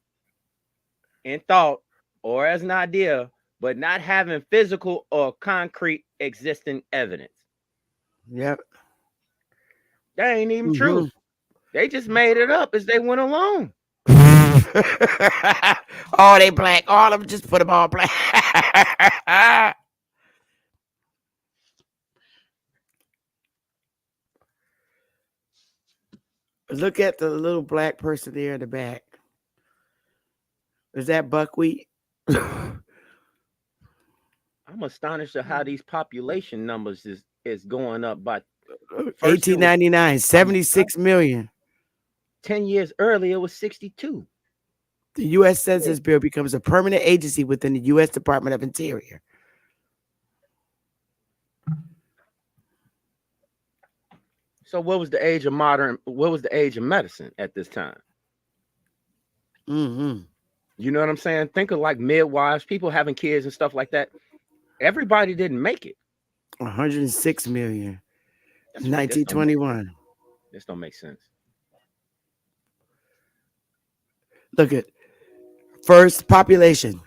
in thought or as an idea, but not having physical or concrete existing evidence. Yep. That ain't even Mm-hmm. true. They just made it up as they went along. All they black. All of them just put them all black. Look at the little black person there in the back. Is that buckwheat? I'm astonished at how these population numbers is going up by 1899, 76 million. 10 years earlier it was 62. The U.S. Census Bureau becomes a permanent agency within the U.S. Department of Interior. So what was the age of medicine at this time? Mm-hmm. You know what I'm saying? Think of like midwives, people having kids and stuff like that. Everybody didn't make it. 106 million. That's 1921. This don't make sense. Look at first population.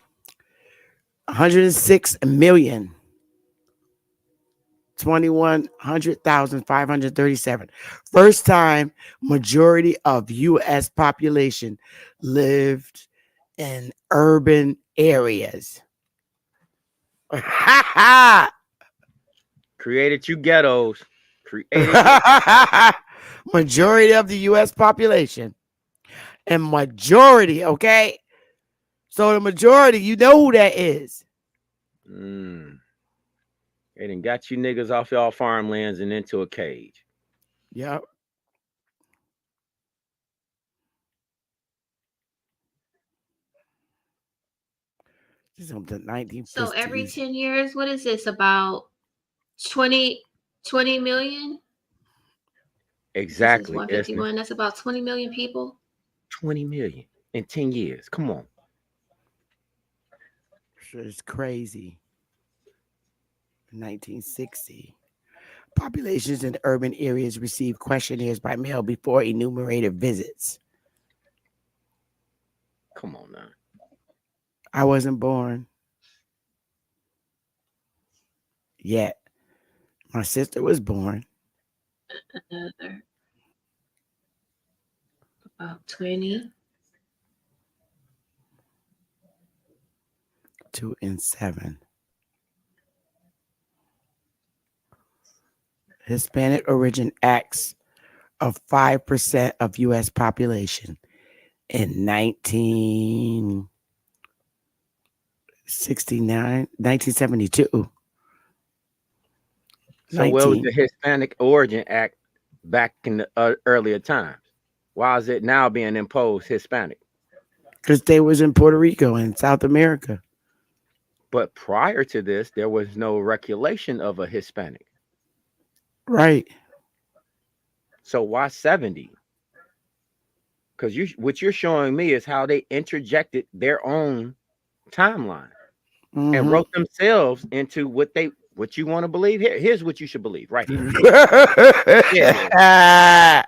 106 million. 2,100,537. First time majority of U.S. population lived in urban areas. Created you ghettos. Majority of the U.S. population. And majority, okay? So the majority, you know who that is. They done got you niggas off y'all farmlands and into a cage. Yep. This is the 1950s. So every 10 years, what is this, about 20 million? Exactly. 151. That's about 20 million people. 20 million in 10 years. Come on. It's crazy. 1960. Populations in urban areas receive questionnaires by mail before enumerated visits. Come on now. I wasn't born yet. My sister was born. Another about 20. 2 and 7. Hispanic origin acts of 5% of U.S. population in 1972. So where was the Hispanic Origin Act back in the earlier times? Why is it now being imposed Hispanic? Because they was in Puerto Rico and South America. But prior to this, there was no regulation of a Hispanic. Right. So why 70? Because what you're showing me is how they interjected their own timeline and wrote themselves into what you want to believe. Here's what you should believe right here. Yeah.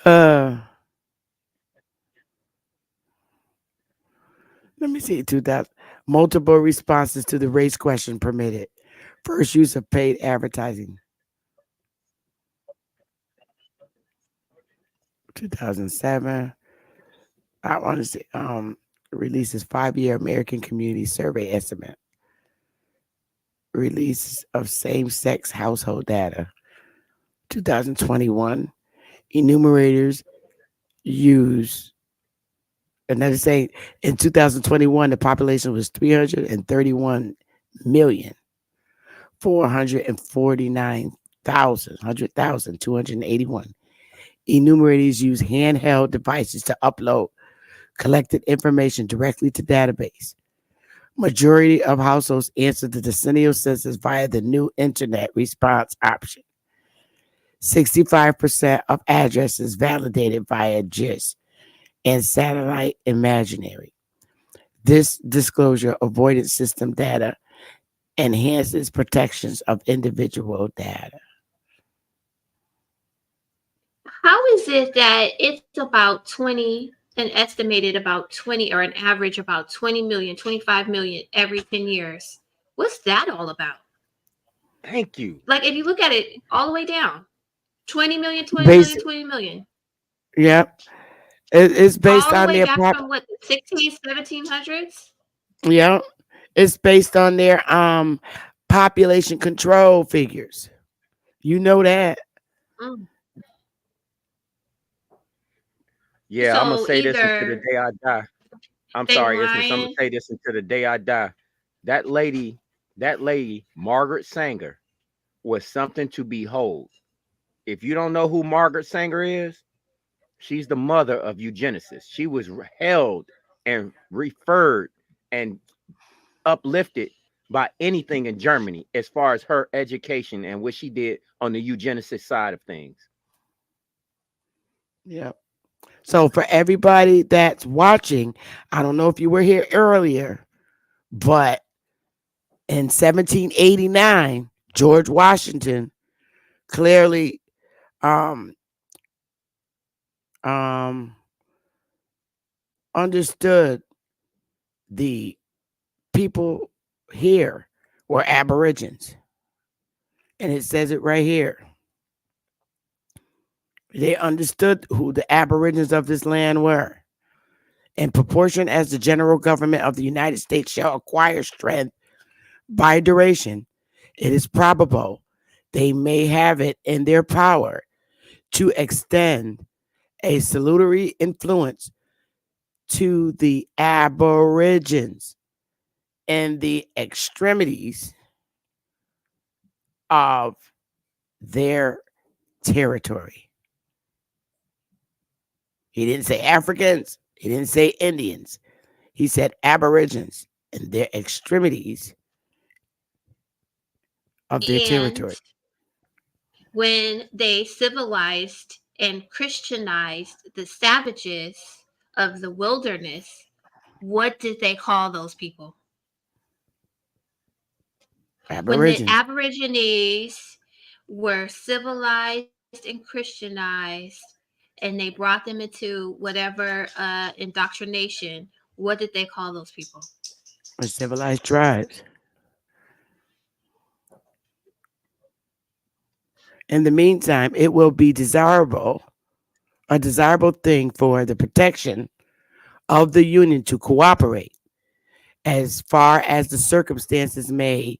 Let me see. 2000. Multiple responses to the race question permitted. First use of paid advertising. 2007. I want to say releases 5-year American Community Survey estimate. release of same-sex household data. 2021, enumerators use another say in 2021 the population was 331 million 449,281. Enumerators use handheld devices to upload collected information directly to database. Majority of households answer the decennial census via the new internet response option. 65% of addresses validated via GIS and satellite imaginary. This disclosure avoidance system data enhances protections of individual data. How is it that it's about 20, an estimated about 20, or an average about 20 million, 25 million every 10 years? What's that all about? Thank you. Like, if you look at it all the way down, 20 million, 20 million, Basic, 20 million, yeah, it's based all the on way their back from what, the 16, 1700s? yeah, it's based on their population control figures. You know that. Mm. Yeah, I'm gonna So say this until the either day I die. I'm they sorry, Isma. I'm gonna lying. say this until the day I die. That lady, that lady, Margaret Sanger, was something to behold. If you don't know who Margaret Sanger is, she's the mother of eugenicists. She was held and referred and uplifted by anything in Germany as far as her education and what she did on the eugenicist side of things. Yeah. So for everybody that's watching, I don't know if you were here earlier, but in 1789, George Washington clearly um, um, understood the people here were Aborigines. And it says it right here. They understood who the Aborigines of this land were. In proportion as the general government of the United States shall acquire strength by duration, it is probable they may have it in their power to extend a salutary influence to the Aborigines in the extremities of their territory. He didn't say Africans, he didn't say Indians. He said Aborigines in their extremities of their And territory. when they civilized and Christianized the savages of the wilderness, what did they call those people? When the Aborigines. Aborigines were civilized and Christianized and they brought them into whatever indoctrination, what did they call those people? Civilized tribes. In the meantime, it will be a desirable thing for the protection of the Union to cooperate as far as the circumstances may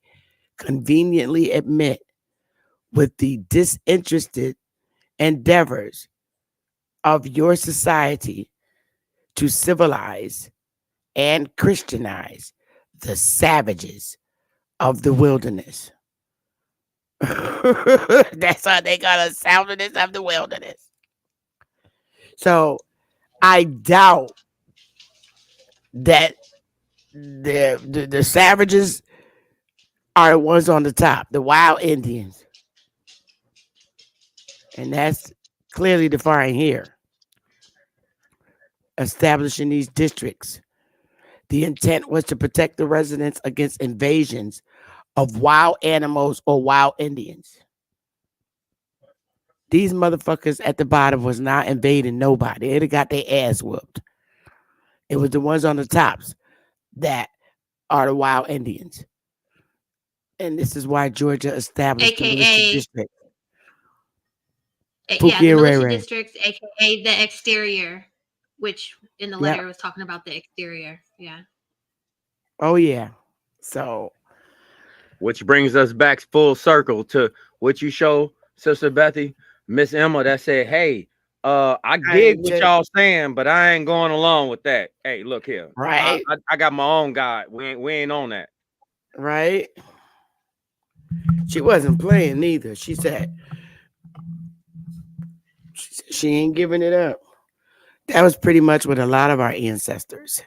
conveniently admit with the disinterested endeavors of your society to civilize and Christianize the savages of the wilderness. That's how they got a wilderness of the wilderness. So I doubt that the savages are the ones on the top, the wild Indians. And that's clearly defined here, establishing these districts. The intent was to protect the residents against invasions of wild animals or wild Indians. These motherfuckers at the bottom was not invading nobody. They'd have got their ass whooped. It was the ones on the tops that are the wild Indians. And this is why Georgia established the militia AKA, district. yeah, Pookie the and Ray militia Ray. districts, AKA the exterior, which in the Yep. letter was talking about the exterior. Yeah. Oh yeah. So Which brings us back full circle to what you show, Sister Bethy, Miss Emma, that said, hey, I I dig ain't what just y'all saying, but I ain't going along with that. Hey, look here. right, I got my own God. We ain't on that. right. She wasn't playing neither. She ain't giving it up. That was pretty much with a lot of our ancestors.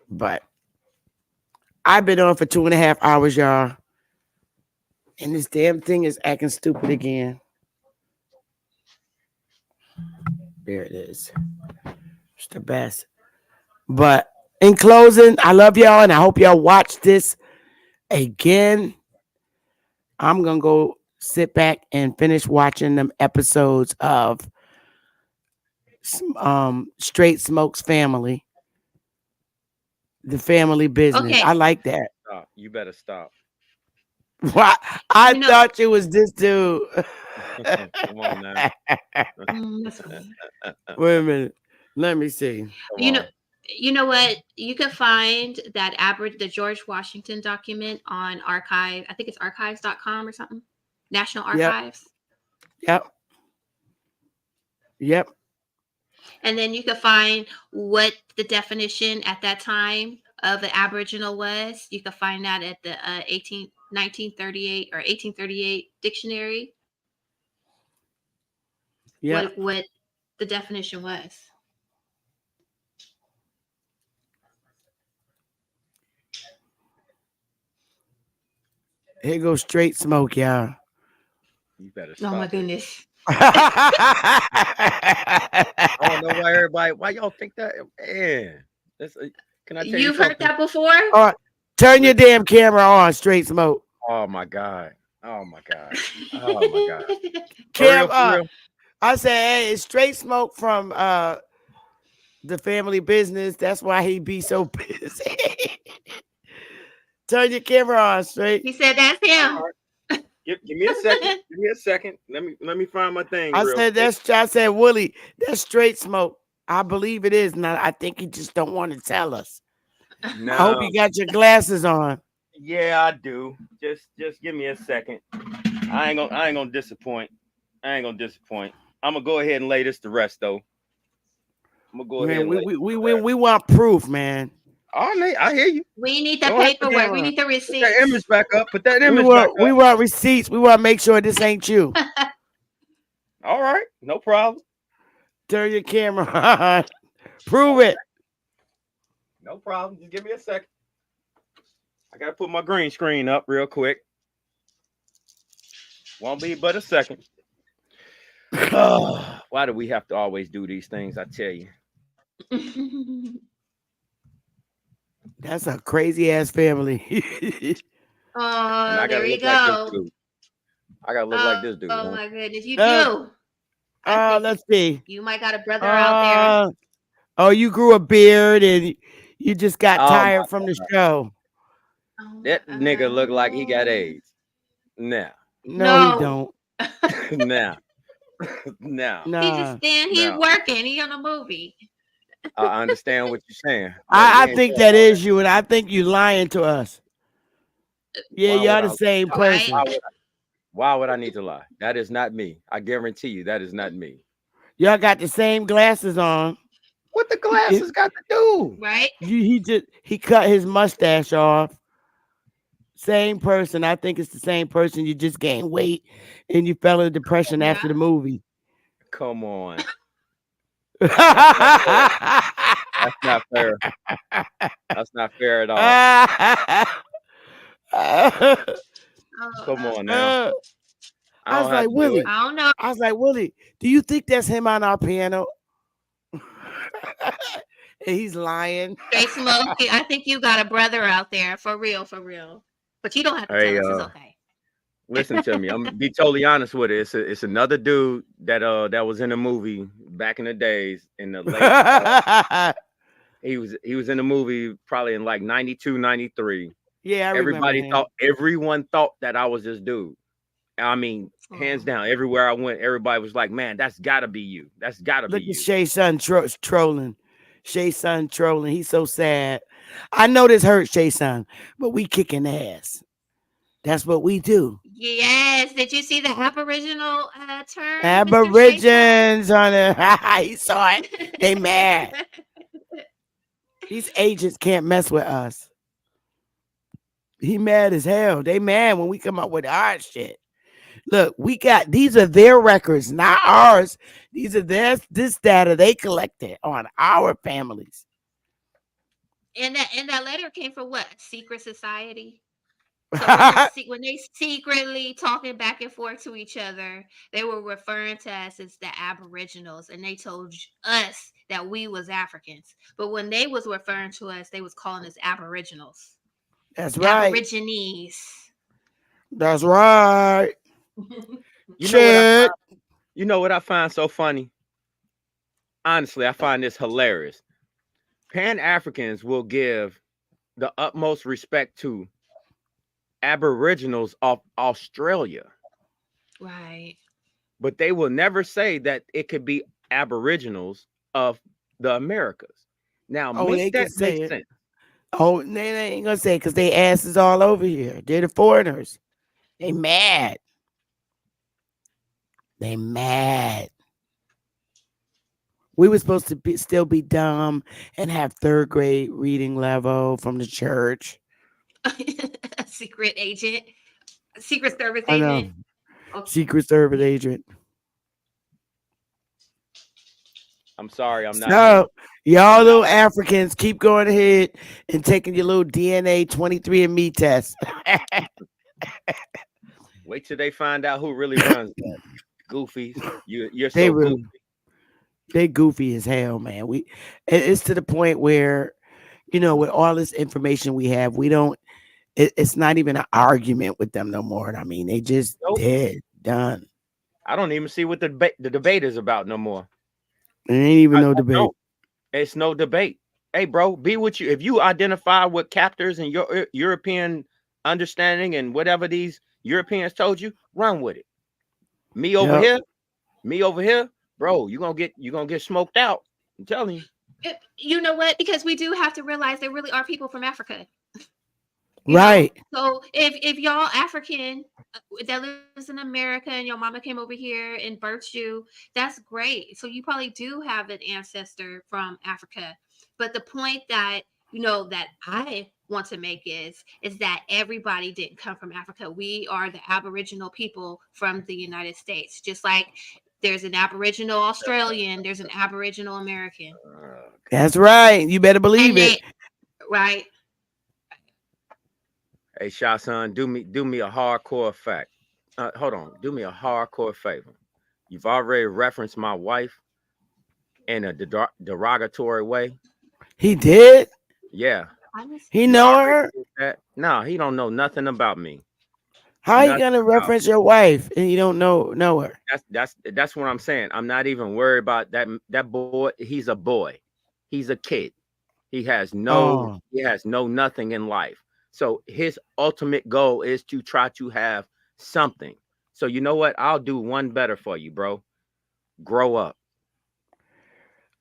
But I've been on for 2.5 hours, y'all, and this damn thing is acting stupid again. There it is. It's the best. But in closing, I love y'all, and I hope y'all watch this again. I'm gonna go sit back and finish watching them episodes of Straight Smoke's Family, the family business. Okay, I like that. Stop. You better stop. Why? I you know, thought it was this dude. Come on now. that's funny. Wait a minute. Let me see. Come You know, on. you know what? You can find that the George Washington document on archive. I think it's archives.com or something. National Yep. Archives. Yep. Yep. And then you can find what the definition at that time of an Aboriginal was. You can find that at the 1938 or 1838 dictionary. Yep. What the definition was. Here goes Straight Smoke, y'all. You better Oh my stop it. goodness. I don't know why y'all think that. Man, that's, can I tell you You've heard something? that before? All right, turn your Listen, damn camera on, Straight Smoke. oh my God. Oh my God. Oh my God. For real, Cam for real. I said, hey, it's Straight Smoke from the family business. That's why he be so busy. Turn your camera on, Straight. He said that's him. All right. Give me a second. Give me a second. Let me find my thing I real said quick. I said, Willie, that's Straight Smoke. I believe it is. Now I think he just don't want to tell us. I hope No. you got your glasses on. Yeah, I do. Just give me a second. I ain't gonna disappoint. I ain't gonna disappoint. I'm gonna go ahead and lay this to rest though. I'm gonna go ahead Man, and we lay we this we to we, rest. we want proof, man. Oh, I hear you. We need the Go ahead, paperwork. We need the put that image receipts. back up. Put that We image back want we up. want receipts. We want to make sure this ain't you. All right, no problem. Turn your camera on. Prove Okay, it. no problem. Just give me a second. I gotta put my green screen up real quick. Won't be but a second. Oh, why do we have to always do these things? I tell you. That's a crazy ass family. And Oh, I there gotta we look like this go. dude. I gotta look like Oh, this dude, oh huh? my goodness, you uh, do. I think let's see. you might got a brother out there. Oh, you grew a beard and you just got Oh my tired from the God. show. That nigga look like he got Oh, AIDS. Now. No, he no. don't. Now. Now. He just Nah. stand. He Now. working. He on a movie. I understand what you're saying, but we I ain't think doing that all that. is you, and I think you lying to us. Yeah, Why would y'all I the same lie? Right? person. Why would I need to lie? That is not me. I guarantee you that is not me. Y'all got the same glasses on. What the If glasses got to do? Right? he cut his mustache off. Same person. I think it's the same person. You just gained weight and you fell into depression Yeah. after the movie. Come on. oh, That's not fair. That's not fair. That's not fair at all. Oh, Come on now. I I was don't have like, to do it. Willie. I don't know. I was like, Willie, do you think that's him on our piano? And he's lying. Straight Smoke. I think you got a brother out there for real, for real. But you don't have to tell Hey, us. It's okay. listen to me. I'm gonna be totally honest with it. It's another dude that was in a movie back in the days in the late. He was in the movie probably in like 92, 93. Yeah, I remember him. Everyone thought that I was this dude. I mean, hands Oh. down, everywhere I went, everybody was like, "Man, that's gotta be you. That's gotta be Look at you." Shay's son trolling. Shay Son trolling. He's so sad. I know this hurts Shay Son, but we kicking ass. That's what we do. Yes. Did you see the Aboriginal term, Mr. Shayson? Aborigines on it. He saw it. They mad. These agents can't mess with us. He mad as hell. They mad when we come up with our shit. Look, we got these are their records, not ours. These are this data they collected on our families. And that letter came from what? Secret society. So when they secretly talking back and forth to each other, they were referring to us as the Aboriginals, and they told us that we was Africans. But when they was referring to us, they was calling us Aboriginals, That's right. Aborigines. That's right. You know what I Check. find? You know what I find so funny? Honestly, I find this hilarious. Pan Africans will give the utmost respect to Aboriginals of Australia, Right. but they will never say that it could be Aboriginals of the Americas. Now, Oh, make they can that make say it. sense. Oh, they ain't gonna say it because they asses all over here. They're the foreigners. They mad. They mad. We were supposed to still be dumb and have third grade reading level from the church. A secret agent, secret service I know. agent. Okay. Secret Service agent. I'm sorry, I'm not being. So, y'all I'm not. little Africans keep going ahead and taking your little DNA 23andMe test. Wait till they find out who really runs that. Goofies, you're They so goofy. really, they goofy as hell, man. It's to the point where, with all this information we have, we don't. It's not even an argument with them no more. I mean, they just Nope. dead, done. I don't even see what the debate is about no more. It ain't even no I debate. don't. It's no debate. Hey, bro, be what you. If you identify with captors and your European understanding and whatever these Europeans told you, run with it. Me over Yep, here, me over here, bro. You gonna get smoked out. I'm telling you. You know what? Because we do have to realize there really are people from Africa. right. So if y'all African that lives in America and your mama came over here and birthed you, that's great. So you probably do have an ancestor from Africa. But the point that that I want to make is that everybody didn't come from Africa. We are the Aboriginal people from the United States. Just like there's an Aboriginal Australian, there's an Aboriginal American. That's right. You better believe And it. they right. Hey, Shah son, do me a hardcore fact. Hold on, do me a hardcore favor. You've already referenced my wife in a derogatory way. He did. Yeah, He you know already her. did that. No, he don't know nothing about me. How you Nothing gonna about. reference your wife and you don't know her? That's what I'm saying. I'm not even worried about that. That boy, he's a boy. He's a kid. Oh, He has no nothing in life. So his ultimate goal is to try to have something. So you know what? I'll do one better for you, bro. Grow up.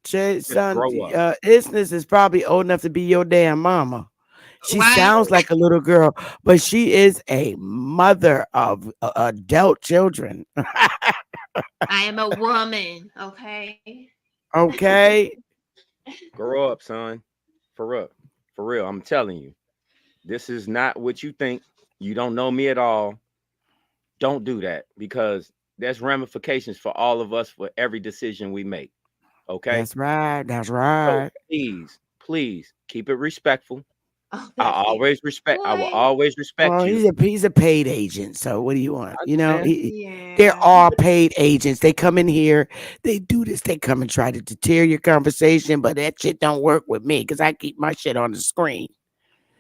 Just Son, grow up. Isness is probably old enough to be your damn mama. She Right. sounds like a little girl, but she is a mother of adult children. I am a woman, okay? Okay, Grow up, son. For real. For real. I'm telling you. This is not what you think. You don't know me at all. Don't do that because there's ramifications for all of us for every decision we make. Okay? that's right. That's So right. please keep it respectful. Oh, I that's it. I will Boy. always respect Well, you. he's a paid agent. So what do you want? I understand. They're Yeah. all paid agents. They come in here, they do this, they come and try to deter your conversation, but that shit don't work with me because I keep my shit on the screen.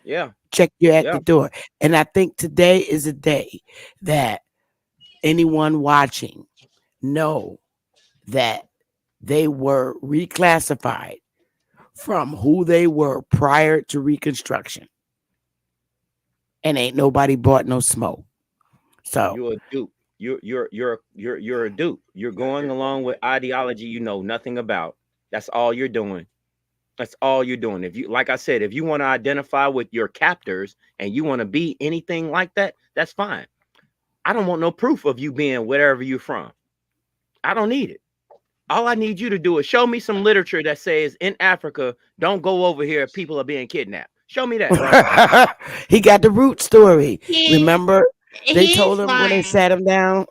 Yeah. Check you at Yeah. the door. And I think today is a day that anyone watching know that they were reclassified from who they were prior to Reconstruction. And ain't nobody bought no smoke. So You're a dupe. You're a dupe. You're going along with ideology you know nothing about. That's all you're doing. That's all you're doing. If you, like I said, if you want to identify with your captors and you want to be anything like that, that's fine. I don't want no proof of you being wherever you're from. I don't need it. All I need you to do is show me some literature that says in Africa, don't go over here if people are being kidnapped. Show me that. He got the root story. Remember? They He's told him when they lying. sat him down.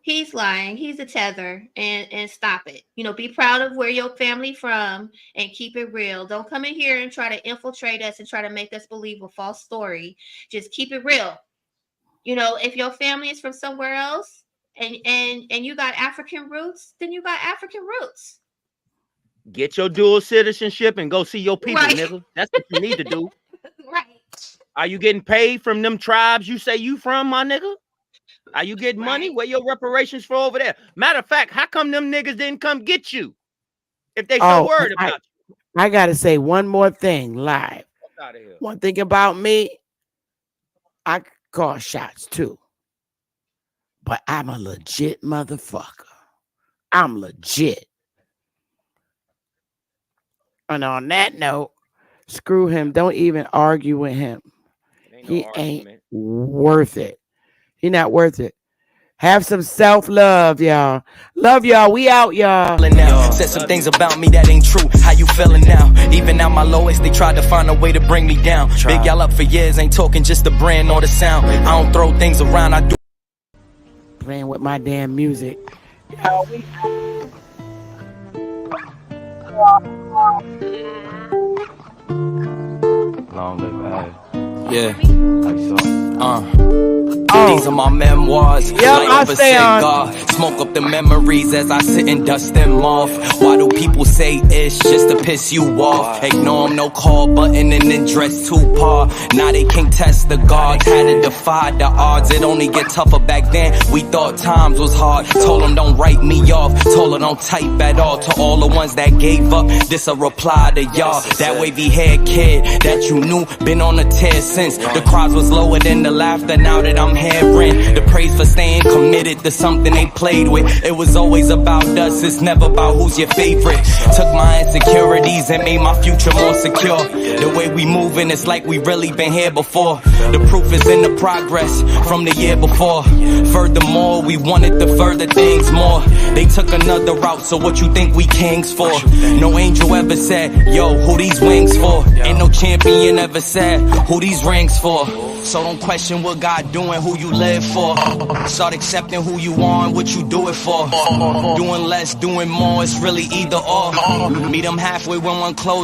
He's lying. He's a tether, and stop it. You know, be proud of where your family from and keep it real. Don't come in here and try to infiltrate us and try to make us believe a false story. Just keep it real. You know, if your family is from somewhere else and you got African roots, then you got African roots. Get your dual citizenship and go see your people, Right. nigga. That's what you need to do. Right. Are you getting paid from them tribes you say you from, my nigga? Are you getting money? Right. Where your reparations for over there? Matter of fact, how come them niggas didn't come get you if they so Oh, worried about you? I got to say one more thing live. Fuck out of here. One thing about me, I call shots too. But I'm a legit motherfucker. I'm legit. And on that note, screw him. Don't even argue with him. He ain't worth it. He not worth it. Have some self-love, y'all. Love y'all. We out, y'all. Said some things about me that ain't true. How you feeling now? Even at my lowest, they tried to find a way to bring me down. Big y'all up for years, ain't talking just the brand or the sound. I don't throw things around, I do. Playing with my damn music. Y'all, we Long live Ed. Yeah. These are my memoirs. Yep, I stay on. Cigar. Smoke up the memories as I sit and dust them off. Why do people say it's just to piss you off? Ignore them, no call button and then dress too par. Now they can't test the guards. Had to defy the odds. It only get tougher back then. We thought times was hard. Told them don't write me off. Told them don't type at all. To all the ones that gave up, this a reply to y'all. That wavy haired kid that you knew been on a tear since. The cries was lower than the laughter now that I'm hearing. The praise for staying committed to something they played with. It was always about us, it's never about who's your favorite. Took my insecurities and made my future more secure. The way we moving, it's like we really been here before. The proof is in the progress from the year before. Furthermore, we wanted to further things more. They took another route, so what you think we kings for? No angel ever said, yo, who these wings for? Ain't no champion ever said, who these rings for? So don't question what God doing, who you live for. Start accepting who you are and what you do it for. Doing less, doing more, it's really either or. Meet them halfway when one close.